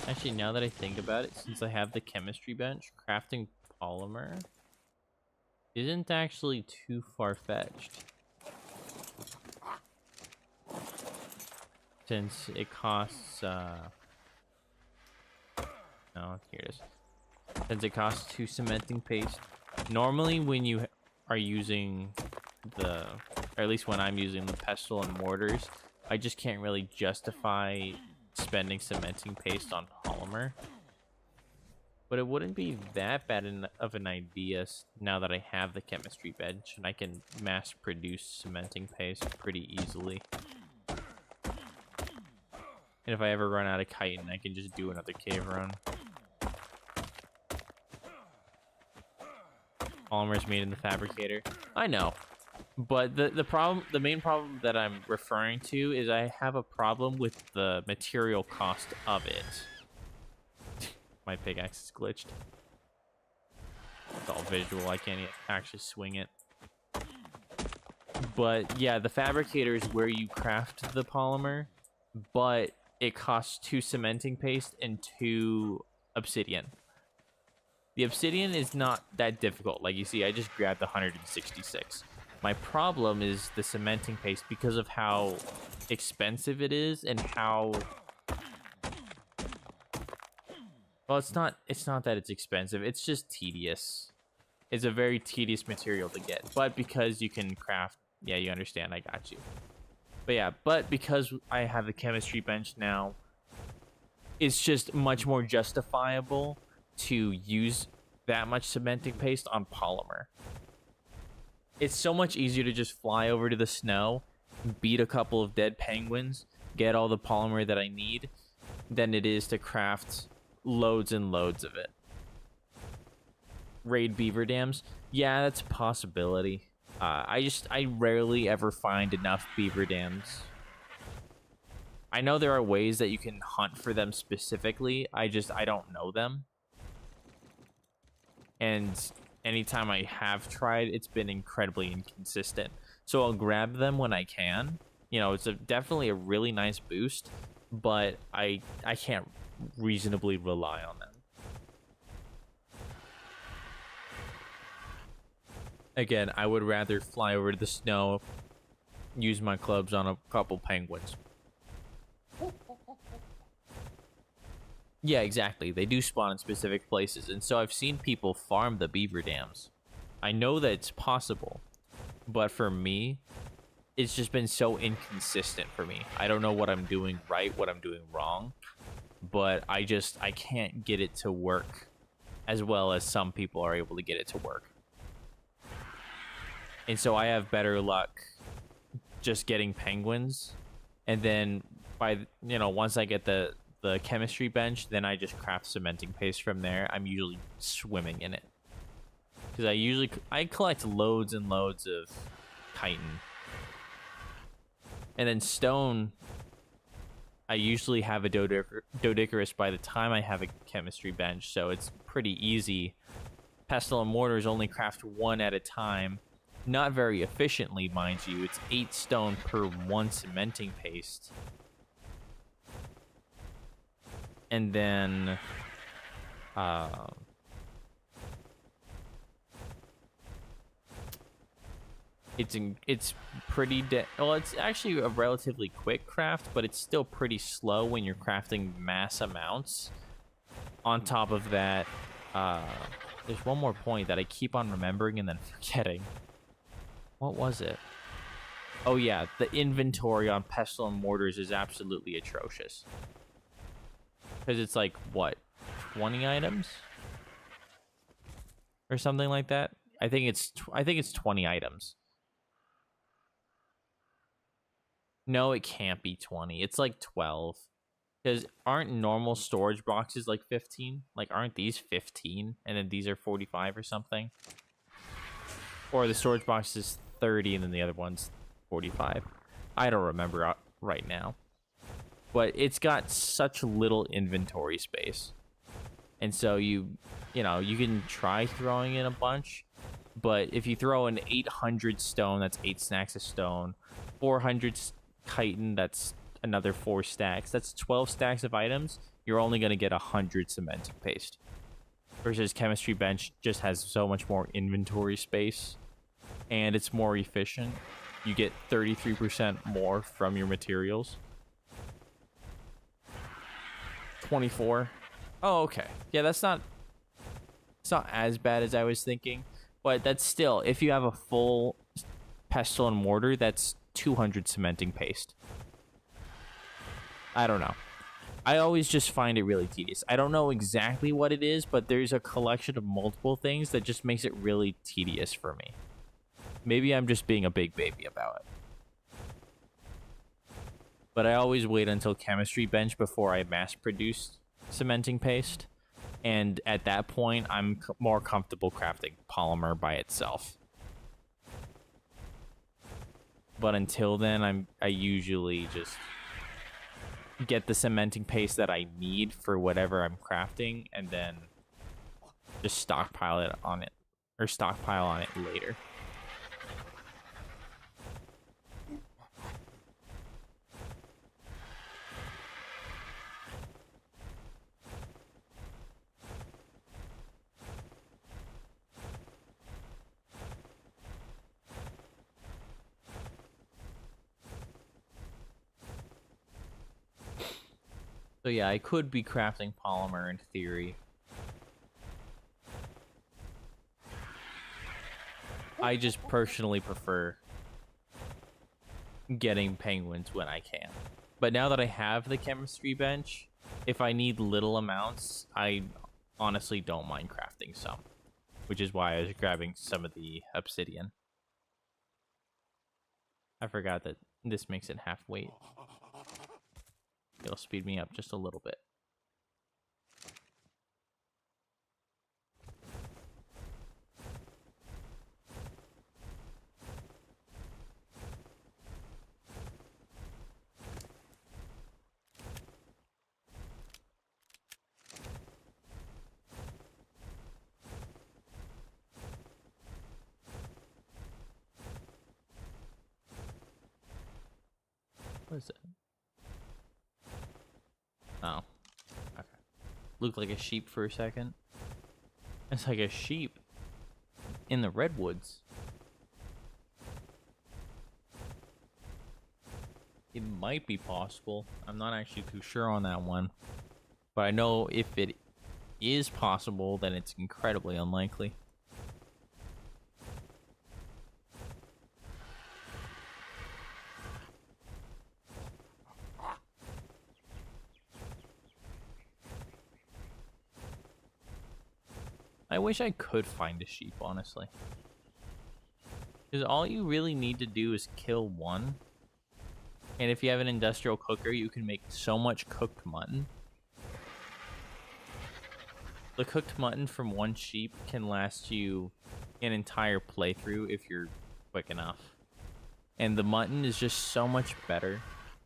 Actually, now that I think about it, since I have the chemistry bench, crafting polymer isn't actually too far-fetched. Since it costs, no, here it is. Since it costs 2 cementing paste. Normally when you are using or at least when I'm using the pestle and mortars, I just can't really justify spending cementing paste on polymer. But it wouldn't be that bad of an idea now that I have the chemistry bench and I can mass produce cementing paste pretty easily. And if I ever run out of chitin, I can just do another cave run. Polymer's made in the fabricator. I know. But the main problem that I'm referring to is I have a problem with the material cost of it. My pickaxe is glitched. It's all visual, I can't actually swing it. But yeah, the fabricator is where you craft the polymer, but it costs 2 cementing paste and 2 obsidian. The obsidian is not that difficult. Like you see, I just grabbed 166. My problem is the cementing paste because of how expensive it is and how... Well, it's not that it's expensive. It's just tedious. It's a very tedious material to get. But because you can craft... Yeah, you understand. I got you. But yeah, but because I have the chemistry bench now, it's just much more justifiable to use that much cementing paste on polymer. It's so much easier to just fly over to the snow, beat a couple of dead penguins, get all the polymer that I need than it is to craft loads and loads of it. Raid beaver dams? Yeah, that's a possibility. I rarely ever find enough beaver dams. I know there are ways that you can hunt for them specifically. I don't know them. And anytime I have tried, it's been incredibly inconsistent. So I'll grab them when I can. You know, it's definitely a really nice boost, but I can't reasonably rely on them. Again, I would rather fly over to the snow, use my clubs on a couple penguins. Yeah, exactly. They do spawn in specific places, and so I've seen people farm the beaver dams. I know that it's possible, but for me, it's just been so inconsistent for me. I don't know what I'm doing right, what I'm doing wrong, but I can't get it to work as well as some people are able to get it to work. And so I have better luck just getting penguins, and then once I get the chemistry bench, then I just craft cementing paste from there. I'm usually swimming in it because I collect loads and loads of chitin, and then stone. I usually have a doedicarus by the time I have a chemistry bench, so it's pretty easy. Pestle and mortars only craft one at a time. Not very efficiently, mind you. It's 8 stone per 1 cementing paste. And then... it's pretty... well, it's actually a relatively quick craft, but it's still pretty slow when you're crafting mass amounts. On top of that, there's one more point that I keep on remembering and then forgetting. What was it? Oh yeah, the inventory on pestle and mortars is absolutely atrocious. Because it's like, what, 20 items? Or something like that? I think it's 20 items. No, it can't be 20. It's like 12. Because aren't normal storage boxes like 15? Like, aren't these 15? And then these are 45 or something? Or the storage box is 30 and then the other one's 45. I don't remember right now. But it's got such little inventory space. And so you can try throwing in a bunch. But if you throw in 800 stone, that's 8 stacks of stone. 400 chitin, that's another 4 stacks. That's 12 stacks of items. You're only going to get 100 cementing paste. Versus chemistry bench just has so much more inventory space. And it's more efficient. You get 33% more from your materials. 24. Oh, okay. Yeah, it's not as bad as I was thinking. But that's still, if you have a full pestle and mortar, that's 200 cementing paste. I don't know. I always just find it really tedious. I don't know exactly what it is, but there's a collection of multiple things that just makes it really tedious for me. Maybe I'm just being a big baby about it. But I always wait until chemistry bench before I mass produce cementing paste. And at that point, I'm more comfortable crafting polymer by itself. But until then, I usually just get the cementing paste that I need for whatever I'm crafting, and then just stockpile on it later. So yeah, I could be crafting polymer in theory. I just personally prefer getting penguins when I can. But now that I have the chemistry bench, if I need little amounts, I honestly don't mind crafting some. Which is why I was grabbing some of the obsidian. I forgot that this makes it half weight. It'll speed me up just a little bit. What is it? Oh. Okay. Looked like a sheep for a second. It's like a sheep in the redwoods. It might be possible. I'm not actually too sure on that one. But I know if it is possible, then it's incredibly unlikely. I wish I could find a sheep, honestly. Because all you really need to do is kill one. And if you have an industrial cooker, you can make so much cooked mutton. The cooked mutton from one sheep can last you an entire playthrough if you're quick enough. And the mutton is just so much better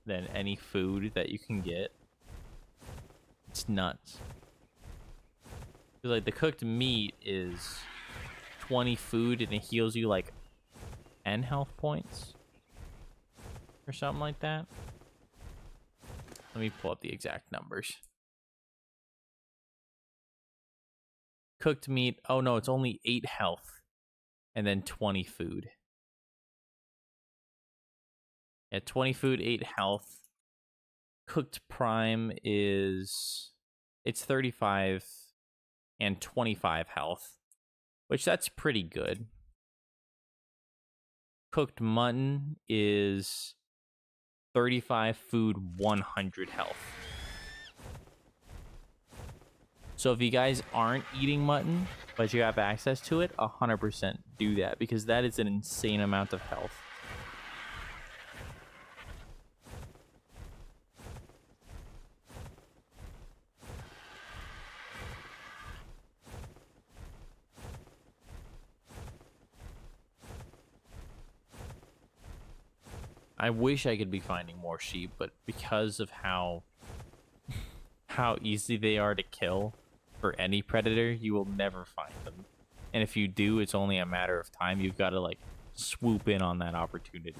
than any food that you can get. It's nuts. Like, the cooked meat is 20 food and it heals you like 10 health points or something like that. Let me pull up the exact numbers. Cooked meat, oh no, it's only 8 health and then 20 food. Yeah, 20 food, 8 health. Cooked prime is, it's 35 and 25 health, which that's pretty good. Cooked mutton is 35 food, 100 health. So if you guys aren't eating mutton, but you have access to it, 100% do that, because that is an insane amount of health. I wish I could be finding more sheep, but because of how easy they are to kill for any predator, you will never find them. And if you do, it's only a matter of time. You've got to like swoop in on that opportunity.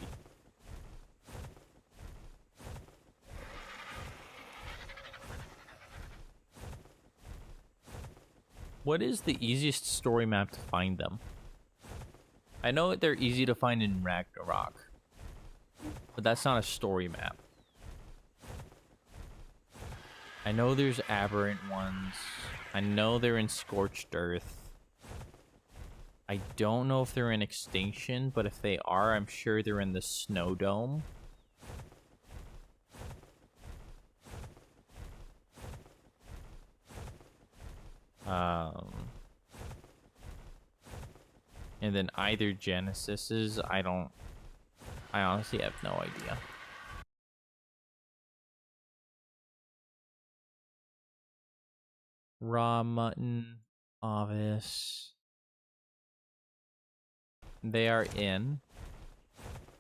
What is the easiest story map to find them? I know they're easy to find in Ragnarok, but that's not a story map. I know there's aberrant ones. I know they're in Scorched Earth. I don't know if they're in Extinction, but if they are, I'm sure they're in the Snow Dome. And then either Genesis's, I honestly have no idea. Raw mutton, Ovis. They are in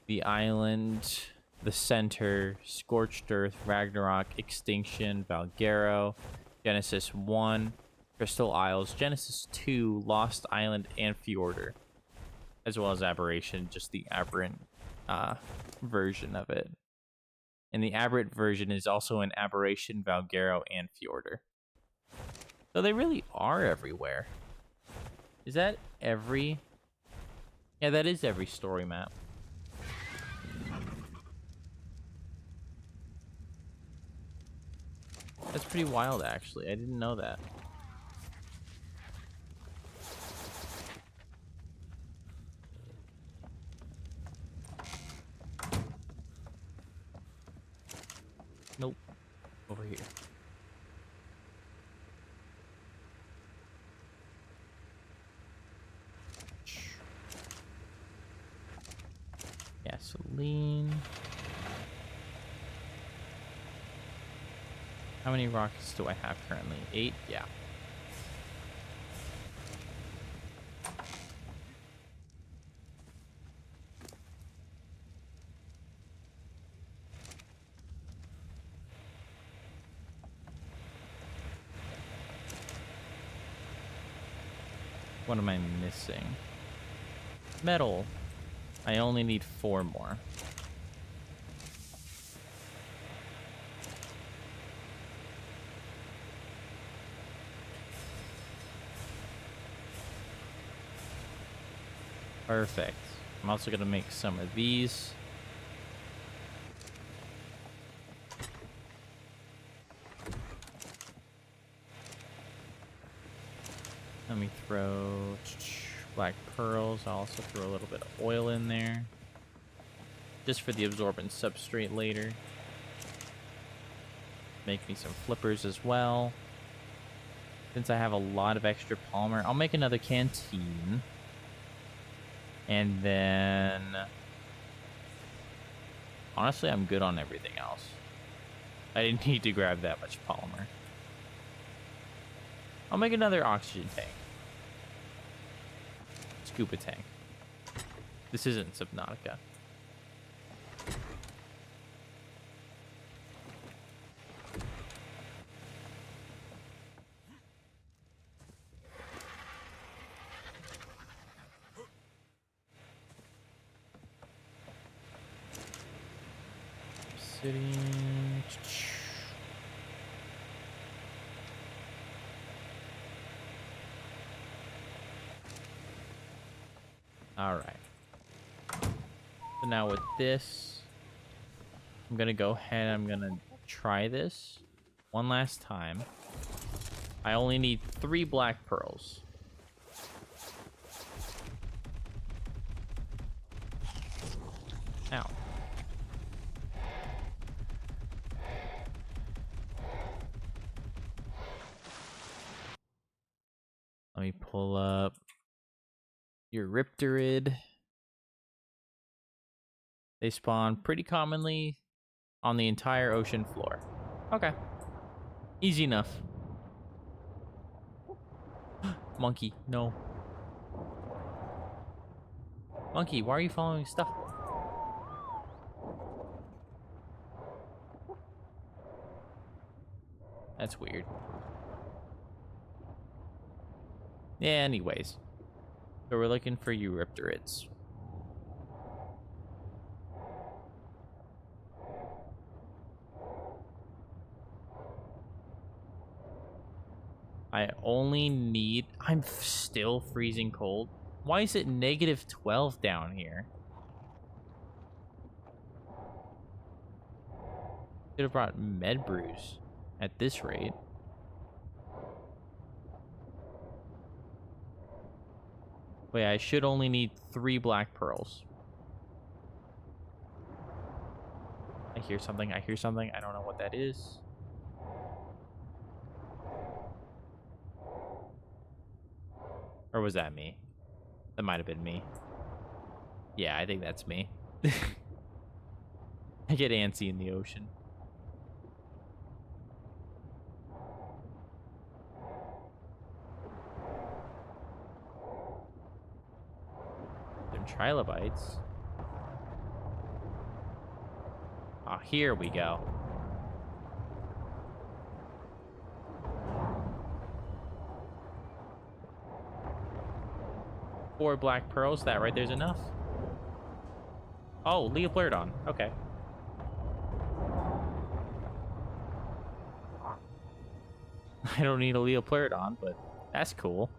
the island, the center, Scorched Earth, Ragnarok, Extinction, Valgero, Genesis 1, Crystal Isles, Genesis 2, Lost Island, and Fjordur, as well as Aberration, just the aberrant version of it. And the aberrant version is also an Aberration, Valgero, and Fjordur. So they really are everywhere. Is that every... Yeah, that is every story map. That's pretty wild, actually. I didn't know that. Nope. Over here. Gasoline. How many rockets do I have currently? 8? Yeah. What am I missing? Metal. I only need 4 more. Perfect. I'm also going to make some of these. Let me throw black pearls. I'll also throw a little bit of oil in there. Just for the absorbent substrate later. Make me some flippers as well. Since I have a lot of extra polymer, I'll make another canteen. And then... honestly, I'm good on everything else. I didn't need to grab that much polymer. I'll make another oxygen tank. Scuba tank. This isn't Subnautica. City. All right. So now with this, I'm gonna go ahead. I'm gonna try this one last time. I only need 3 black pearls. Ow. Let me pull up Eurypterid. They spawn pretty commonly on the entire ocean floor. Okay. Easy enough. Monkey, no. Monkey, why are you following stuff? That's weird. Yeah, anyways. So we're looking for Eurypterids. I only need... I'm still freezing cold. Why is it negative 12 down here? Could have brought med brews at this rate. Wait, I should only need 3 black pearls. I hear something. I hear something. I don't know what that is. Or was that me? That might have been me. Yeah, I think that's me. I get antsy in the ocean. Some trilobites. Ah, here we go. Four black pearls. That right there's enough. Oh, Leopleurodon. Okay. I don't need a Leopleurodon, but that's cool.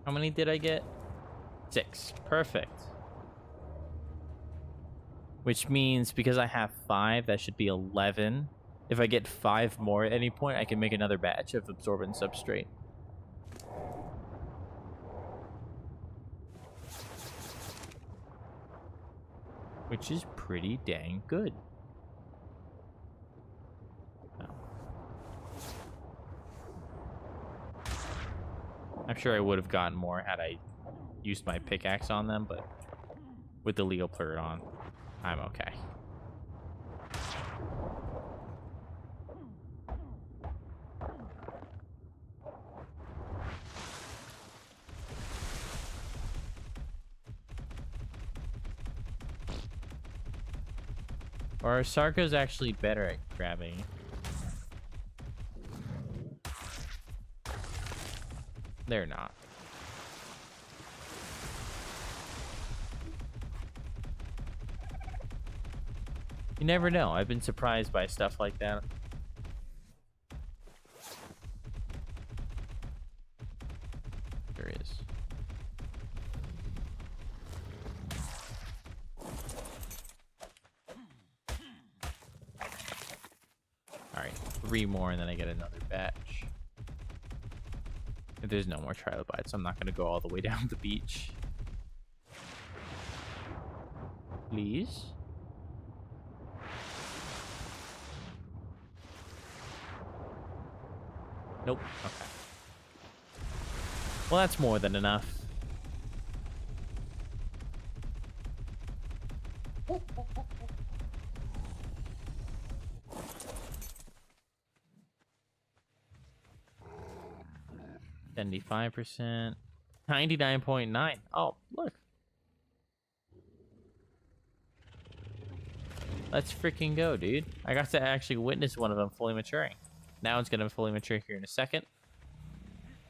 How many did I get? 6. Perfect. Which means because I have 5, that should be 11. If I get 5 more at any point, I can make another batch of absorbent substrate. Which is pretty dang good. Oh. I'm sure I would have gotten more had I used my pickaxe on them, but with the Leopleurodon, I'm okay. Or Sarko's actually better at grabbing. They're not. You never know. I've been surprised by stuff like that. There is. Alright, 3 more and then I get another batch. If there's no more trilobites, I'm not going to go all the way down the beach. Please? Nope. Okay. Well, that's more than enough. %, 99.9. Oh, look. Let's freaking go, dude. I got to actually witness one of them fully maturing. Now it's gonna fully mature here in a second.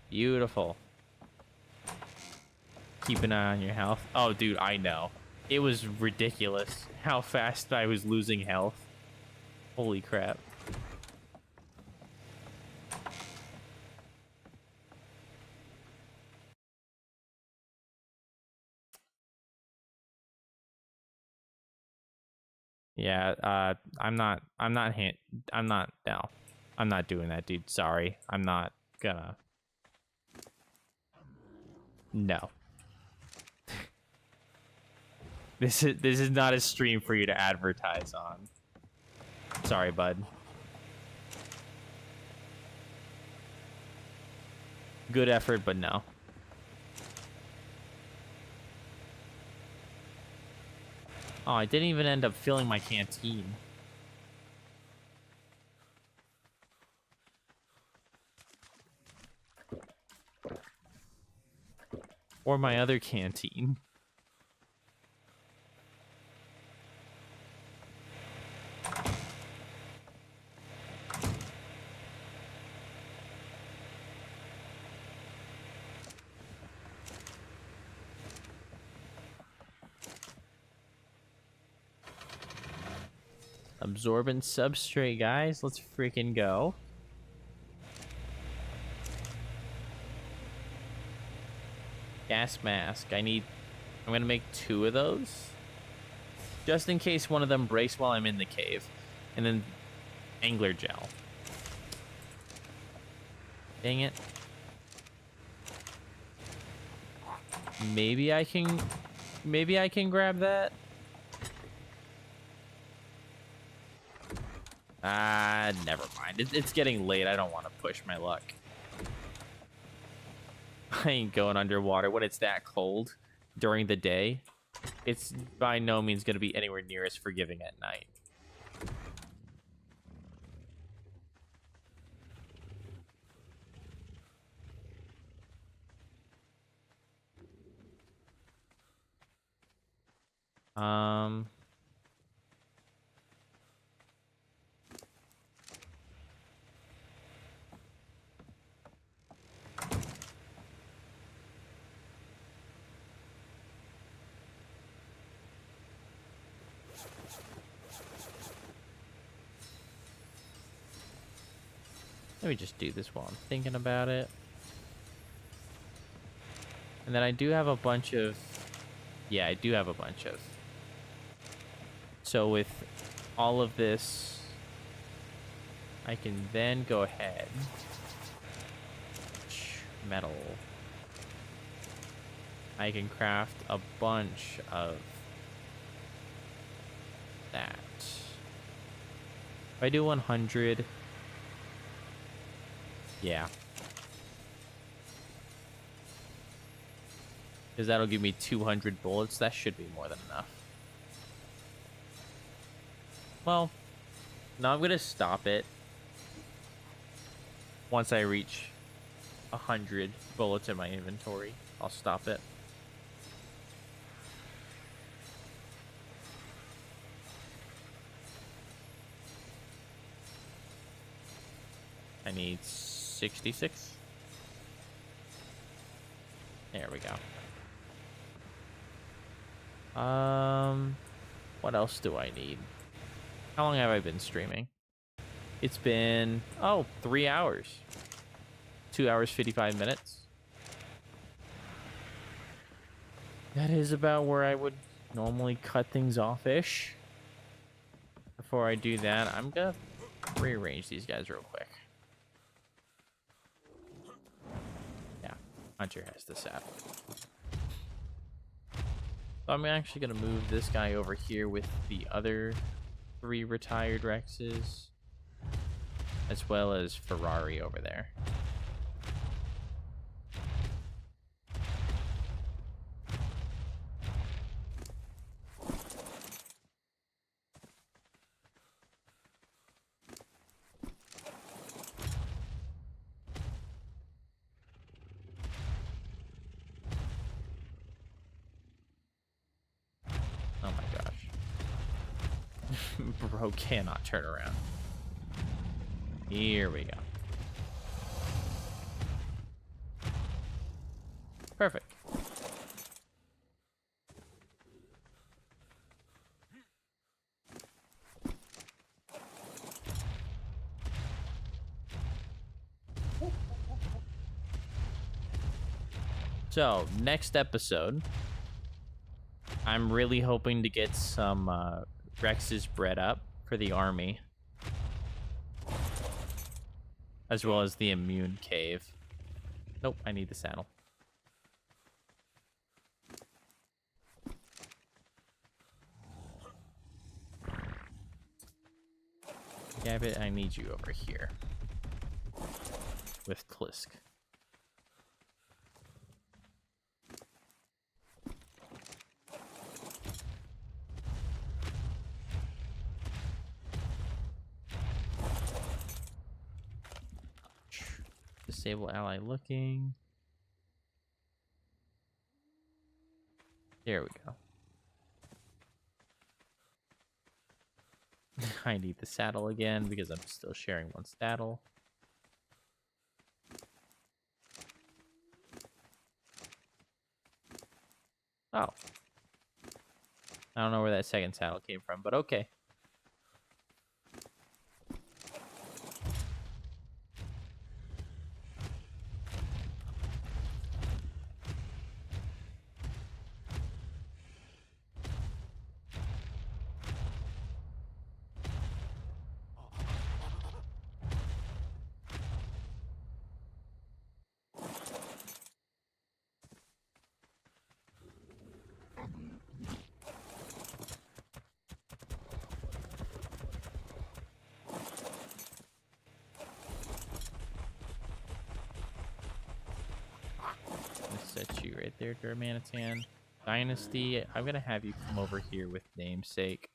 Beautiful. Keep an eye on your health. Oh, dude, I know. It was ridiculous how fast I was losing health. Holy crap. Yeah, I'm not doing that, dude. Sorry. I'm not gonna. No. This is not a stream for you to advertise on. Sorry, bud. Good effort, but no. Oh, I didn't even end up filling my canteen. Or my other canteen. Absorbent substrate, guys. Let's freaking go. Gas mask. I'm gonna make 2 of those. Just in case one of them breaks while I'm in the cave. And then angler gel. Dang it. Maybe I can grab that. Never mind. It's getting late. I don't want to push my luck. I ain't going underwater when it's that cold during the day. It's by no means going to be anywhere near as forgiving at night. Let me just do this while I'm thinking about it. And then I do have a bunch of... Yeah, I do have a bunch of... So with all of this, I can then go ahead. Metal. I can craft a bunch of that. If I do 100... Yeah. Because that'll give me 200 bullets. That should be more than enough. Well, now I'm going to stop it once I reach 100 bullets in my inventory. I'll stop it. I need 66. There we go. What else do I need? How long have I been streaming? It's been, 3 hours. 2 hours, 55 minutes. That is about where I would normally cut things off-ish. Before I do that, I'm gonna rearrange these guys real quick. Yeah, Hunter has the saddle. So I'm actually gonna move this guy over here with the other 3 retired Rexes, as well as Ferrari over there. Oh my gosh. Bro cannot turn around. Here we go. Perfect. So, next episode, I'm really hoping to get some Rexes bred up for the army, as well as the immune cave. Nope, I need the saddle. Gabbit, I need you over here with Tlisk. Disable ally looking. There we go. I need the saddle again because I'm still sharing one saddle. Oh. I don't know where that second saddle came from, but okay. Set you right there, Durmanitan. Dynasty, I'm gonna have you come over here with namesake.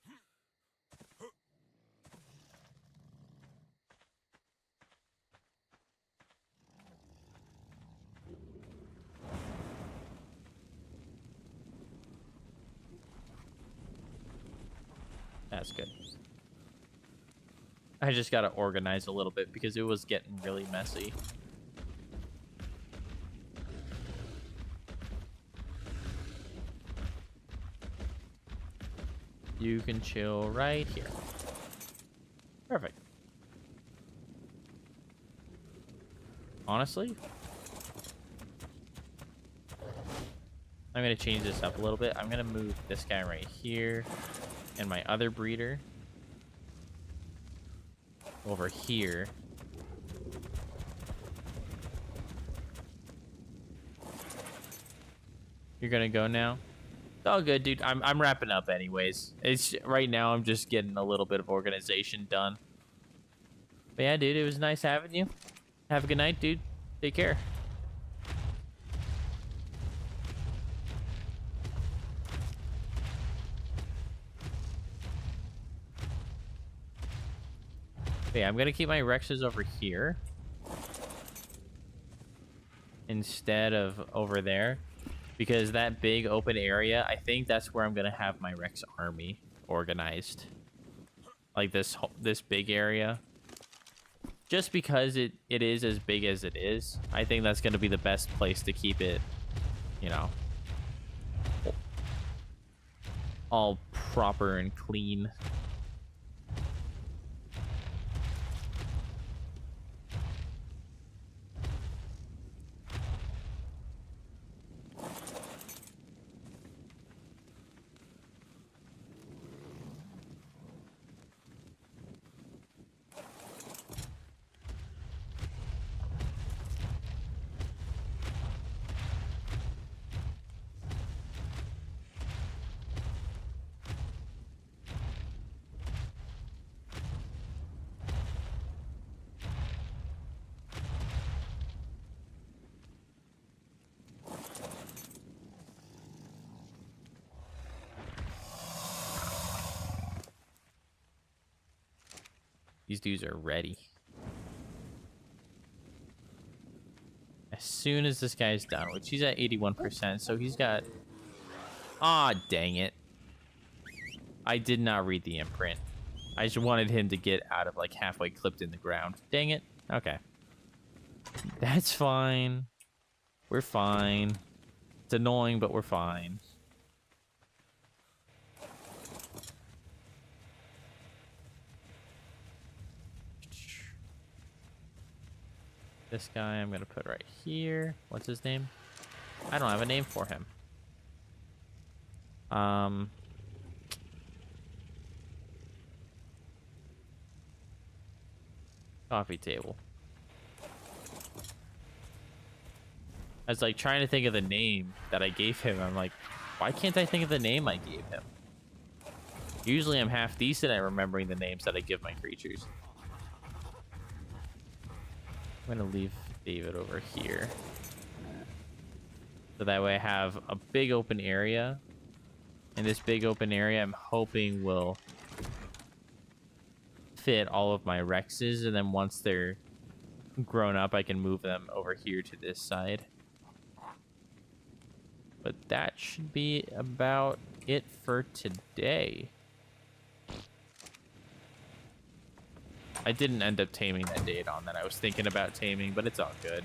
That's good. I just gotta organize a little bit because it was getting really messy. You can chill right here. Perfect. Honestly, I'm going to change this up a little bit. I'm going to move this guy right here and my other breeder over here. You're going to go now? All good, dude. I'm wrapping up anyways. It's right now I'm just getting a little bit of organization done. But yeah, dude, it was nice having you. Have a good night, dude. Take care. Okay, I'm gonna keep my Rexes over here instead of over there, because that big open area, I think that's where I'm gonna have my Rex army organized. Like this big area. Just because it is as big as it is, I think that's gonna be the best place to keep it, you know, all proper and clean. These dudes are ready. As soon as this guy's done, which he's at 81%, so he's got... Ah, dang it. I did not read the imprint. I just wanted him to get out of, like, halfway clipped in the ground. Dang it. Okay. That's fine. We're fine. It's annoying, but we're fine. This guy I'm gonna put right here. What's his name? I don't have a name for him. Coffee table. I was like trying to think of the name that I gave him. I'm like, why can't I think of the name I gave him? Usually I'm half decent at remembering the names that I give my creatures. I'm gonna leave David over here. So that way I have a big open area. And this big open area I'm hoping will fit all of my Rexes. And then once they're grown up, I can move them over here to this side. But that should be about it for today. I didn't end up taming that Daedon that I was thinking about taming, but it's all good.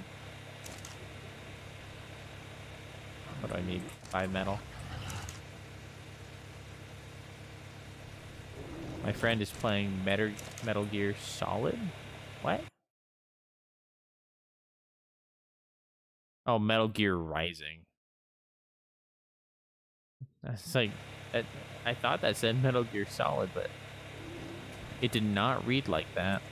What do I need? 5 metal. My friend is playing Metal Gear Solid? What? Oh, Metal Gear Rising. That's like... I thought that said Metal Gear Solid, but... it did not read like that.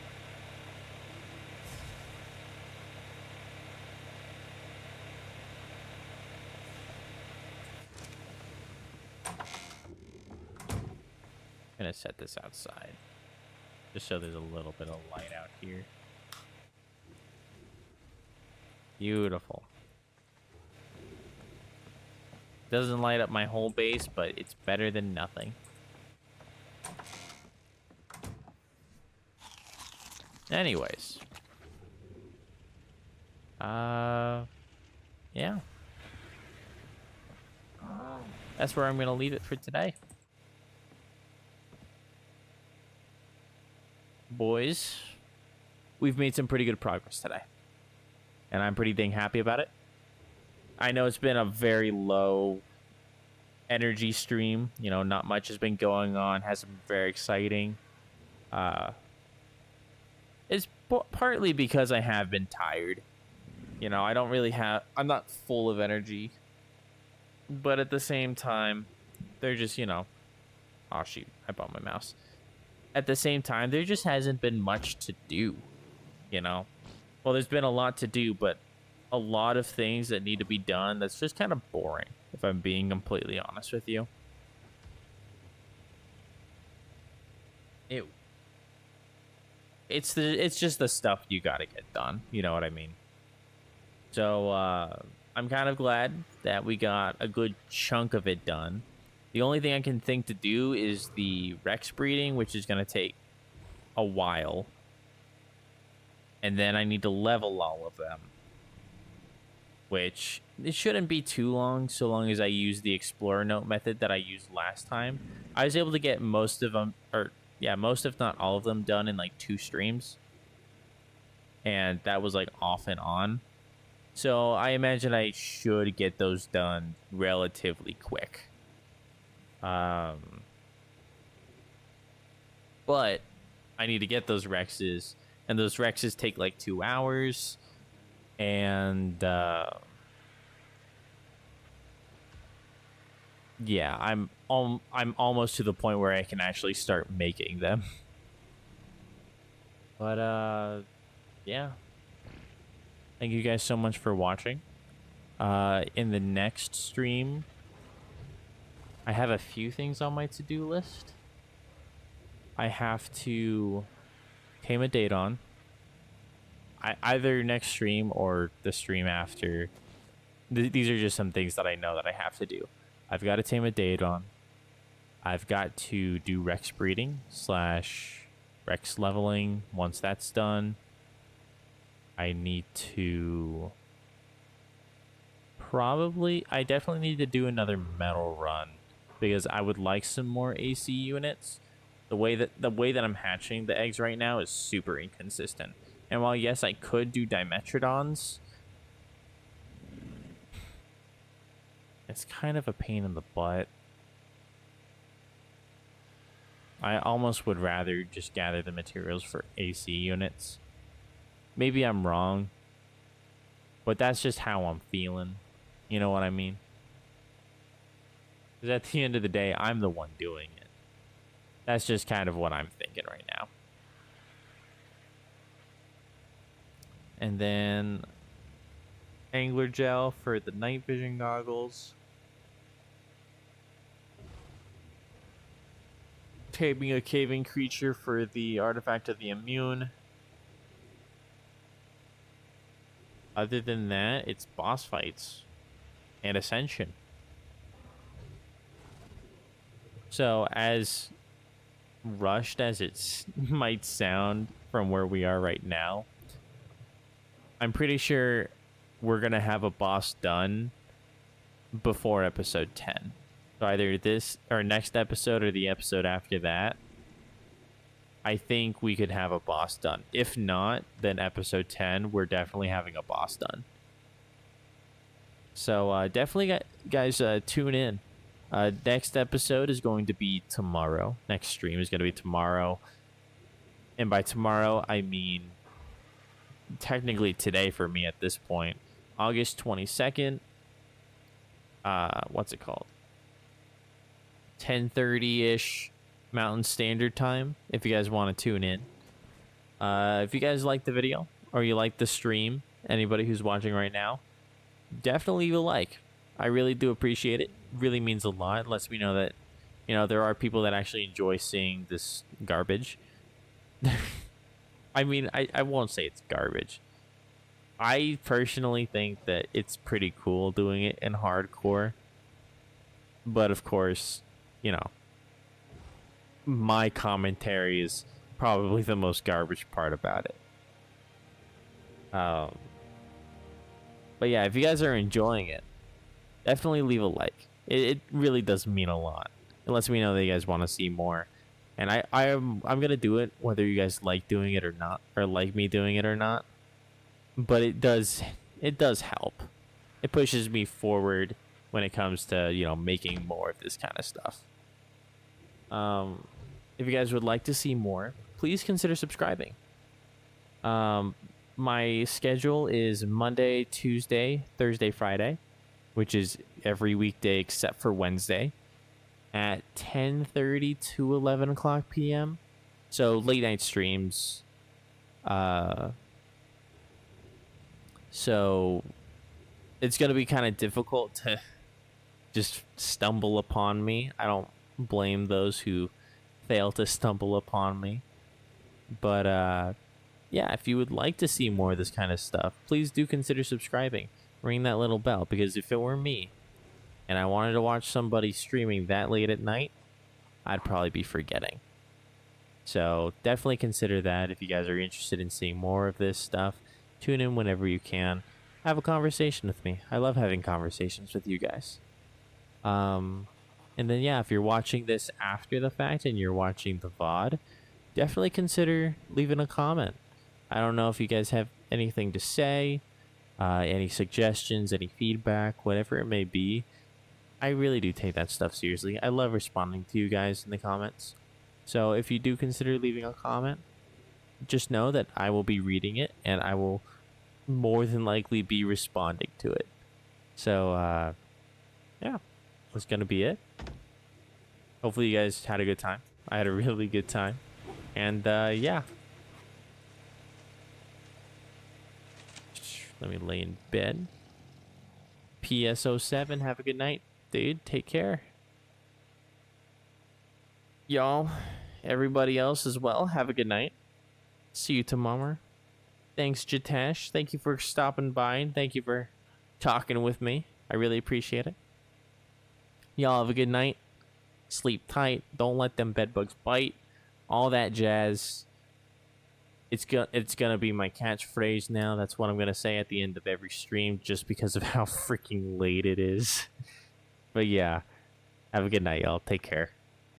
I'm gonna set this outside. Just so there's a little bit of light out here. Beautiful. Doesn't light up my whole base, but it's better than nothing. Anyways. Yeah. That's where I'm going to leave it for today. Boys, we've made some pretty good progress today. And I'm pretty dang happy about it. I know it's been a very low energy stream. You know, not much has been going on. Hasn't been very exciting. It's partly because I have been tired. You know, I don't really have... I'm not full of energy. But at the same time, they're just, you know... Oh, shoot. I bumped my mouse. At the same time, there just hasn't been much to do. You know? Well, there's been a lot to do, but a lot of things that need to be done that's just kind of boring, if I'm being completely honest with you. It's just the stuff you gotta get done. You know what I mean? So, I'm kind of glad that we got a good chunk of it done. The only thing I can think to do is the Rex breeding, which is gonna take a while. and then I need to level all of them, which it shouldn't be too long, so long as I use the explorer note method that I used last time. I was able to get most of them, or yeah, most if not all of them done in like 2 streams, and that was like off and on. So I imagine I should get those done relatively quick. But I need to get those Rexes, and those Rexes take like 2 hours, and yeah, I'm almost to the point where I can actually start making them. But yeah. Thank you guys so much for watching. In the next stream, I have a few things on my to-do list. I have to tame a Daedon. Either next stream or the stream after. These are just some things that I know that I have to do. I've got to tame a Daedon. I've got to do Rex breeding / Rex leveling. Once that's done, I need to I definitely need to do another metal run because I would like some more AC units. The way that I'm hatching the eggs right now is super inconsistent. And while yes, I could do Dimetrodons, it's kind of a pain in the butt. I almost would rather just gather the materials for AC units. Maybe I'm wrong, but that's just how I'm feeling. You know what I mean? Because at the end of the day, I'm the one doing it. That's just kind of what I'm thinking right now. And then angler gel for the night vision goggles. Taming a caving creature for the artifact of the immune. Other than that, it's boss fights and ascension. So as rushed as it might sound from where we are right now, I'm pretty sure we're going to have a boss done before episode 10. So either this or next episode or the episode after that, I think we could have a boss done. If not, then episode 10, we're definitely having a boss done. So definitely, guys, tune in. Next episode is going to be tomorrow. Next stream is going to be tomorrow. And by tomorrow, I mean technically today for me at this point. August 22nd. What's it called? 10:30-ish Mountain Standard Time, if you guys want to tune in. If you guys like the video or you like the stream, anybody who's watching right now, definitely leave a like. I really do appreciate it. Really means a lot. It lets me know that, you know, there are people that actually enjoy seeing this garbage. I mean, I won't say it's garbage. I personally think that it's pretty cool doing it in hardcore. But of course, you know, my commentary is probably the most garbage part about it. But yeah, if you guys are enjoying it, definitely leave a like. It really does mean a lot. It lets me know that you guys want to see more. And I'm gonna do it whether you guys like doing it or not, or like me doing it or not. But it does help. It pushes me forward when it comes to, you know, making more of this kind of stuff. If you guys would like to see more, please consider subscribing. My schedule is Monday, Tuesday, Thursday, Friday, which is every weekday except for Wednesday, at 10:30 to 11 o'clock p.m. So late night streams. So it's going to be kind of difficult to just stumble upon me. I don't blame those who fail to stumble upon me. But yeah, if you would like to see more of this kind of stuff, please do consider subscribing. Ring that little bell, because if it were me and I wanted to watch somebody streaming that late at night, I'd probably be forgetting. So definitely consider that if you guys are interested in seeing more of this stuff. Tune in whenever you can. Have a conversation with me. I love having conversations with you guys. And then yeah, if you're watching this after the fact and you're watching the VOD, definitely consider leaving a comment. I don't know if you guys have anything to say, any suggestions, any feedback, whatever it may be. I really do take that stuff seriously. I love responding to you guys in the comments. So if you do consider leaving a comment, just know that I will be reading it and I will more than likely be responding to it. So yeah, that's gonna be it. Hopefully you guys had a good time. I had a really good time. And yeah. Let me lay in bed. PS07, have a good night, dude. Take care. Y'all, everybody else as well, have a good night. See you tomorrow. Thanks, Jitesh. Thank you for stopping by and thank you for talking with me. I really appreciate it. Y'all have a good night. Sleep tight. Don't let them bedbugs bite. All that jazz. It's gonna be my catchphrase now. That's what I'm gonna say at the end of every stream, just because of how freaking late it is. But yeah, have a good night, y'all. Take care.